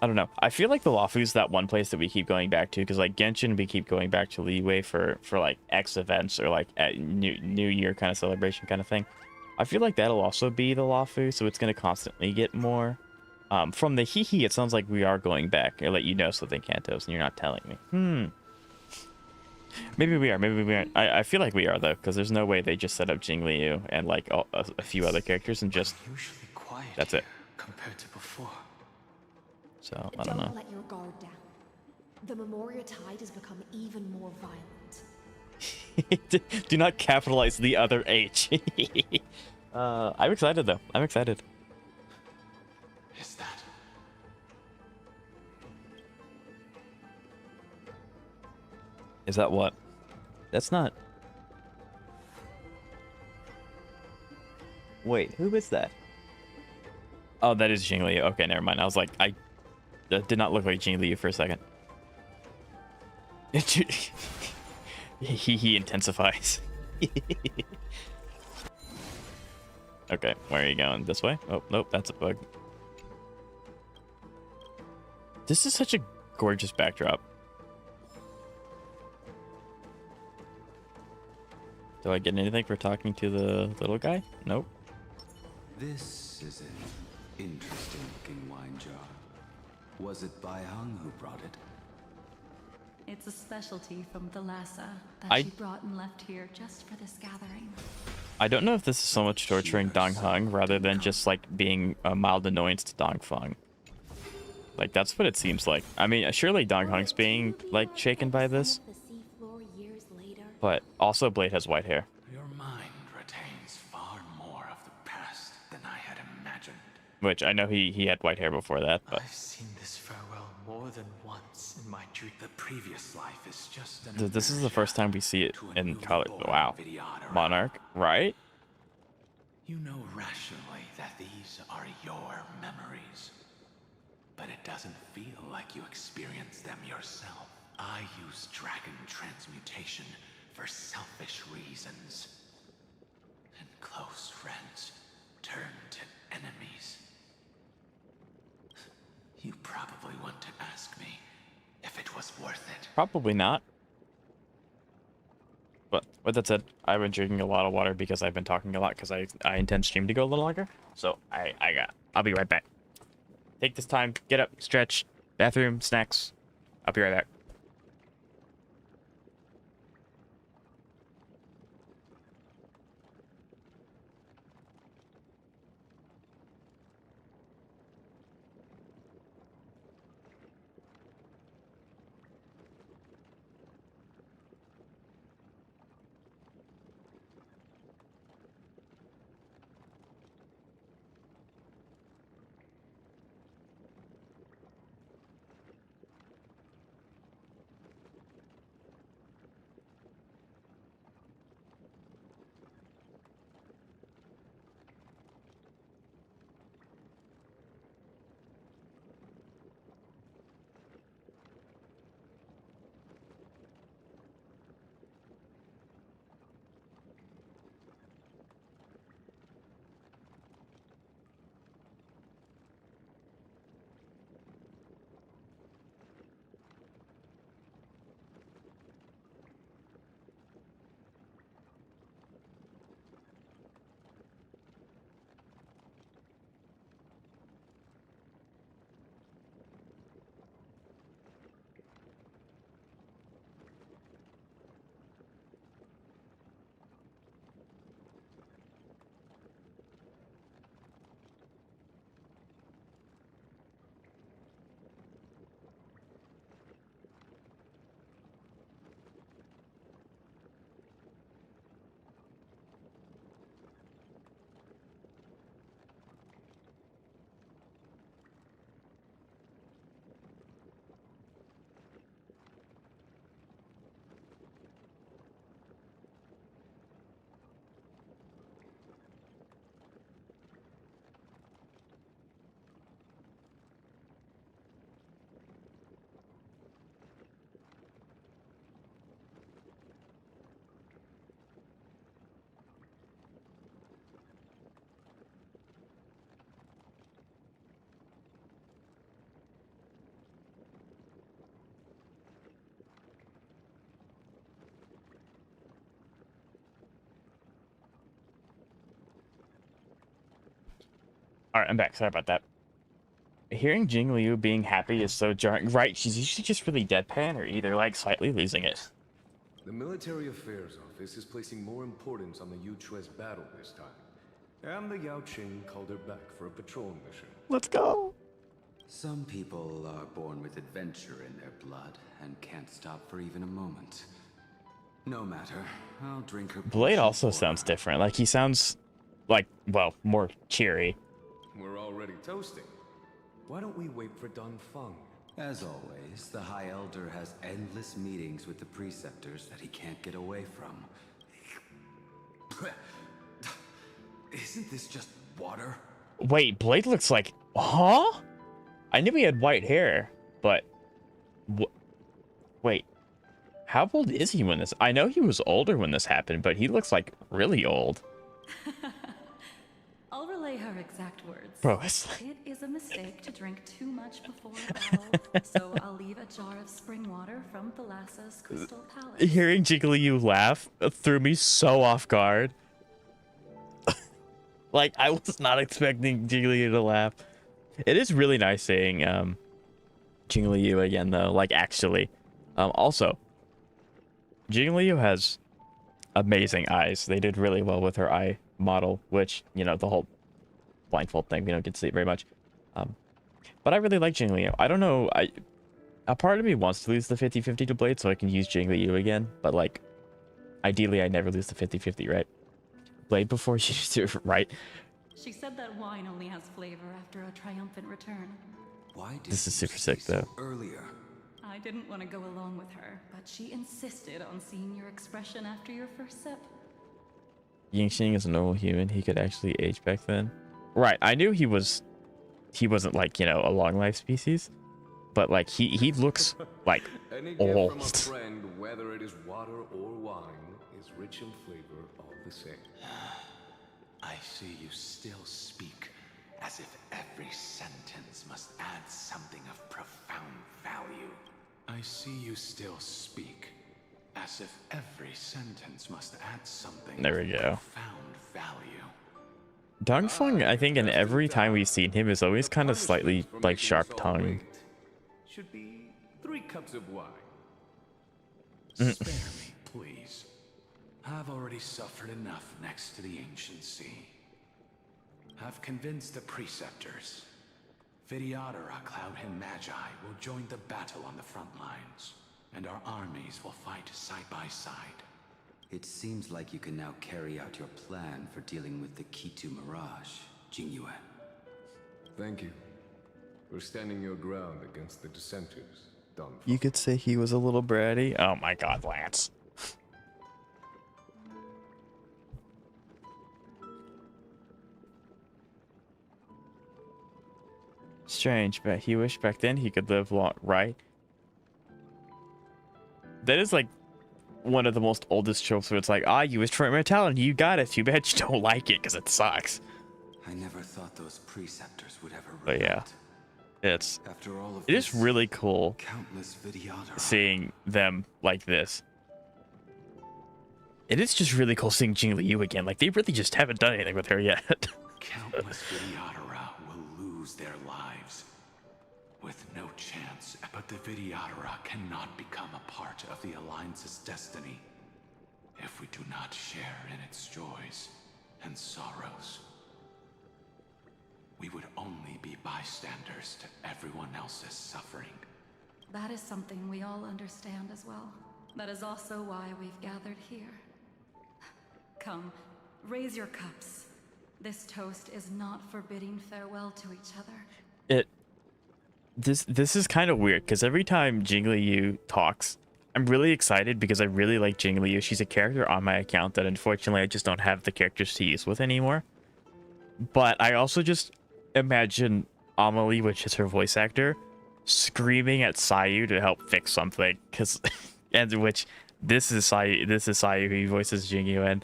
[SPEAKER 2] I don't know. I feel like the Lafu's that one place that we keep going back to because like Genshin, we keep going back to Leeway for like X events or like at New Year kind of celebration kind of thing. I feel like that'll also be the Lafu, so it's going to constantly get more. From the hee-hee, it sounds like we are going back. I'll let you know something, Cantos, and you're not telling me. Maybe we are, maybe we aren't. I feel like we are, though, because there's no way they just set up Jingliu and, like, a few other characters and just... That's it.
[SPEAKER 9] Compared to before.
[SPEAKER 2] So, I don't know.
[SPEAKER 12] Let your guard down. The Memoria Tide has become even more violent.
[SPEAKER 2] Do not capitalize the other H. I'm excited, though. I'm excited.
[SPEAKER 11] Is that?
[SPEAKER 2] Is that what? That's not... Wait, who is that? Oh, that is Jingliu. Okay, never mind. I was like, that did not look like Jingliu for a second. He intensifies. Okay, where are you going? This way? Oh, nope, that's a bug. This is such a gorgeous backdrop. Do I get anything for talking to the little guy? Nope.
[SPEAKER 11] This is an interesting looking wine jar. Was it Bai Hung who brought it?
[SPEAKER 4] It's a specialty from the Lhasa that she brought and left here just for this gathering.
[SPEAKER 2] I don't know if this is so much torturing Don Hung rather than just like being a mild annoyance to Don Fung. Like that's what it seems like. I mean, surely Don Hung's being like shaken by this, but also Blade has white hair.
[SPEAKER 11] Your mind retains far more of the past than I had imagined.
[SPEAKER 2] Which I know he had white hair before that, but
[SPEAKER 9] I've seen this farewell more than once in my dream.
[SPEAKER 11] The previous life is just an
[SPEAKER 2] Dude, this is the first time we see it in color. Wow. Monarch, right?
[SPEAKER 11] You know rationally that these are your memories, but it doesn't feel like you experienced them yourself. I use dragon transmutation for selfish reasons, and close friends turn to enemies. You probably want to ask me if it was worth it.
[SPEAKER 2] Probably not. But with that said, I've been drinking a lot of water because I've been talking a lot because I intend stream to go a little longer. So I'll be right back. Take this time, get up, stretch, bathroom, snacks. I'll be right back. Alright, I'm back. Sorry about that. Hearing Jing Liu being happy is so jarring. Right, she's usually just really deadpan or either like slightly losing it.
[SPEAKER 16] The Military Affairs Office is placing more importance on the Yuchue's battle this time. And the Yao Qing called her back for a patrol mission.
[SPEAKER 2] Let's go!
[SPEAKER 17] Some people are born with adventure in their blood and can't stop for even a moment. No matter, I'll drink her.
[SPEAKER 2] Blade also sounds different. Like he sounds like, well, more cheery.
[SPEAKER 16] We're already toasting. Why don't we wait for Don Fung?
[SPEAKER 17] As always, the High Elder has endless meetings with the Preceptors that he can't get away from.
[SPEAKER 11] Isn't this just water?
[SPEAKER 2] Wait, Blade looks like... Huh? I knew he had white hair, but... Wait. How old is he when this... I know he was older when this happened, but he looks like really old.
[SPEAKER 18] I'll relay her exact words.
[SPEAKER 2] Bro, it's like...
[SPEAKER 18] It is a mistake to drink too much before a battle, so I'll leave a jar of spring water from Thalassa's Crystal Palace.
[SPEAKER 2] Hearing Jigglypuff laugh threw me so off guard. Like, I was not expecting Jigglypuff to laugh. It is really nice seeing Jigglypuff again, though. Like, actually. Also, Jigglypuff has amazing eyes. They did really well with her eye model, which, you know, the whole blindfold thing, we don't get to see it very much. But I really like Jigglypuff. I don't know, a part of me wants to lose the 50-50 to Blade so I can use Jigglypuff again, but, like, ideally I never lose the 50-50, right? Blade before you do it, right?
[SPEAKER 18] She said that wine only has flavor after a triumphant return.
[SPEAKER 17] Why did
[SPEAKER 2] This is
[SPEAKER 17] you
[SPEAKER 2] super
[SPEAKER 17] say
[SPEAKER 2] sick,
[SPEAKER 17] so
[SPEAKER 2] though.
[SPEAKER 17] earlier?
[SPEAKER 18] I didn't want to go along with her, but she insisted on seeing your expression after your first sip.
[SPEAKER 2] Yingxing is a normal human. He could actually age back then. Right. I knew he wasn't like, you know, a long life species, but like he looks like
[SPEAKER 16] Any gift from a
[SPEAKER 2] old.
[SPEAKER 16] friend, whether it is water or wine, is rich in flavor all the same.
[SPEAKER 11] I see you still speak as if every sentence must add something of profound value. I see you still speak as if every sentence must add something
[SPEAKER 2] There we
[SPEAKER 11] of
[SPEAKER 2] go.
[SPEAKER 11] profound value.
[SPEAKER 2] Don Hung, I think, in every time we've seen him, is always kind of slightly like sharp tongued.
[SPEAKER 16] Should be 3 cups of wine.
[SPEAKER 11] Spare me, please. I've already suffered enough next to the ancient sea. I've convinced the preceptors. Vidyadhara, Cloudhim Magi, will join the battle on the front lines, and our armies will fight side by side.
[SPEAKER 17] It seems like you can now carry out your plan for dealing with the Kitu Mirage, Jingyuan.
[SPEAKER 16] Thank you for standing your ground against the dissenters, Don.
[SPEAKER 2] You could say he was a little bratty. Oh my god, Lance. Strange, but he wished back then he could live long, right? That is like one of the most oldest tropes where it's like, you wished for immortality, you got it. Too bad you don't like it because it sucks.
[SPEAKER 17] I never thought those preceptors would ever
[SPEAKER 2] But yeah, it
[SPEAKER 17] After all of
[SPEAKER 2] is really cool
[SPEAKER 17] countless Vidyadhara.
[SPEAKER 2] seeing them like this. It is just really cool seeing Jing Liu again. Like, they really just haven't done anything with her yet.
[SPEAKER 11] Countless Vidyadhara will lose their lives. With no chance, but the Vidyadhara cannot become a part of the Alliance's destiny if we do not share in its joys and sorrows. We would only be bystanders to everyone else's suffering.
[SPEAKER 18] That is something we all understand as well. That is also why we've gathered here. Come, raise your cups. This toast is not for bidding farewell to each other.
[SPEAKER 2] This is kind of weird because every time Jing Liu talks, I'm really excited because I really like Jing Liu. She's a character on my account that unfortunately I just don't have the characters to use with anymore. But I also just imagine Amelie, which is her voice actor, screaming at Sayu to help fix something, because and which this is Sayu who voices Jing Yuan.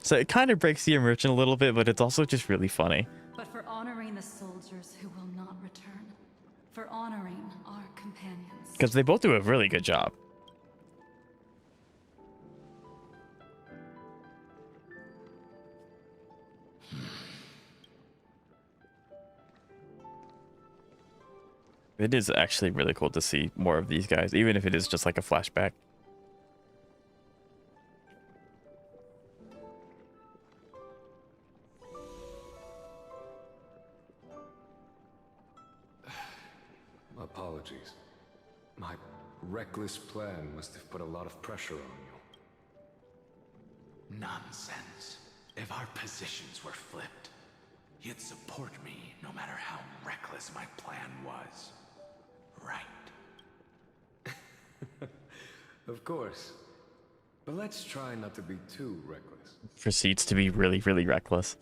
[SPEAKER 2] So it kind of breaks the immersion a little bit, but it's also just really funny.
[SPEAKER 18] But for honoring the soldiers who will not return. For honoring our companions.
[SPEAKER 2] Because they both do a really good job. It is actually really cool to see more of these guys, even if it is just like a flashback.
[SPEAKER 16] Apologies. My reckless plan must have put a lot of pressure on you.
[SPEAKER 11] Nonsense. If our positions were flipped, you'd support me no matter how reckless my plan was. Right.
[SPEAKER 16] Of course. But let's try not to be too reckless.
[SPEAKER 2] Proceeds to be really, really reckless.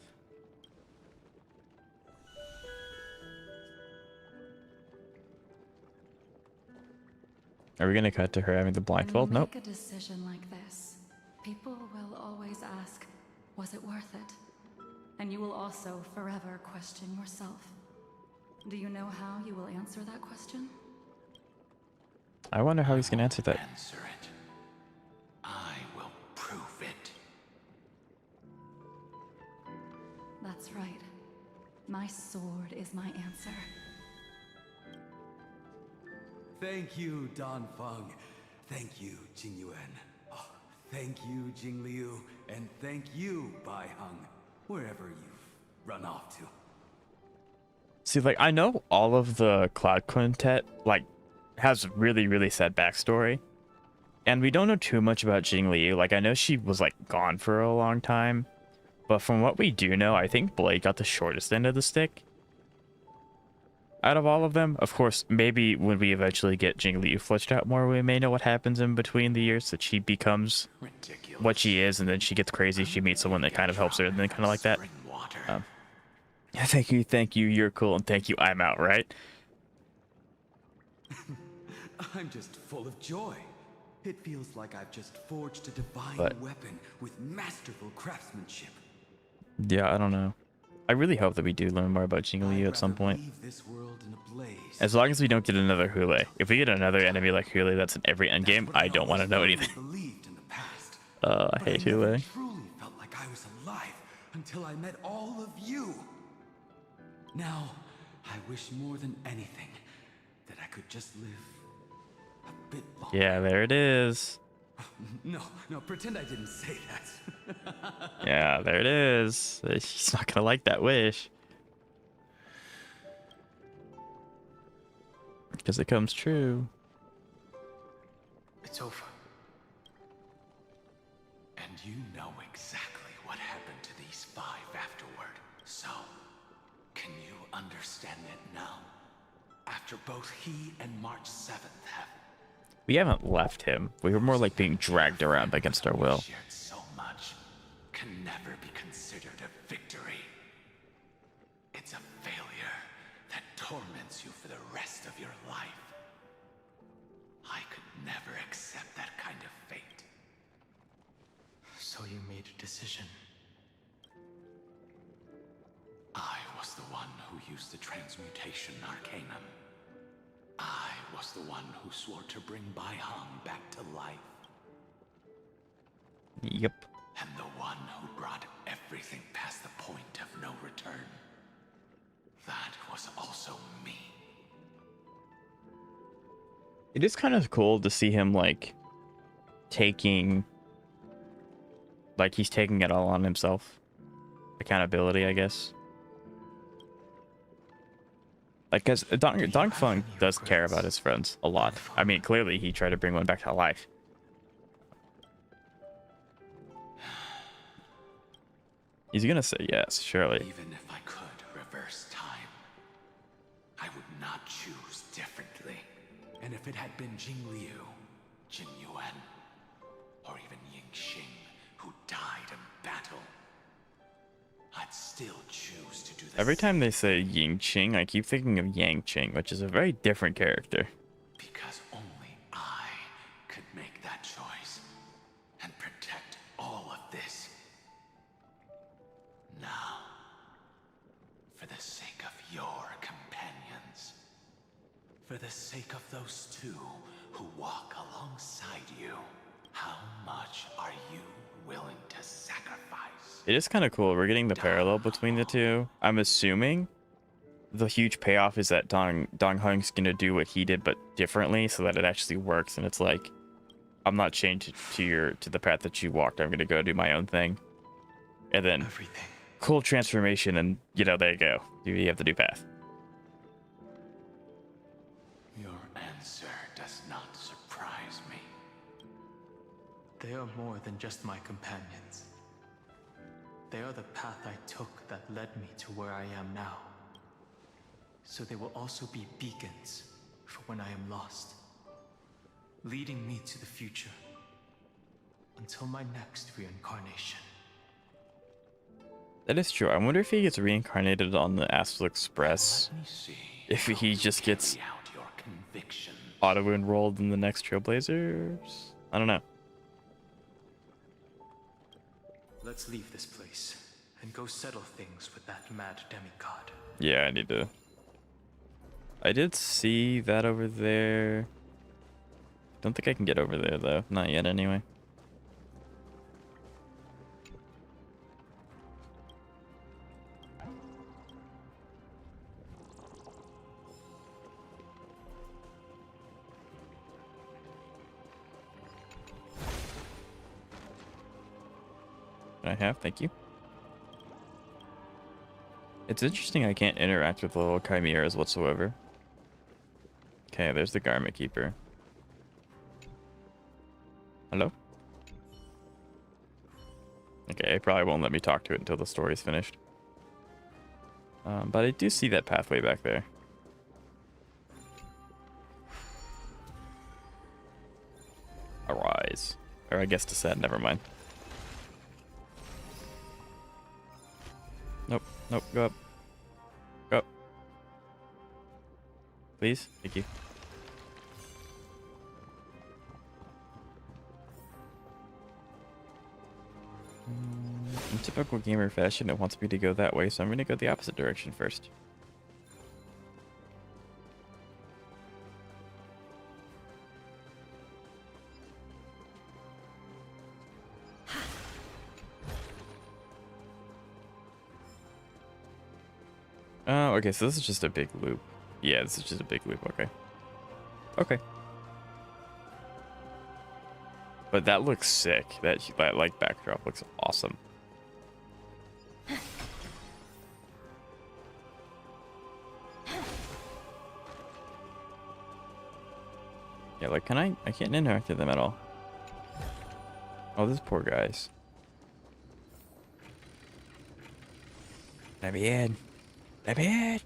[SPEAKER 2] Are we gonna cut to her having the blindfold?
[SPEAKER 18] When you
[SPEAKER 2] Nope.
[SPEAKER 18] make a decision like this, people will always ask, was it worth it? And you will also forever question yourself. Do you know how you will answer that question?
[SPEAKER 2] I wonder how he's gonna answer that.
[SPEAKER 11] Answer it. I will prove it.
[SPEAKER 18] That's right. My sword is my answer.
[SPEAKER 11] Thank you, Don Feng. Thank you, Jing Yuan. Oh, thank you, Jing Liu. And thank you, Bai Hung, wherever you've run off to.
[SPEAKER 2] See, like, I know all of the Cloud Quintet, like, has really, really sad backstory. And we don't know too much about Jing Liu. Like, I know she was, like, gone for a long time. But from what we do know, I think Blade got the shortest end of the stick. out of all of them. Of course, maybe when we eventually get Jingliu fleshed out more, we may know what happens in between the years, that she becomes what she is, and then she gets crazy. She meets someone that kind of helps her, and then kind of like that. Yeah, thank you, you're cool, and thank you, I'm out, right?
[SPEAKER 11] I'm just full of joy. It feels like I've just forged a divine
[SPEAKER 2] But-
[SPEAKER 11] weapon with masterful craftsmanship.
[SPEAKER 2] Yeah, I don't know. I really hope that we do learn more about Jingliu at some point.
[SPEAKER 11] Leave this world in a blaze.
[SPEAKER 2] As long as we don't get another Hule. If we get another enemy like Hule that's in every endgame, I don't want to know anything. I hate Hule.
[SPEAKER 11] Truly felt like I was alive until I met all of you. Now, I wish more than anything that I could just live a bit longer.
[SPEAKER 2] Yeah, there it is.
[SPEAKER 11] No, pretend I didn't say that.
[SPEAKER 2] Yeah, there it is. He's not gonna like that wish. Because it comes true.
[SPEAKER 9] It's over.
[SPEAKER 11] And you know exactly what happened to these 5 afterward. So, can you understand it now? After both he and March 7th have
[SPEAKER 2] We haven't left him. We were more like being dragged around against our will.
[SPEAKER 11] shared so much, can never be considered a victory. It's a failure that torments you for the rest of your life. I could never accept that kind of fate.
[SPEAKER 9] So you made a decision.
[SPEAKER 11] I was the one who used the transmutation arcanum. I was the one who swore to bring Bai Hong back to life.
[SPEAKER 2] Yep.
[SPEAKER 11] And the one who brought everything past the point of no return. That was also me.
[SPEAKER 2] It is kind of cool to see him like taking, like he's taking it all on himself. Accountability, I guess. Like, because Don Fung does care about his friends a lot. I mean, clearly he tried to bring one back to life. He's gonna say yes, surely.
[SPEAKER 11] Even if I could reverse time, I would not choose differently. And if it had been Jingliu, Jin Yuan, or even Ying Xing, who died in battle, I'd still choose to do the
[SPEAKER 2] Every
[SPEAKER 11] same.
[SPEAKER 2] time they say Ying Qing, I keep thinking of Yang Qing, which is a very different character.
[SPEAKER 11] Because only I could make that choice and protect all of this. Now, for the sake of your companions, for the sake of those two who walk alongside you, how much are you willing to sacrifice?
[SPEAKER 2] It is kind of cool. We're getting the parallel between the two. I'm assuming the huge payoff is that Don Hung's gonna do what he did, but differently, so that it actually works. And it's like, I'm not chained to the path that you walked. I'm gonna go do my own thing. And then, cool transformation, and there you go. You have the new path.
[SPEAKER 11] Your answer does not surprise me.
[SPEAKER 9] They are more than just my companions. They are the path I took that led me to where I am now. So they will also be beacons for when I am lost, leading me to the future until my next reincarnation.
[SPEAKER 2] That is true. I wonder if he gets reincarnated on the Astral Express. If he just gets auto-enrolled in the next Trailblazers. I don't know.
[SPEAKER 9] Let's leave this place and go settle things with that mad demigod.
[SPEAKER 2] Yeah, I need to. I did see that over there. Don't think I can get over there, though. Not yet, anyway. I have, thank you. It's interesting I can't interact with little chimeras whatsoever. Okay, there's the Garment Keeper. Hello? Okay, it probably won't let me talk to it until the story's finished. But I do see that pathway back there. rise. Or I guess descend, never mind. Nope, nope, go up. Go up. Please, thank you. In typical gamer fashion, it wants me to go that way, so I'm going to go the opposite direction first. Oh, okay, so this is just a big loop. Yeah, this is just a big loop, okay. Okay. But that looks sick. That like backdrop looks awesome. Yeah, like I can't interact with them at all. Oh, these poor guys. Let me in. Let me in.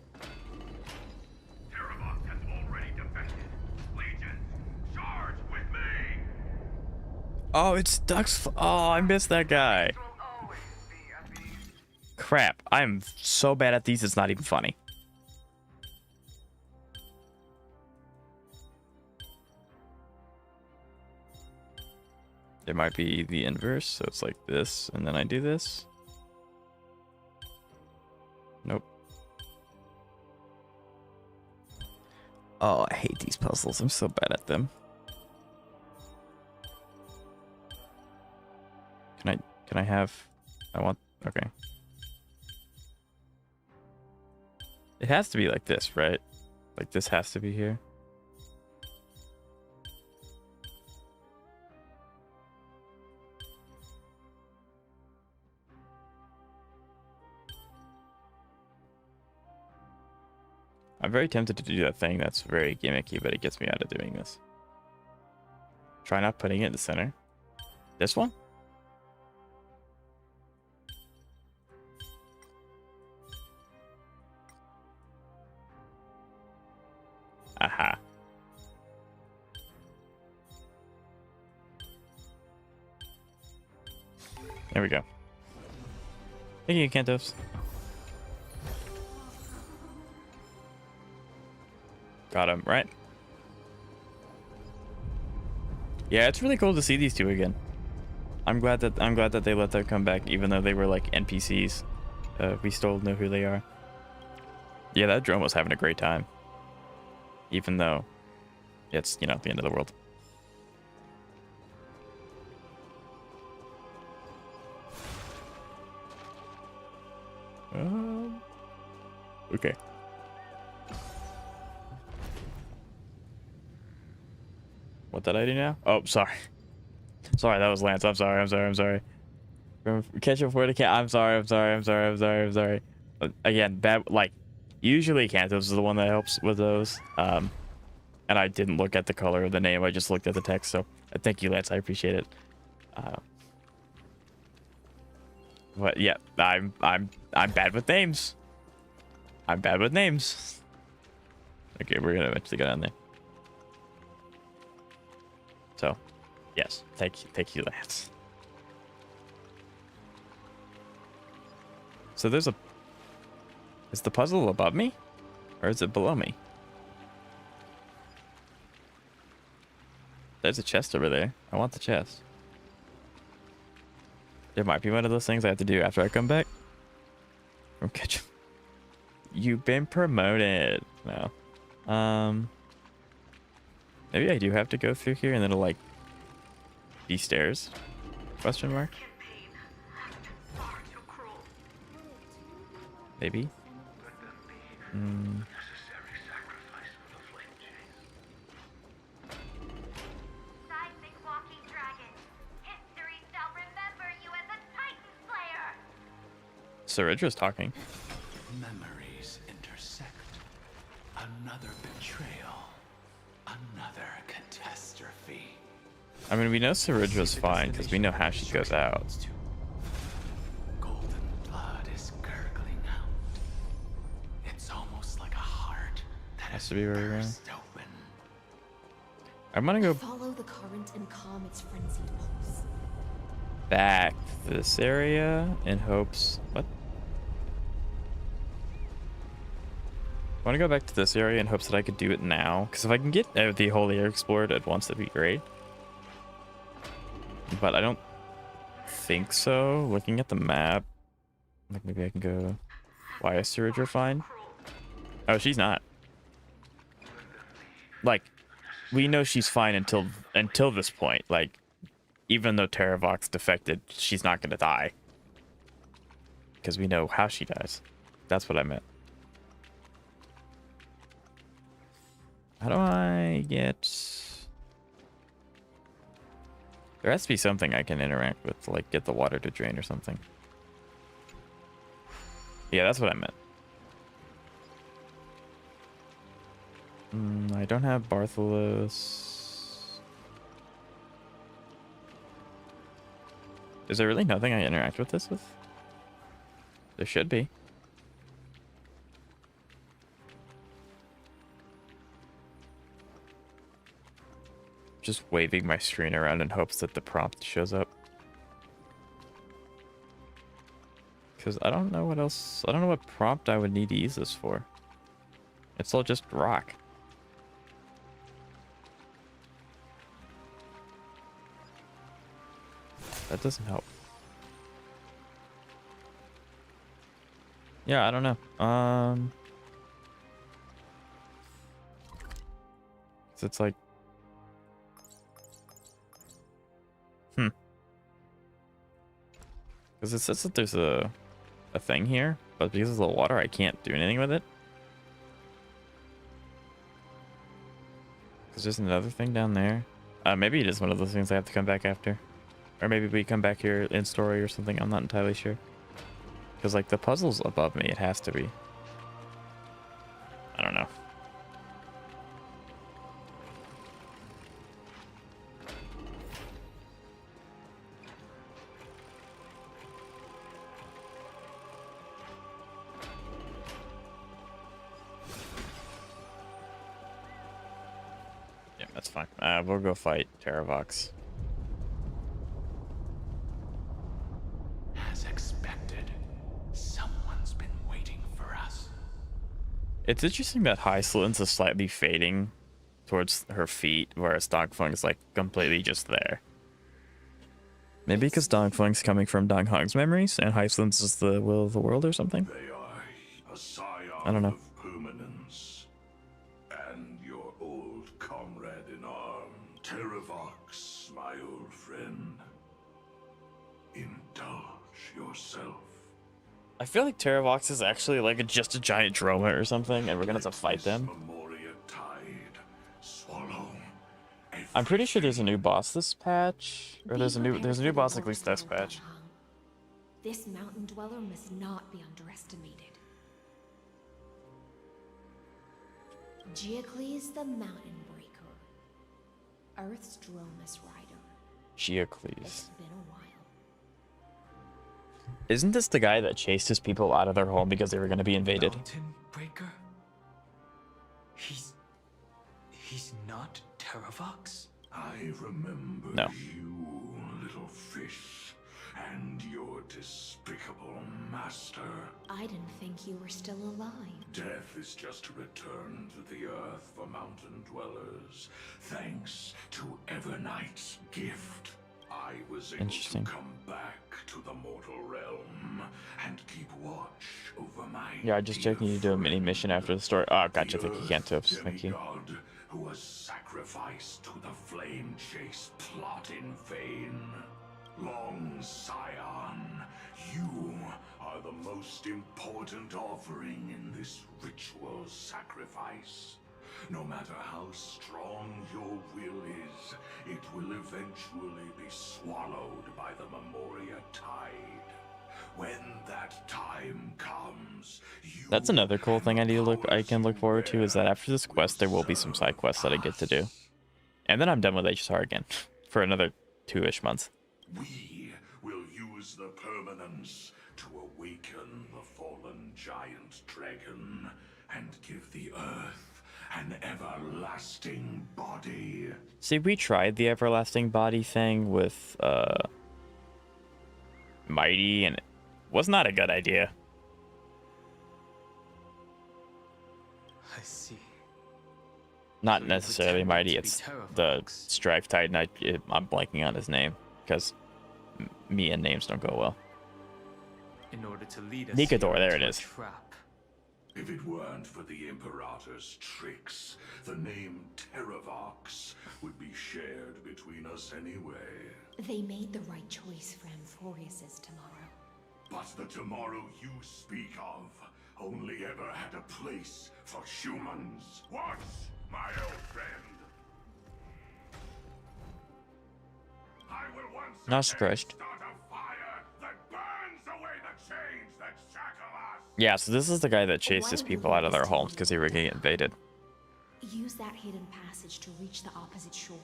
[SPEAKER 2] Oh, it's Duck's. Oh, I missed that guy. Crap. I'm so bad at these, it's not even funny. It might be the inverse, so it's like this, and then I do this. Nope. Oh, I hate these puzzles. I'm so bad at them. Can I have... I want... Okay. It has to be like this, right? Like this has to be here. I'm very tempted to do that thing that's very gimmicky, but it gets me out of doing this. Try not putting it in the center. This one? Aha. There we go. Thank you, Cantos. Got him, right? Yeah, it's really cool to see these two again. I'm glad that they let them come back, even though they were like NPCs. We still know who they are. Yeah, that drone was having a great time. Even though it's, you know, the end of the world. Okay. What did I do now? Oh, sorry. Sorry, that was Lance. I'm sorry. Catch up for the cat. I'm sorry. Again, bad, like, usually Cantos is the one that helps with those. And I didn't look at the color of the name. I just looked at the text. So thank you, Lance. I appreciate it. But yeah, I'm bad with names. Okay, we're gonna eventually get on there. So, yes, thank you, Lance. So there's a... Is the puzzle above me? Or is it below me? There's a chest over there. I want the chest. It might be one of those things I have to do after I come back. From kitchen. You've been promoted. No. Maybe I do have to go through here and then it'll like be stairs? Question mark? Maybe?
[SPEAKER 6] Seismic walking dragon. History shall remember you as a Titan Slayer.
[SPEAKER 2] Saridra's talking.
[SPEAKER 11] Memories intersect. Another betrayal. Another catastrophe.
[SPEAKER 2] I mean, we know Saridra's fine because we know how she goes out.
[SPEAKER 11] Golden blood is gurgling out. It's almost like a heart that
[SPEAKER 2] Has to be where we're going.
[SPEAKER 11] open.
[SPEAKER 2] I'm gonna go
[SPEAKER 12] Follow the current and calm its frenzied pulse.
[SPEAKER 2] back to this area in hopes. What? I want to go back to this area in hopes that I could do it now. Because if I can get the whole area explored at once, that'd be great. But I don't think so. Looking at the map, like maybe I can go. Why is Surge fine? Oh, she's not. Like, we know she's fine until this point. Like, even though Terravox defected, she's not gonna die. Because we know how she dies. That's what I meant. How do I get... There has to be something I can interact with, like get the water to drain or something. Yeah, that's what I meant. I don't have Bartholos. Is there really nothing I interact with this with? There should be. Just waving my screen around in hopes that the prompt shows up. Because I don't know what else. I don't know what prompt I would need to use this for. It's all just rock. That doesn't help. Yeah, I don't know. So it's like, because it says that there's a thing here, but because of the water, I can't do anything with it. Because there's another thing down there. Maybe it is one of those things I have to come back after. Or maybe we come back here in story or something. I'm not entirely sure. Because, like, the puzzle's above me. It has to be. I don't know. Yeah, that's fine. We'll go fight Terravox.
[SPEAKER 11] As expected, someone's been waiting for us.
[SPEAKER 2] It's interesting that Hyslins is slightly fading towards her feet, whereas Dongfeng is like completely just there. Maybe because Dongfeng's coming from Don Hung's memories, and Hyslins is the will of the world or something?
[SPEAKER 10] They are a scion
[SPEAKER 2] I don't know.
[SPEAKER 10] of permanence. And your old comrade in arms, Terravox, my old friend. Indulge yourself.
[SPEAKER 2] I feel like Terravox is actually like just a giant Droma or something, and we're gonna have to fight them. I'm pretty sure there's a new boss this patch, or there's a new boss at least this patch.
[SPEAKER 12] This mountain dweller must not be underestimated. Geocles the Mountain Breaker, Earth's Dromus Rider.
[SPEAKER 2] Geocles.
[SPEAKER 12] It's been a while.
[SPEAKER 2] Isn't this the guy that chased his people out of their home because they were going to be invaded?
[SPEAKER 9] Mountain Breaker? He's not Terravox?
[SPEAKER 10] I remember
[SPEAKER 2] No.
[SPEAKER 10] you, little fish, and your despicable master.
[SPEAKER 12] I didn't think you were still alive.
[SPEAKER 10] Death is just a return to the earth for mountain dwellers, thanks to Evernight's gift. I was able to come back to the mortal realm and keep watch over my
[SPEAKER 2] Yeah, I just checking you to do a mini mission after the story. Oh, gotcha. Thank you, Cantops. Thank you.
[SPEAKER 10] demigod who was sacrificed to the flame chase plot in vain. Long Scion, you are the most important offering in this ritual sacrifice. No matter how strong your will is, it will eventually be swallowed by the Memoria Tide. When that time comes,
[SPEAKER 2] That's another cool thing I can look forward to is that after this quest there will be some side quests that I get to do. And then I'm done with HSR again for another 2-ish months.
[SPEAKER 10] we will use the permanence to awaken the fallen giant dragon and give the earth an everlasting body.
[SPEAKER 2] See, we tried the everlasting body thing with Mighty, and it was not a good idea.
[SPEAKER 9] I see.
[SPEAKER 2] Not necessarily Mighty, it's the Strife Titan. I'm blanking on his name because me and names don't go well.
[SPEAKER 9] In order to lead us
[SPEAKER 2] Nikador, there it
[SPEAKER 9] into a
[SPEAKER 2] is.
[SPEAKER 9] trap.
[SPEAKER 10] If it weren't for the Imperator's tricks, the name Terravox would be shared between us anyway.
[SPEAKER 12] They made the right choice for Amphorius's tomorrow.
[SPEAKER 10] But the tomorrow you speak of only ever had a place for humans. What, my old friend? I will once
[SPEAKER 2] Not surprised.
[SPEAKER 10] start a fire that burns away the chains that shackle us.
[SPEAKER 2] Yeah, so this is the guy that chases people out of their homes because they were getting invaded.
[SPEAKER 12] Use that hidden passage to reach the opposite shore.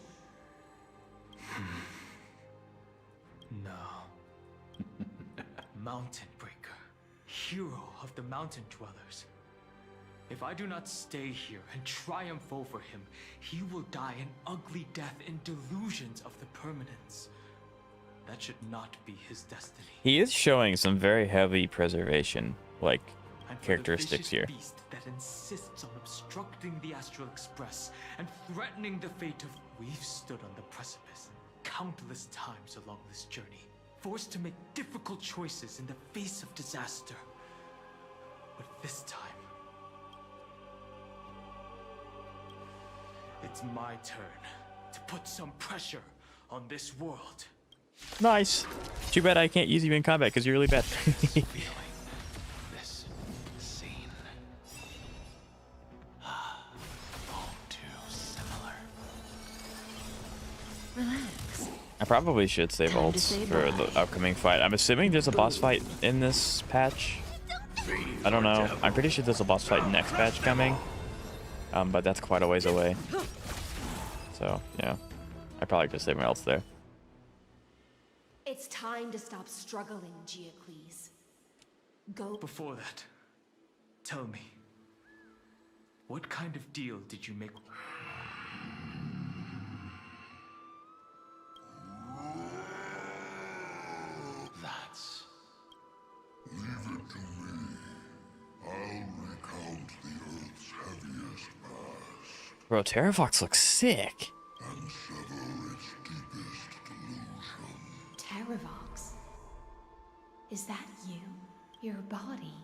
[SPEAKER 9] No. Mountain Breaker, hero of the mountain dwellers. If I do not stay here and triumph over him, he will die an ugly death in delusions of the permanence. That should not be his destiny.
[SPEAKER 2] He is showing some very heavy preservation, like,
[SPEAKER 9] And for
[SPEAKER 2] characteristics
[SPEAKER 9] the
[SPEAKER 2] here.
[SPEAKER 9] vicious beast that insists on obstructing the Astral Express and threatening the fate of... We've stood on the precipice countless times along this journey, forced to make difficult choices in the face of disaster. But this time, it's my turn to put some pressure on this world.
[SPEAKER 2] Nice. Too bad I can't use you in combat because you're really bad.
[SPEAKER 11] This scene. All too similar.
[SPEAKER 1] Relax.
[SPEAKER 2] I probably should save
[SPEAKER 1] Time to
[SPEAKER 2] ults
[SPEAKER 1] say
[SPEAKER 2] for
[SPEAKER 1] bye.
[SPEAKER 2] the upcoming fight. I'm assuming there's a boss fight in this patch. I don't know. I'm pretty sure there's a boss fight next patch coming. But that's quite a ways away. So, yeah. I probably could save my ults there.
[SPEAKER 12] It's time to stop struggling, Geocles. Go.
[SPEAKER 9] Before that, tell me, what kind of deal did you make?
[SPEAKER 10] That's...
[SPEAKER 19] Leave it to me. I'll recount the Earth's heaviest past
[SPEAKER 2] Bro, Terravox looks sick.
[SPEAKER 19] and sever its deepest delusion.
[SPEAKER 12] Terravox. Is that you? Your body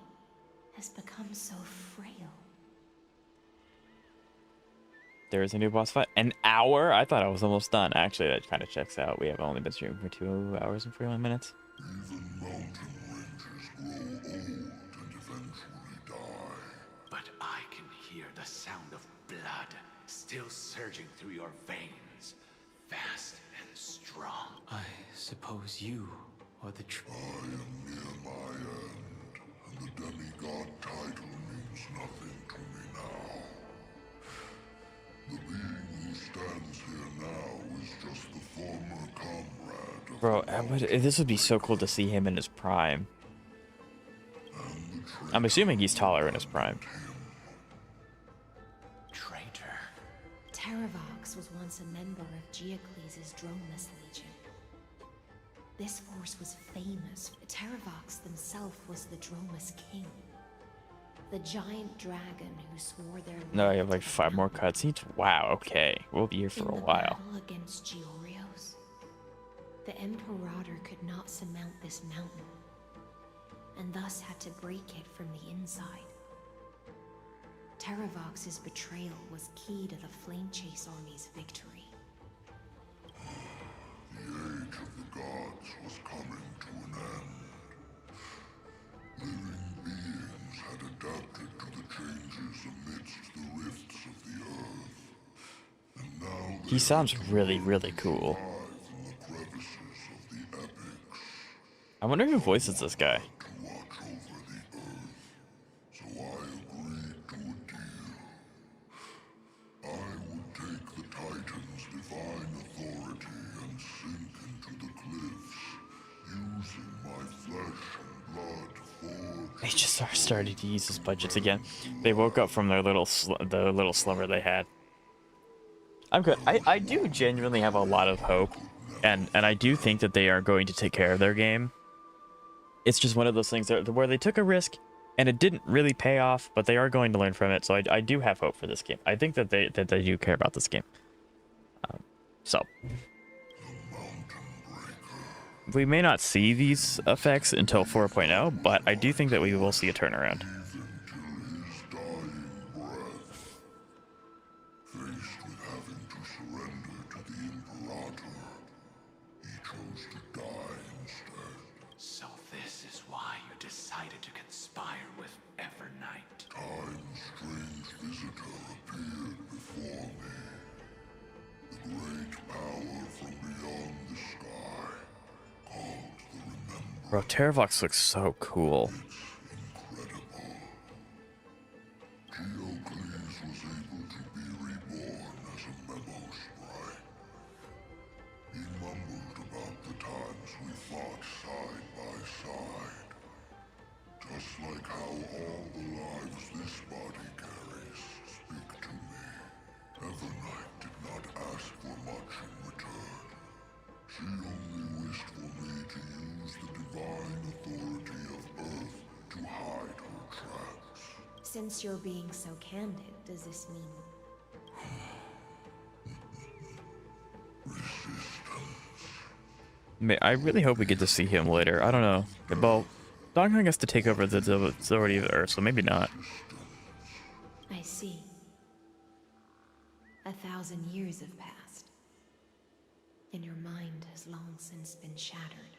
[SPEAKER 12] has become so frail.
[SPEAKER 2] There is a new boss fight. An hour? I thought I was almost done. Actually, that kind of checks out. We have only been streaming for 2 hours and 41 minutes.
[SPEAKER 19] Even mountain ranges grow old and eventually die.
[SPEAKER 11] But I can hear the sound of blood still surging through your veins, fast and strong.
[SPEAKER 9] I suppose you are the
[SPEAKER 19] I am near my end, and the demigod title means nothing to me now. The being who stands here now is just the former comrade of
[SPEAKER 2] Bro,
[SPEAKER 19] the
[SPEAKER 2] this would be so cool to see him in his prime. I'm assuming he's taller in his prime.
[SPEAKER 11] Traitor.
[SPEAKER 12] Terravox was once a member of Geocles' Dromus Legion. This force was famous. Terravox himself was the Dromus King. The giant dragon who swore their
[SPEAKER 2] No, I have like 5 more cutscenes. Wow, okay. We'll be here for a
[SPEAKER 12] in the
[SPEAKER 2] while.
[SPEAKER 12] battle against Georios, the Imperator could not surmount this mountain, and thus had to break it from the inside. Terravox's betrayal was key to the Flame Chase Army's victory.
[SPEAKER 19] The age of the gods was coming to an end. Living beings had adapted to the changes amidst the rifts of the earth. And now
[SPEAKER 2] He sounds really, really cool.
[SPEAKER 19] in the crevices of the epics
[SPEAKER 2] I wonder who voices this guy.
[SPEAKER 19] to watch over the earth. So I agreed to a deal. I would take the Titan's divine authority and sink into the cliffs, using my flesh and blood to forge
[SPEAKER 2] They just are starting to use his budgets again. They woke up from their little slumber they had. I'm good. I do genuinely have a lot of hope, and I do think that they are going to take care of their game. It's just one of those things where they took a risk, and it didn't really pay off, but they are going to learn from it. So I do have hope for this game. I think that they do care about this game. So we may not see these effects until 4.0, but I do think that we will see a turnaround.
[SPEAKER 11] So this is why you decided to conspire with Evernight.
[SPEAKER 19] Time's strange visitor appeared before me. The great power from beyond the sky, called the Remembrance.
[SPEAKER 2] Bro, Terravox looks so cool.
[SPEAKER 19] Geocles was able to be reborn as a memo sprite. He mumbled about the times we fought side by side. Just like how all the lives this body carries speak to me. Evernight did not ask for much in return. She only wished for me to use the divine authority of Earth to hide her tracks.
[SPEAKER 12] Since you're being so candid, does this mean...
[SPEAKER 2] I really hope we get to see him later. I don't know. Well, Don Hung has to take over the authority of the Earth, so maybe not.
[SPEAKER 12] I see. 1,000 years have passed, and your mind has long since been shattered.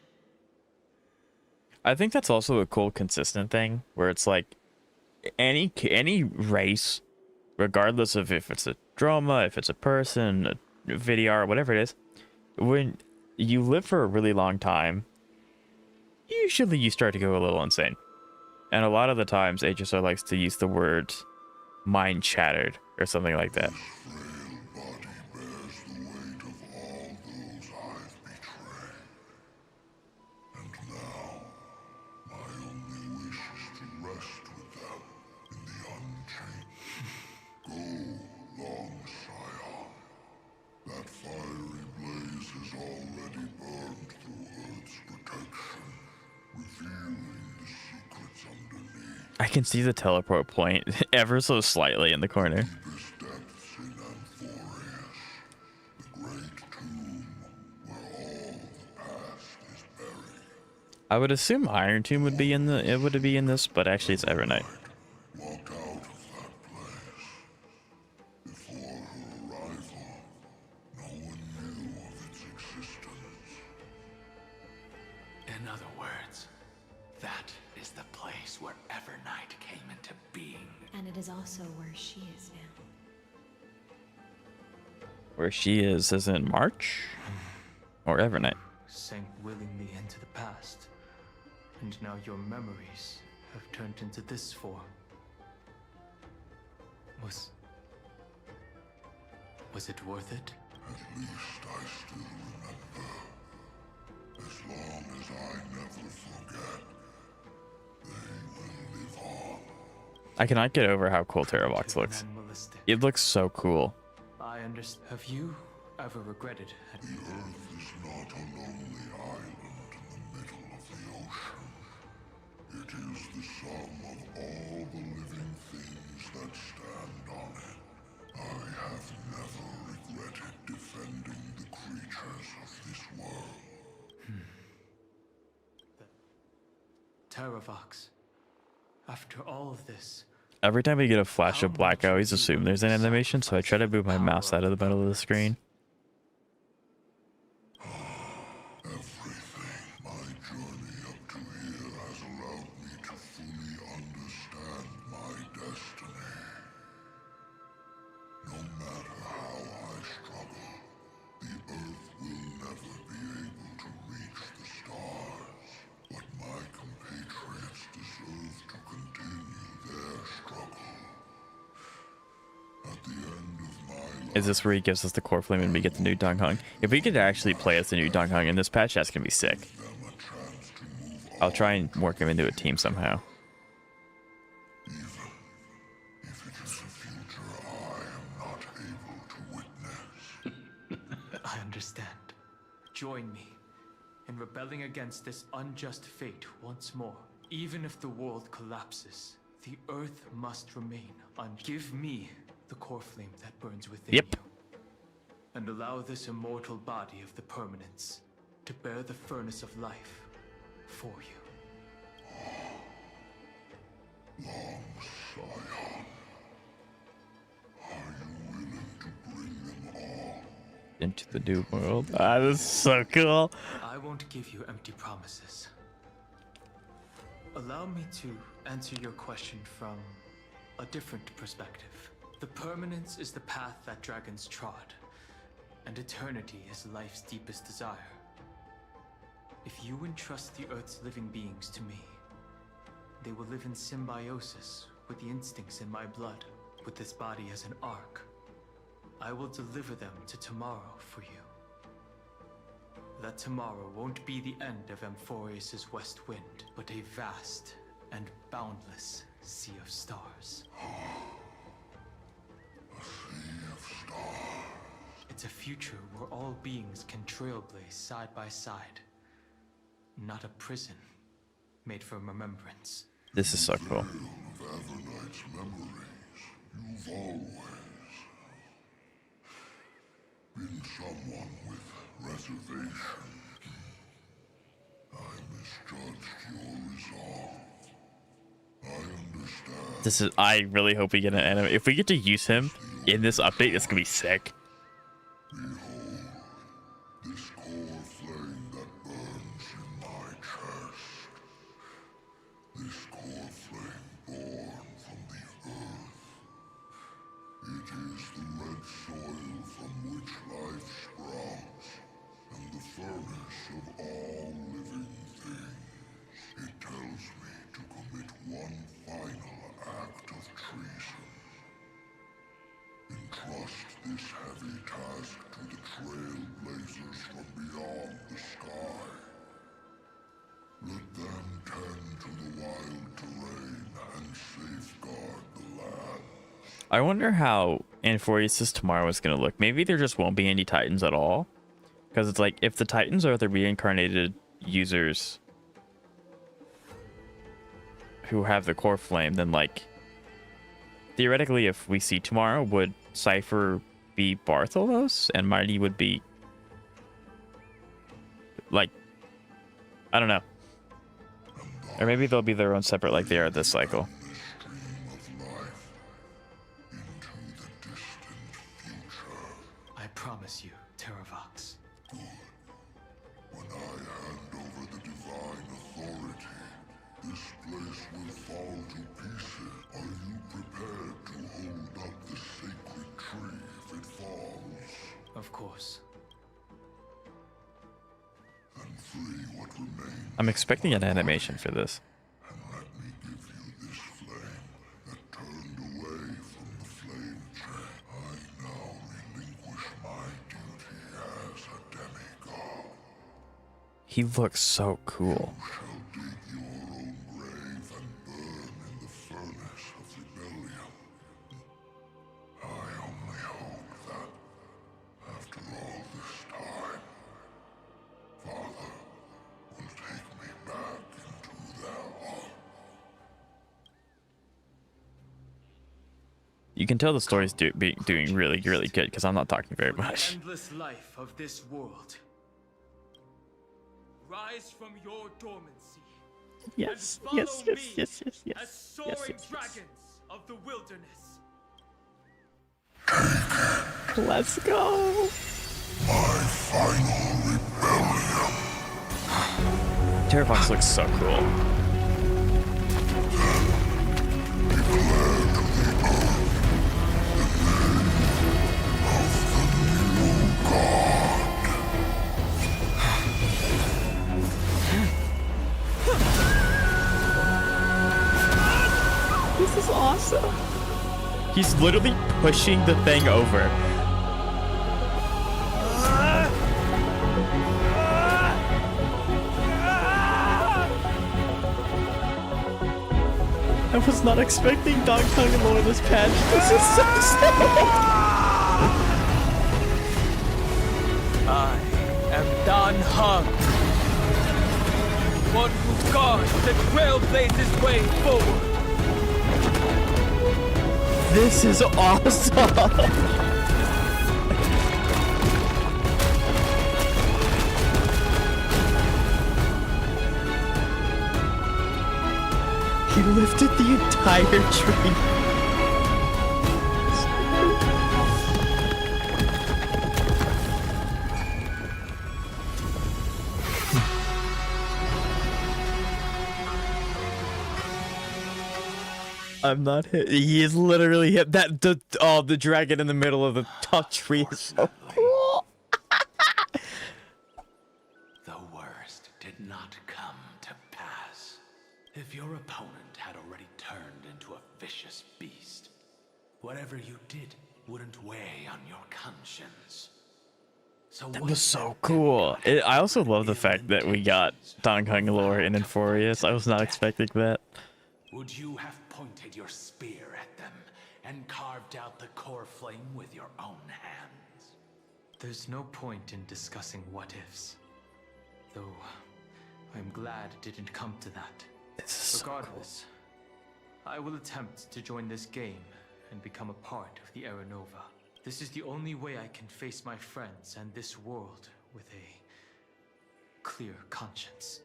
[SPEAKER 2] I think that's also a cool, consistent thing, where it's like, any race, regardless of if it's a droma, if it's a person, a VDR, whatever it is, when you live for a really long time, usually you start to go a little insane. And a lot of the times, HSR likes to use the word mind shattered or something like that. I can see the teleport point ever so slightly in the corner. I would assume Iron Tomb would be in this, but actually it's Evernight.
[SPEAKER 11] In other words, that is the place where Evernight came into being.
[SPEAKER 12] And it is also where she is now.
[SPEAKER 2] Where she is in March? Or Evernight?
[SPEAKER 9] Sank willingly into the past, and now your memories have turned into this form. Was it worth it?
[SPEAKER 19] At least I still remember. As long as I never forget, they will live on.
[SPEAKER 2] I cannot get over how cool Terravox looks. It looks so cool.
[SPEAKER 9] I understand. Have you ever regretted?
[SPEAKER 19] The Earth is not a lonely island in the middle of the ocean. It is the sum of all the living things that stand on it. I have never regretted defending the creatures of this world.
[SPEAKER 9] Terravox. After all of this,
[SPEAKER 2] Every time we get a flash of black, I always assume there's an animation, so I try to move my mouse out of the middle of the screen.
[SPEAKER 19] Everything. My journey up to here has allowed me to fully understand my destiny. No matter how I struggle, the Earth will never be able to reach the stars. But my compatriots deserve to continue their struggle. At the end of my life,
[SPEAKER 2] Is this where he gives us the core flame and we get the new Don Hung? If we could actually play as the new Don Hung in this patch, that's gonna be sick. I'll try and work him into a team somehow.
[SPEAKER 19] if it is a future I am not able to witness.
[SPEAKER 9] I understand. Join me in rebelling against this unjust fate once more. Even if the world collapses, the earth must remain Give me the core flame that burns within you. And allow this immortal body of the permanence to bear the furnace of life for you.
[SPEAKER 19] Long Scion, are you willing to bring them all
[SPEAKER 2] into the new world? Ah, this is so cool.
[SPEAKER 9] I won't give you empty promises. Allow me to answer your question from a different perspective. The permanence is the path that dragons trod, and eternity is life's deepest desire. If you entrust the Earth's living beings to me, they will live in symbiosis with the instincts in my blood, with this body as an ark. I will deliver them to tomorrow for you. That tomorrow won't be the end of Amphorius' west wind, but a vast and boundless sea of stars.
[SPEAKER 19] A sea of stars.
[SPEAKER 9] It's a future where all beings can trailblaze side by side. Not a prison made for remembrance.
[SPEAKER 2] This is so cool.
[SPEAKER 19] Of Evernight's memories, you've always been someone with reservation. I misjudged your resolve. I understand.
[SPEAKER 2] This is. I really hope we get an anime. If we get to use him in this update, it's gonna be sick.
[SPEAKER 19] Behold, this core flame that burns in my chest. This core flame born from the earth. It is the red soil from which life sprouts, and the furnace of all living things. It tells me to commit one final act of treason. Entrust this heavy task to the trailblazers from beyond the sky. Let them tend to the wild terrain and safeguard the land.
[SPEAKER 2] I wonder how Amphorius' tomorrow is gonna look. Maybe there just won't be any Titans at all, because it's like if the Titans are the reincarnated users who have the core flame, then like theoretically, if we see tomorrow, would Cypher be Bartholos and Mighty would be like, I don't know, or maybe they'll be their own separate like they are this cycle.
[SPEAKER 9] I promise you, Terravox.
[SPEAKER 19] Good. When I hand over the divine authority, this place will fall to pieces. Are you prepared to hold up the sacred tree if it falls?
[SPEAKER 9] Of course.
[SPEAKER 19] Then free what remains.
[SPEAKER 2] I'm expecting an animation for this.
[SPEAKER 19] And let me give you this flame that turned away from the flame chain. I now relinquish my duty as a demigod.
[SPEAKER 2] He looks so cool.
[SPEAKER 19] You shall dig your own grave and burn in the furnace of rebellion. I only hope that, after all this time, Father will take me back into their heart.
[SPEAKER 2] You can tell the story's doing really, really good because I'm not talking very much.
[SPEAKER 9] The endless life of this world. Rise from your dormancy.
[SPEAKER 2] Yes,
[SPEAKER 9] and
[SPEAKER 2] yes,
[SPEAKER 9] follow
[SPEAKER 2] yes,
[SPEAKER 9] me
[SPEAKER 2] yes, yes, yes,
[SPEAKER 9] as soaring
[SPEAKER 2] yes, yes, yes.
[SPEAKER 9] dragons of the wilderness.
[SPEAKER 2] Let's go.
[SPEAKER 19] My final rebellion.
[SPEAKER 2] Terravox looks so cool. This is awesome. He's literally pushing the thing over. I was not expecting Don Hung and Lore this patch. This is so sad.
[SPEAKER 9] I am Don Hung, one who guards the Trailblazer's way forward.
[SPEAKER 2] This is awesome. He lifted the entire tree. I'm not hit. He is literally hit. The dragon in the middle of the top tree is so cool.
[SPEAKER 11] The worst did not come to pass. If your opponent had already turned into a vicious beast, whatever you did wouldn't weigh on your conscience. So
[SPEAKER 2] That was so cool. I also love the fact that we got Don Hung Lore and Infurious. I was not expecting that.
[SPEAKER 11] would you have pointed your spear at them and carved out the core flame with your own hands?
[SPEAKER 9] There's no point in discussing what-ifs. Though, I'm glad it didn't come to that. Regardless, I will attempt to join this game and become a part of the Era Nova. This is the only way I can face my friends and this world with a clear conscience.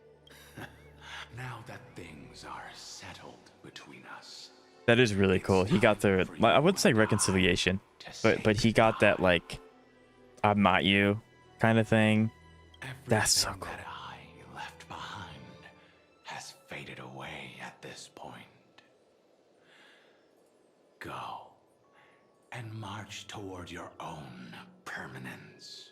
[SPEAKER 11] Now that things are settled between us.
[SPEAKER 2] That is really cool. He got the, I wouldn't say reconciliation, but he got that like, I'm not you kind of thing. That's so cool.
[SPEAKER 11] That I left behind has faded away at this point. Go and march toward your own permanence.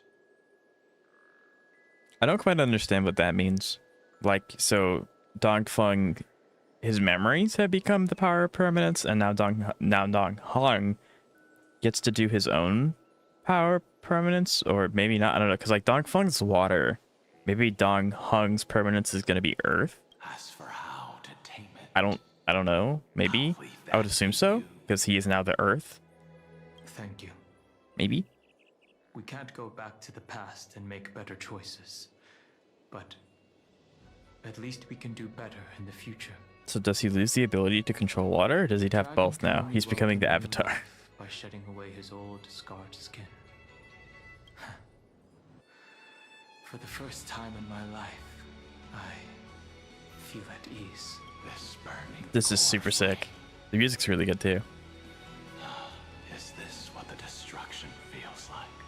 [SPEAKER 2] I don't quite understand what that means. Like, so Don Fung, his memories have become the power of permanence, and now Don Hung gets to do his own power of permanence, or maybe not. I don't know, because like Don Fung's water, maybe Don Hung's permanence is gonna be earth.
[SPEAKER 11] As for how to tame it,
[SPEAKER 2] I don't know. Maybe I would assume so, because he is now the earth.
[SPEAKER 9] Thank you.
[SPEAKER 2] Maybe.
[SPEAKER 9] We can't go back to the past and make better choices, but at least we can do better in the future.
[SPEAKER 2] So does he lose the ability to control water, or does he have both now? He's becoming the Avatar.
[SPEAKER 9] By shedding away his old, scarred skin. For the first time in my life, I feel at ease.
[SPEAKER 2] This is super sick. The music's really good too.
[SPEAKER 11] Is this what the destruction feels like?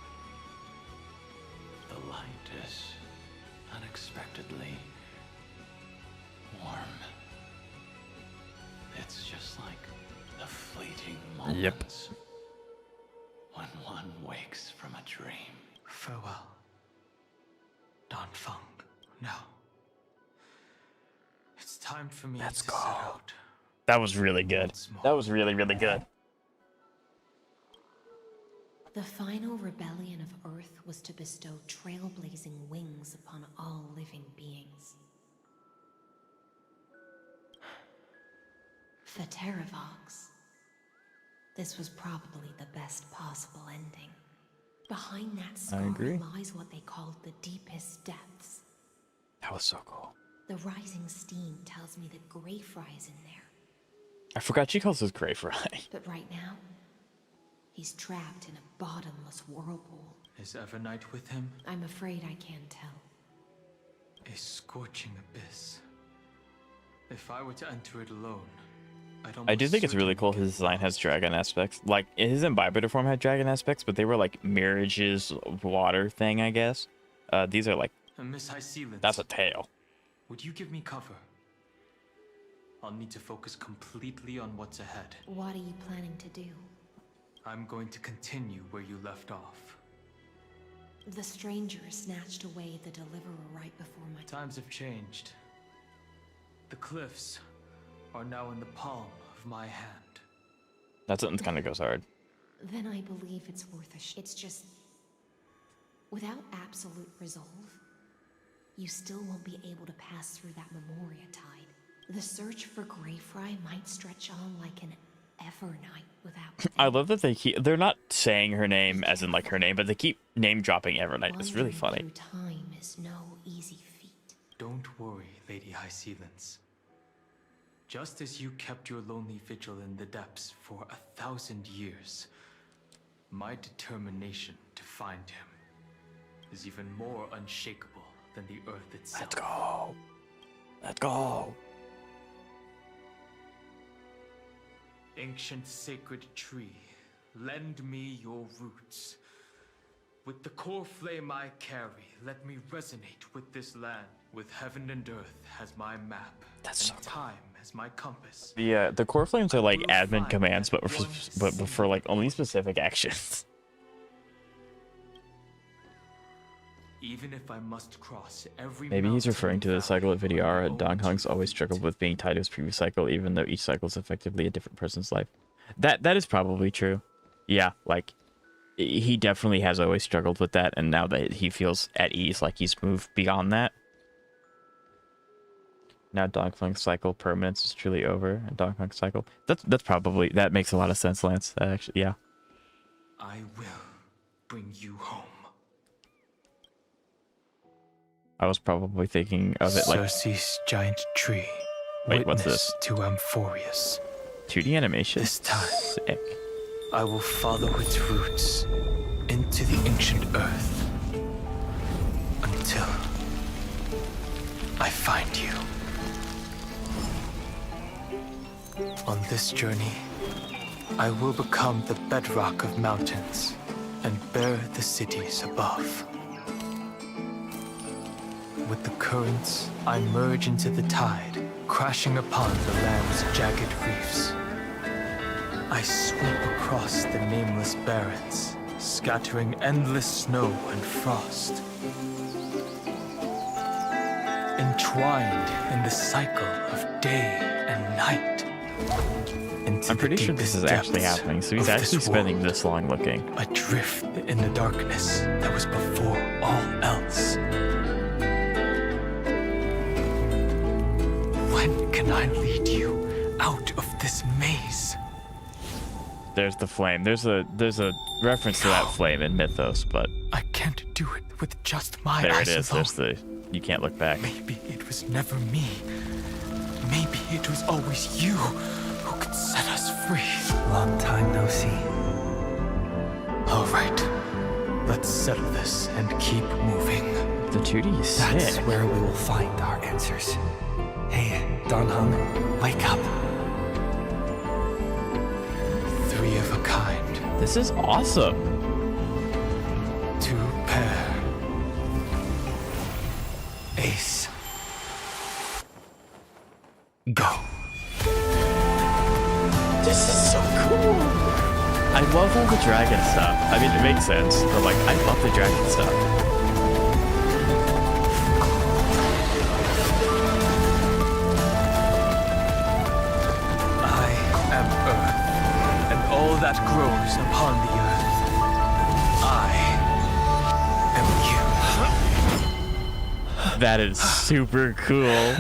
[SPEAKER 11] The light is unexpectedly warm. It's just like the fleeting moments when one wakes from a dream.
[SPEAKER 9] Farewell, Don Fung. Now, it's time for me to set out.
[SPEAKER 2] That was really good. That was really, really good.
[SPEAKER 12] The final rebellion of Earth was to bestow trailblazing wings upon all living beings. For Terravox, this was probably the best possible ending. Behind that scar lies what they called the deepest depths.
[SPEAKER 2] That was so cool.
[SPEAKER 12] The rising steam tells me that Greyfry is in there.
[SPEAKER 2] I forgot she calls us Greyfry.
[SPEAKER 12] But right now, he's trapped in a bottomless whirlpool.
[SPEAKER 9] Is Evernight with him?
[SPEAKER 12] I'm afraid I can't tell.
[SPEAKER 9] A scorching abyss. If I were to enter it alone,
[SPEAKER 2] I do think it's really cool his design has dragon aspects. Like, his Imbibitor form had dragon aspects, but they were like Mirage's water thing, I guess. These are like...
[SPEAKER 9] Miss High Sealant,
[SPEAKER 2] that's a tail.
[SPEAKER 9] Would you give me cover? I'll need to focus completely on what's ahead.
[SPEAKER 12] What are you planning to do?
[SPEAKER 9] I'm going to continue where you left off.
[SPEAKER 12] The stranger snatched away the deliverer right before my...
[SPEAKER 9] Times have changed. The cliffs are now in the palm of my hand.
[SPEAKER 2] That sentence kind of goes hard.
[SPEAKER 12] Then I believe it's worth a It's just... without absolute resolve, you still won't be able to pass through that Memoria tide. The search for Greyfry might stretch on like an Evernight without
[SPEAKER 2] I love that they're not saying her name as in like her name, but they keep name dropping Evernight. It's really funny.
[SPEAKER 12] through time is no easy feat.
[SPEAKER 9] Don't worry, Lady High Sealance. Just as you kept your lonely vigil in the depths for 1,000 years, my determination to find him is even more unshakable than the earth itself.
[SPEAKER 2] Let's go. Let's go.
[SPEAKER 9] Ancient sacred tree, lend me your roots. With the core flame I carry, let me resonate with this land. With heaven and earth as my map, and time as my compass.
[SPEAKER 2] The core flames are like admin commands, but for like only specific actions.
[SPEAKER 9] Even if I must cross every
[SPEAKER 2] Maybe he's referring to the cycle of Vidyara. Don Hung's always struggled with being tied to his previous cycle, even though each cycle is effectively a different person's life. That is probably true. Yeah, like he definitely has always struggled with that, and now that he feels at ease, like he's moved beyond that. Now Don Hung's cycle permanence is truly over, and Don Hung's cycle. That's probably, that makes a lot of sense, Lance. Actually, yeah.
[SPEAKER 9] I will bring you home.
[SPEAKER 2] I was probably thinking of it like
[SPEAKER 9] Circe's giant tree.
[SPEAKER 2] Wait, what's this?
[SPEAKER 9] To Amphorius.
[SPEAKER 2] 2D animation.
[SPEAKER 9] This time,
[SPEAKER 2] sick.
[SPEAKER 9] I will follow its roots into the ancient earth until I find you. On this journey, I will become the bedrock of mountains and bear the cities above. With the currents, I merge into the tide, crashing upon the land's jagged reefs. I sweep across the nameless barrens, scattering endless snow and frost. Entwined in the cycle of day and night.
[SPEAKER 2] I'm pretty sure this is actually happening, so he's actually spending this long looking.
[SPEAKER 9] Adrift in the darkness that was before all else. When can I lead you out of this maze?
[SPEAKER 2] There's the flame. There's a reference to that flame in Mythos, but
[SPEAKER 9] I can't do it with just my
[SPEAKER 2] there
[SPEAKER 9] eyes
[SPEAKER 2] it is.
[SPEAKER 9] alone.
[SPEAKER 2] There's you can't look back.
[SPEAKER 9] Maybe it was never me. Maybe it was always you who could set us free.
[SPEAKER 3] Long time no see.
[SPEAKER 9] All right, let's settle this and keep moving.
[SPEAKER 2] The 2D is
[SPEAKER 3] That's
[SPEAKER 2] sick.
[SPEAKER 3] where we will find our answers. Hey, Don Hung, wake up.
[SPEAKER 9] Three of a kind.
[SPEAKER 2] This is awesome.
[SPEAKER 9] Two pair. Ace. Go.
[SPEAKER 2] This is so cool. I love all the dragon stuff. I mean, it makes sense, but like, I love the dragon stuff.
[SPEAKER 9] All that grows upon the earth. I am you.
[SPEAKER 2] That is super cool.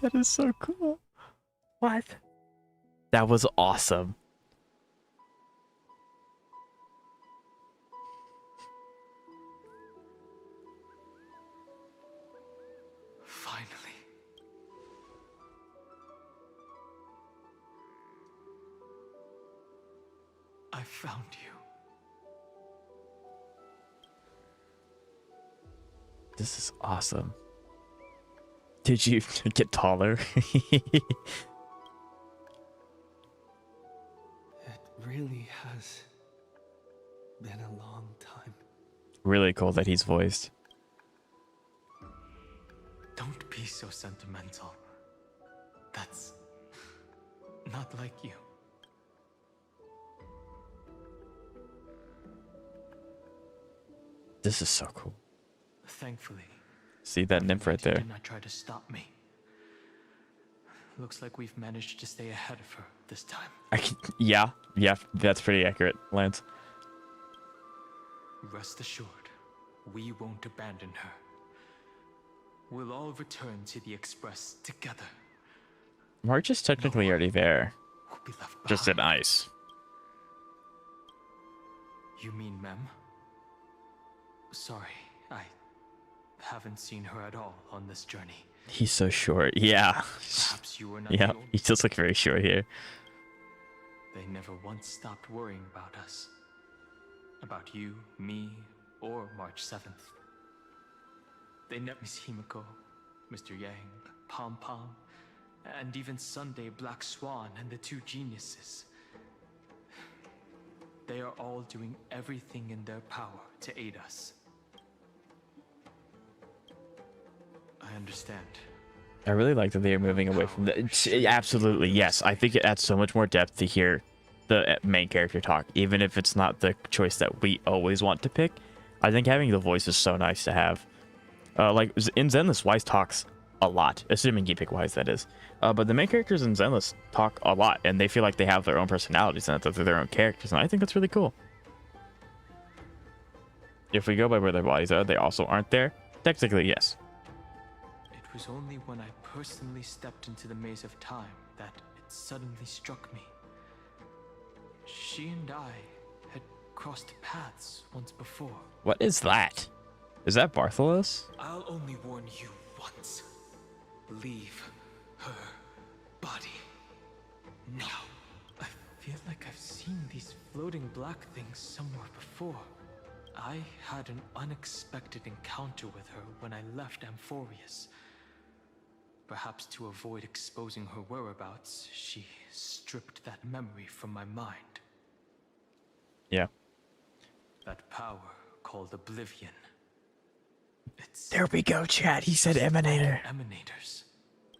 [SPEAKER 2] That is so cool. What? That was awesome.
[SPEAKER 9] Finally. I found you.
[SPEAKER 2] This is awesome. Did you get taller?
[SPEAKER 3] It really has been a long time.
[SPEAKER 2] Really cool that he's voiced.
[SPEAKER 9] Don't be so sentimental. That's not like you.
[SPEAKER 2] This is so cool.
[SPEAKER 9] Thankfully.
[SPEAKER 2] See that nymph right there?
[SPEAKER 9] Did not try to stop me. Looks like we've managed to stay ahead of her this time.
[SPEAKER 2] Yeah, that's pretty accurate, Lance.
[SPEAKER 9] Rest assured, we won't abandon her. we'll all return to the Express together.
[SPEAKER 2] March is technically already there.
[SPEAKER 9] We'll be left
[SPEAKER 2] Just in
[SPEAKER 9] behind.
[SPEAKER 2] ice.
[SPEAKER 9] You mean Mem? Sorry, I haven't seen her at all on this journey.
[SPEAKER 2] He's so short. Yeah.
[SPEAKER 9] Perhaps you were not
[SPEAKER 2] Yeah,
[SPEAKER 9] the only.
[SPEAKER 2] he does look very short here.
[SPEAKER 9] They never once stopped worrying about us. About you, me, or March 7th. They met Miss Himiko, Mr. Yang, Pom Pom, and even Sunday Black Swan and the two geniuses. They are all doing everything in their power to aid us. I understand.
[SPEAKER 2] I really like that they are moving away from the... Absolutely, yes. I think it adds so much more depth to hear the main character talk, even if it's not the choice that we always want to pick. I think having the voice is so nice to have. Like, in Zenless, Wise talks a lot, assuming you pick Wise, that is. But the main characters in Zenless talk a lot, and they feel like they have their own personalities and that they're their own characters, and I think that's really cool. If we go by where their bodies are, they also aren't there. Technically, yes.
[SPEAKER 9] It was only when I personally stepped into the maze of time that it suddenly struck me. She and I had crossed paths once before.
[SPEAKER 2] What is that? Is that Bartholos?
[SPEAKER 9] I'll only warn you once. Leave her body now. I feel like I've seen these floating black things somewhere before. I had an unexpected encounter with her when I left Amphorius. Perhaps to avoid exposing her whereabouts, she stripped that memory from my mind.
[SPEAKER 2] Yeah.
[SPEAKER 9] That power called Oblivion.
[SPEAKER 2] There we go, chat. He said Emanator.
[SPEAKER 9] Emanators.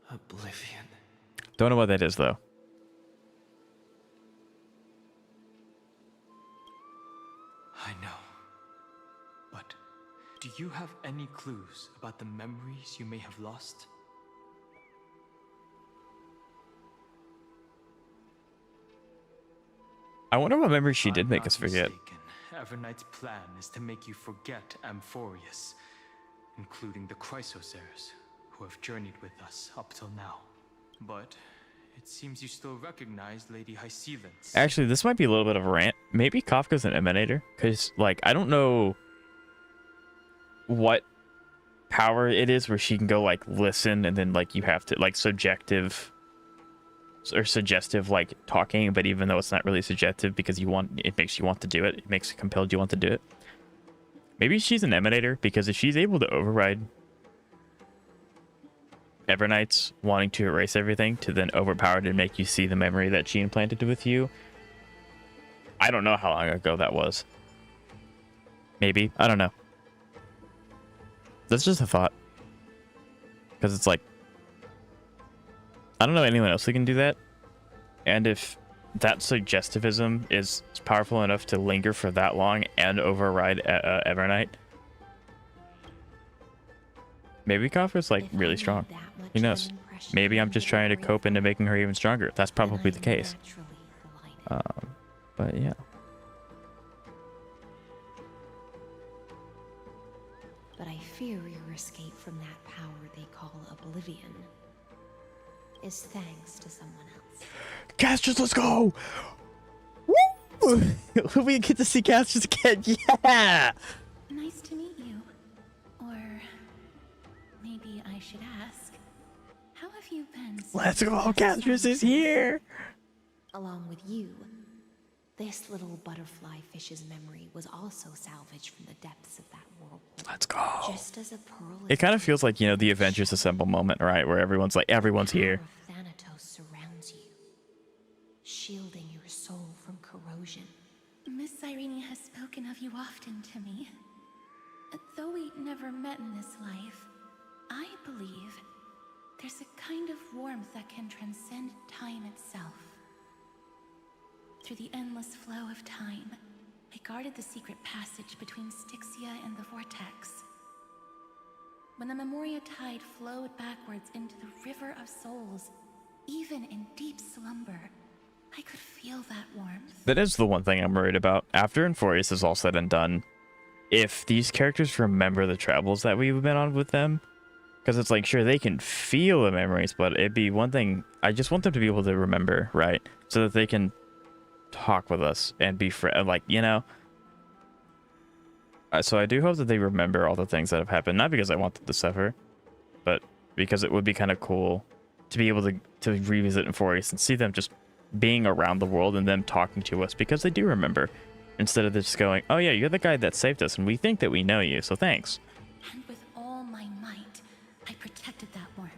[SPEAKER 14] Oblivion.
[SPEAKER 2] Don't know what that is, though.
[SPEAKER 9] I know. But do you have any clues about the memories you may have lost?
[SPEAKER 2] I wonder what memory she did make us forget.
[SPEAKER 9] Evernight's plan is to make you forget Amphorius, including the Chrysosaurs, who have journeyed with us up till now. But it seems you still recognize Lady Hycelens.
[SPEAKER 2] Actually, this might be a little bit of a rant. Maybe Kafka's an emanator, because, like, I don't know what power it is where she can go, like, listen, and then, like, you have to, like, subjective or suggestive, like, talking, but even though it's not really subjective because it makes you want to do it. It makes it compelled you want to do it. Maybe she's an emanator, because if she's able to override Evernights wanting to erase everything to then overpower it and make you see the memory that she implanted with you. I don't know how long ago that was. Maybe. I don't know. That's just a thought. Because it's like, I don't know anyone else who can do that. And if that suggestivism is powerful enough to linger for that long and override Evernight, maybe Kafka's like really strong. Who knows? Maybe I'm just trying to cope into making her even stronger. That's probably the case. But yeah.
[SPEAKER 12] But I fear your escape from that power they call Oblivion is thanks to someone else.
[SPEAKER 2] Casters, let's go! Woo! We get to see Casters again. Yeah!
[SPEAKER 5] Nice to meet you. Or maybe I should ask, how have you been?
[SPEAKER 2] Let's go! Casters is here!
[SPEAKER 12] Along with you, this little butterfly fish's memory was also salvaged from the depths of that whirlpool.
[SPEAKER 2] Let's go.
[SPEAKER 12] Just as a pearl.
[SPEAKER 2] It kind of feels like, you know, the Avengers Assemble moment, right? Where everyone's like, everyone's here.
[SPEAKER 12] Thanatos surrounds you, shielding your soul from corrosion.
[SPEAKER 5] Miss Irene has spoken of you often to me. Though we never met in this life, I believe there's a kind of warmth that can transcend time itself. Through the endless flow of time, I guarded the secret passage between Styxia and the Vortex. When the Memoria tide flowed backwards into the River of Souls, even in deep slumber, I could feel that warmth.
[SPEAKER 2] That is the one thing I'm worried about. After Enforius is all said and done, if these characters remember the travels that we've been on with them, Because it's like, sure, they can feel the memories, but it'd be one thing. I just want them to be able to remember, right? So that they can talk with us and be like, you know. So I do hope that they remember all the things that have happened. Not because I want them to suffer, but because it would be kind of cool to be able to revisit Euphorius and see them just being around the world and them talking to us because they do remember. Instead of just going, oh yeah, you're the guy that saved us and we think that we know you, so thanks.
[SPEAKER 5] And with all my might, I protected that warmth.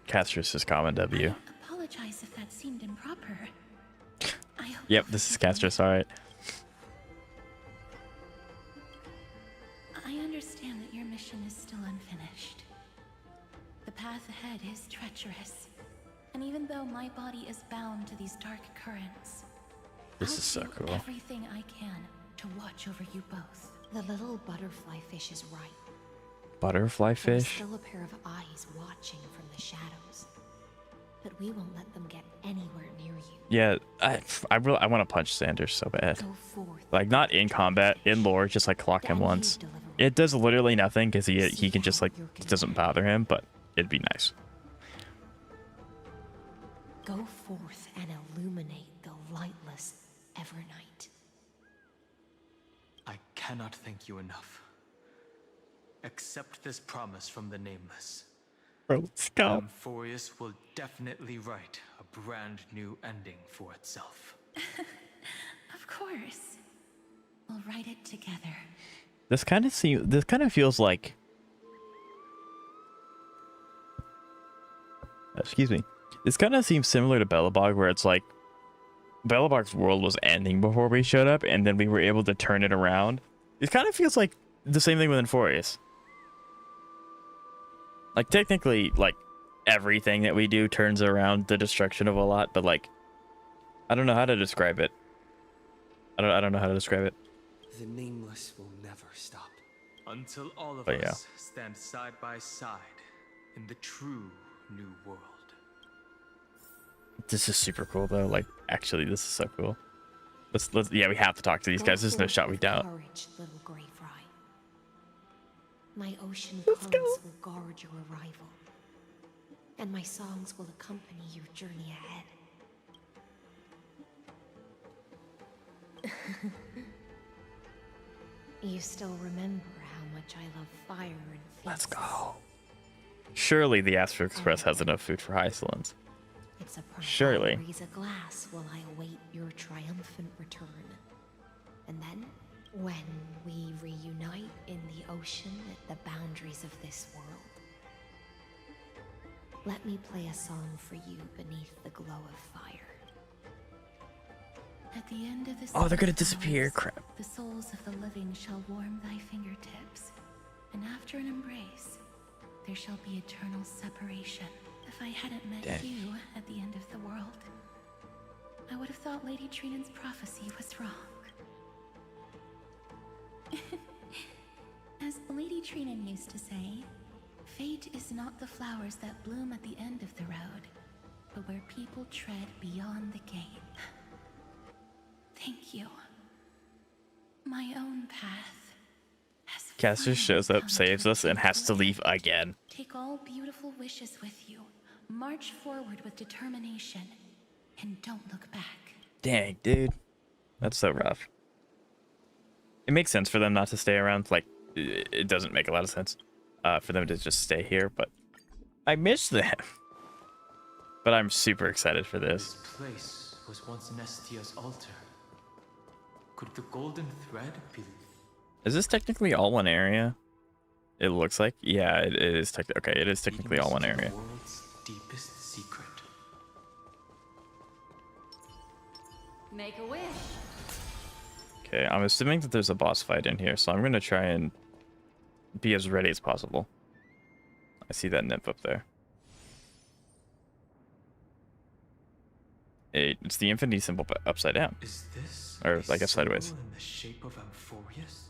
[SPEAKER 2] Castris' common W.
[SPEAKER 5] I apologize if that seemed improper.
[SPEAKER 2] Yep, this is Castris, alright.
[SPEAKER 5] I understand that your mission is still unfinished. The path ahead is treacherous. And even though my body is bound to these dark currents,
[SPEAKER 2] This is so cool.
[SPEAKER 5] everything I can to watch over you both.
[SPEAKER 12] The little butterfly fish is right.
[SPEAKER 2] Butterfly
[SPEAKER 12] There's
[SPEAKER 2] fish?
[SPEAKER 12] still a pair of eyes watching from the shadows. But we won't let them get anywhere near you.
[SPEAKER 2] Yeah, I want to punch Sanders so bad.
[SPEAKER 12] Go forth.
[SPEAKER 2] Like, not in combat, in lore, just like clock him once. It does literally nothing because he can just like, it doesn't bother him, but it'd be nice.
[SPEAKER 12] Go forth and illuminate the lightless Evernight.
[SPEAKER 9] I cannot thank you enough. Accept this promise from the Nameless.
[SPEAKER 2] Bro, let's go.
[SPEAKER 9] Euphorius will definitely write a brand new ending for itself.
[SPEAKER 5] Of course. We'll write it together.
[SPEAKER 2] This kind of feels like, excuse me. This kind of seems similar to Belobog, where it's like Belobog's world was ending before we showed up, and then we were able to turn it around. It kind of feels like the same thing with Euphorius. Like, technically, like, everything that we do turns around the destruction of a lot, but like, I don't know how to describe it. I don't know how to describe it.
[SPEAKER 3] The Nameless will never stop.
[SPEAKER 9] Until all of
[SPEAKER 2] But
[SPEAKER 9] us stand side by side in the true new world.
[SPEAKER 2] This is super cool though. Like, actually, this is so cool. Let's yeah, we have to talk to these guys. There's no shot we don't.
[SPEAKER 12] Courage, little gray fry. My ocean currents will guard your arrival, and my songs will accompany your journey ahead. You still remember how much I love fire and feasts.
[SPEAKER 2] Let's go. Surely the Astro Express has enough food for Iceland.
[SPEAKER 12] It's a promise.
[SPEAKER 2] Surely.
[SPEAKER 12] Raise a glass while I await your triumphant return. And then, when we reunite in the ocean at the boundaries of this world, let me play a song for you beneath the glow of fire.
[SPEAKER 5] At the end of this,
[SPEAKER 2] Oh, they're gonna disappear. Crap.
[SPEAKER 5] the souls of the living shall warm thy fingertips, and after an embrace, there shall be eternal separation. If I hadn't met
[SPEAKER 2] Dang.
[SPEAKER 5] you at the end of the world, I would have thought Lady Trinan's prophecy was wrong. As Lady Trinan used to say, fate is not the flowers that bloom at the end of the road, but where people tread beyond the gate. Thank you. My own path has
[SPEAKER 2] Caster shows up, saves us, and has to leave again.
[SPEAKER 5] Take all beautiful wishes with you. March forward with determination, and don't look back.
[SPEAKER 2] Dang, dude. That's so rough. It makes sense for them not to stay around. Like, it doesn't make a lot of sense for them to just stay here, but I miss them. But I'm super excited for this.
[SPEAKER 9] This place was once Nestia's altar. Could the golden thread be...
[SPEAKER 2] Is this technically all one area? It looks like. Yeah, it is. Okay, it is technically all one area.
[SPEAKER 9] The world's deepest secret.
[SPEAKER 18] Make a wish.
[SPEAKER 2] Okay, I'm assuming that there's a boss fight in here, so I'm gonna try and be as ready as possible. I see that nymph up there. It's the infinity symbol, but upside down.
[SPEAKER 9] Is this
[SPEAKER 2] or
[SPEAKER 9] a
[SPEAKER 2] I guess sideways.
[SPEAKER 9] symbol in the shape of Euphorius?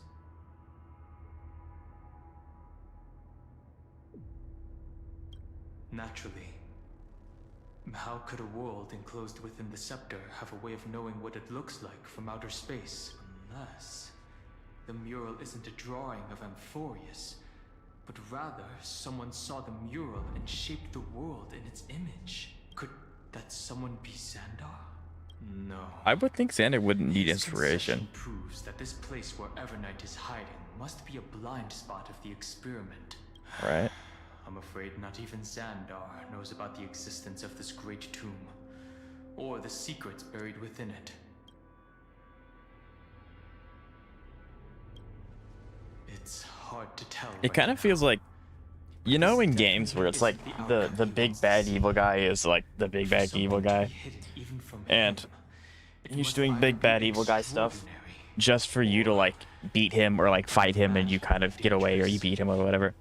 [SPEAKER 9] Naturally. How could a world enclosed within the scepter have a way of knowing what it looks like from outer space? Unless the mural isn't a drawing of Euphorius, but rather someone saw the mural and shaped the world in its image. Could that someone be Xandar? No.
[SPEAKER 2] I would think Xander wouldn't need
[SPEAKER 9] His
[SPEAKER 2] inspiration.
[SPEAKER 9] conception proves that this place where Evernight is hiding must be a blind spot of the experiment.
[SPEAKER 2] Right.
[SPEAKER 9] I'm afraid not even Xandar knows about the existence of this great tomb, or the secrets buried within it. It's hard to tell.
[SPEAKER 2] It kind of feels like, you know, in games where it's like the big bad evil guy is like the big bad evil guy, and he's doing big bad evil guy stuff just for you to like beat him or like fight him, and you kind of get away, or you beat him or whatever.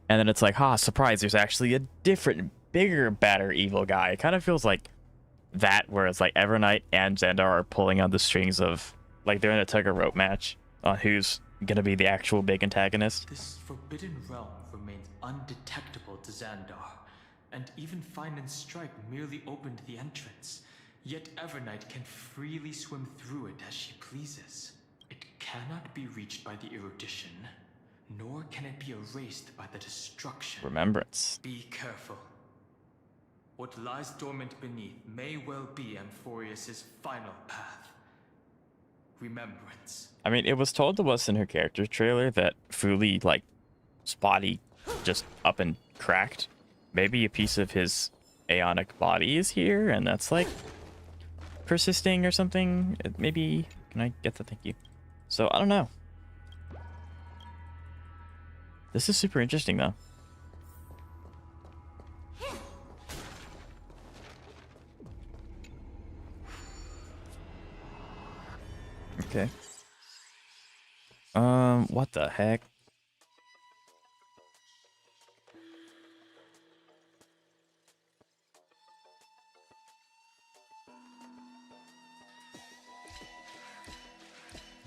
[SPEAKER 2] And then it's like, ha, surprise, there's actually a different, bigger, badder evil guy. It kind of feels like that, where it's like Evernight and Xandar are pulling on the strings of, like, they're in a tug of rope match on who's gonna be the actual big antagonist.
[SPEAKER 9] This forbidden realm remains undetectable to Xandar, and even Fine and Stripe merely opened the entrance. Yet Evernight can freely swim through it as she pleases. It cannot be reached by the erudition, nor can it be erased by the destruction.
[SPEAKER 2] Remembrance.
[SPEAKER 9] Be careful. What lies dormant beneath may well be Amphorius's final path. Remembrance.
[SPEAKER 2] I mean, it was told to us in her character trailer that Fuli, like, his body just up and cracked. Maybe a piece of his aeonic body is here, and that's, like, persisting or something. Maybe. Can I get that? Thank you. So, I don't know. This is super interesting, though. Okay. What the heck?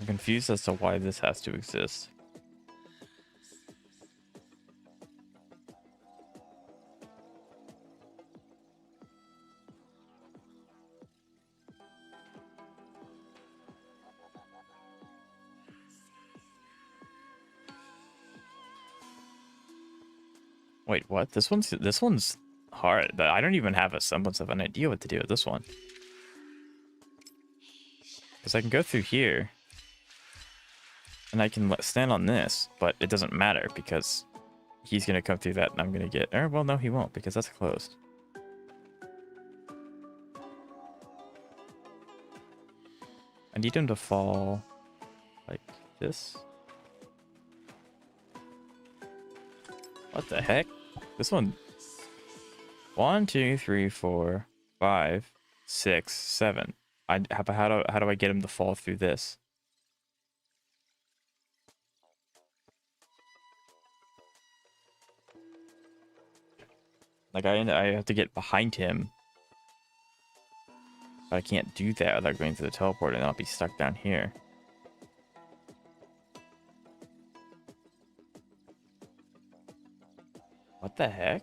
[SPEAKER 2] I'm confused as to why this has to exist. Wait, what? This one's hard. But I don't even have a semblance of an idea what to do with this one. Because I can go through here. And I can stand on this, but it doesn't matter because he's going to come through that and I'm going to get... well, no, he won't because that's closed. I need him to fall like this. What the heck? This one... 1, 2, 3, 4, 5, 6, 7. How do I get him to fall through this? Like, I have to get behind him. But I can't do that without going through the teleport, and I'll be stuck down here. What the heck?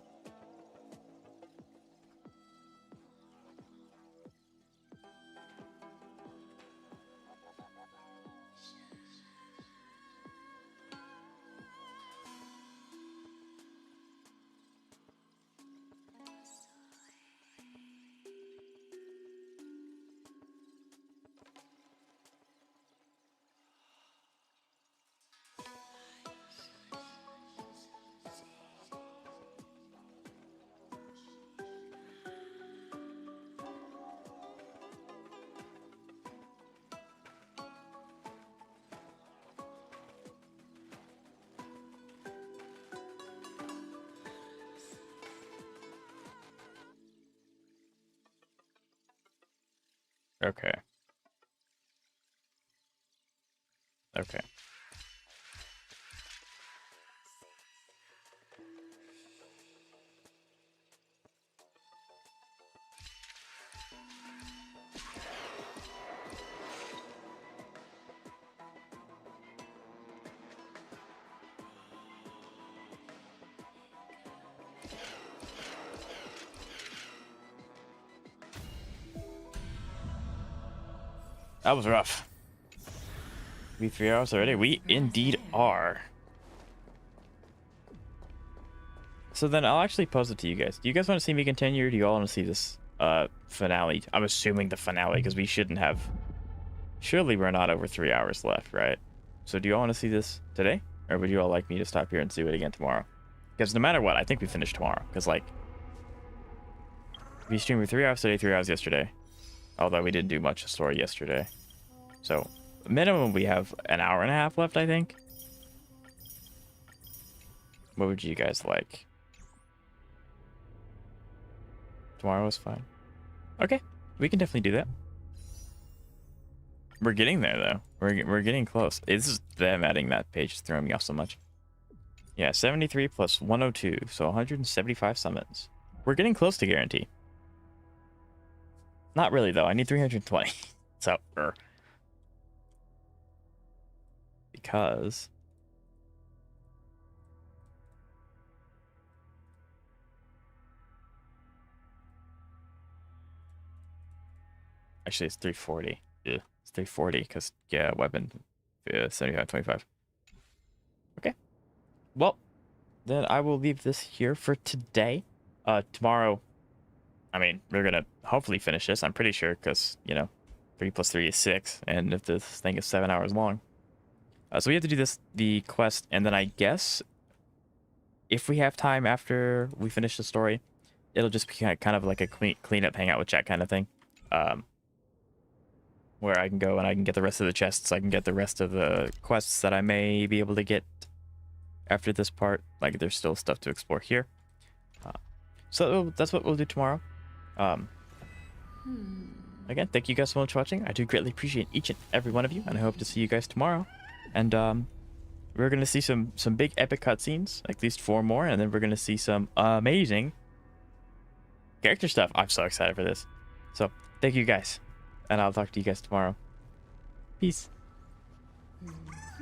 [SPEAKER 2] Okay. Okay. That was rough. We 3 hours already? We indeed are. So then I'll actually pose it to you guys. Do you guys want to see me continue, or do you all want to see this finale? I'm assuming the finale, because we shouldn't have... Surely we're not over 3 hours left, right? So do you all want to see this today? Or would you all like me to stop here and do it again tomorrow? Because no matter what, I think we finish tomorrow. Because, like, we streamed for 3 hours today, 3 hours yesterday. Although we didn't do much of story yesterday. So, minimum we have an hour and a half left, I think. What would you guys like? Tomorrow is fine. Okay, we can definitely do that. We're getting there, though. We're getting close. This is them adding that page is throwing me off so much. Yeah, 73 plus 102, so 175 summons. We're getting close to guarantee. Not really, though. I need 320. So, because... Actually, it's 340. Yeah, it's 340 because, yeah, weapon 75, 25. Okay. Well, then I will leave this here for today. Tomorrow, I mean, we're going to hopefully finish this. I'm pretty sure because, you know, 3 plus 3 is 6. And if this thing is 7 hours long. So we have to do the quest. And then I guess if we have time after we finish the story, it'll just be kind of like a clean up, hang out with chat kind of thing. Where I can go and I can get the rest of the chests. I can get the rest of the quests that I may be able to get after this part. Like, there's still stuff to explore here. So that's what we'll do tomorrow. Again, thank you guys so much for watching. I do greatly appreciate each and every one of you, and I hope to see you guys tomorrow. And we're going to see some big epic cutscenes, at least 4 more, and then we're going to see some amazing character stuff. I'm so excited for this. So, thank you guys. And I'll talk to you guys tomorrow. Peace.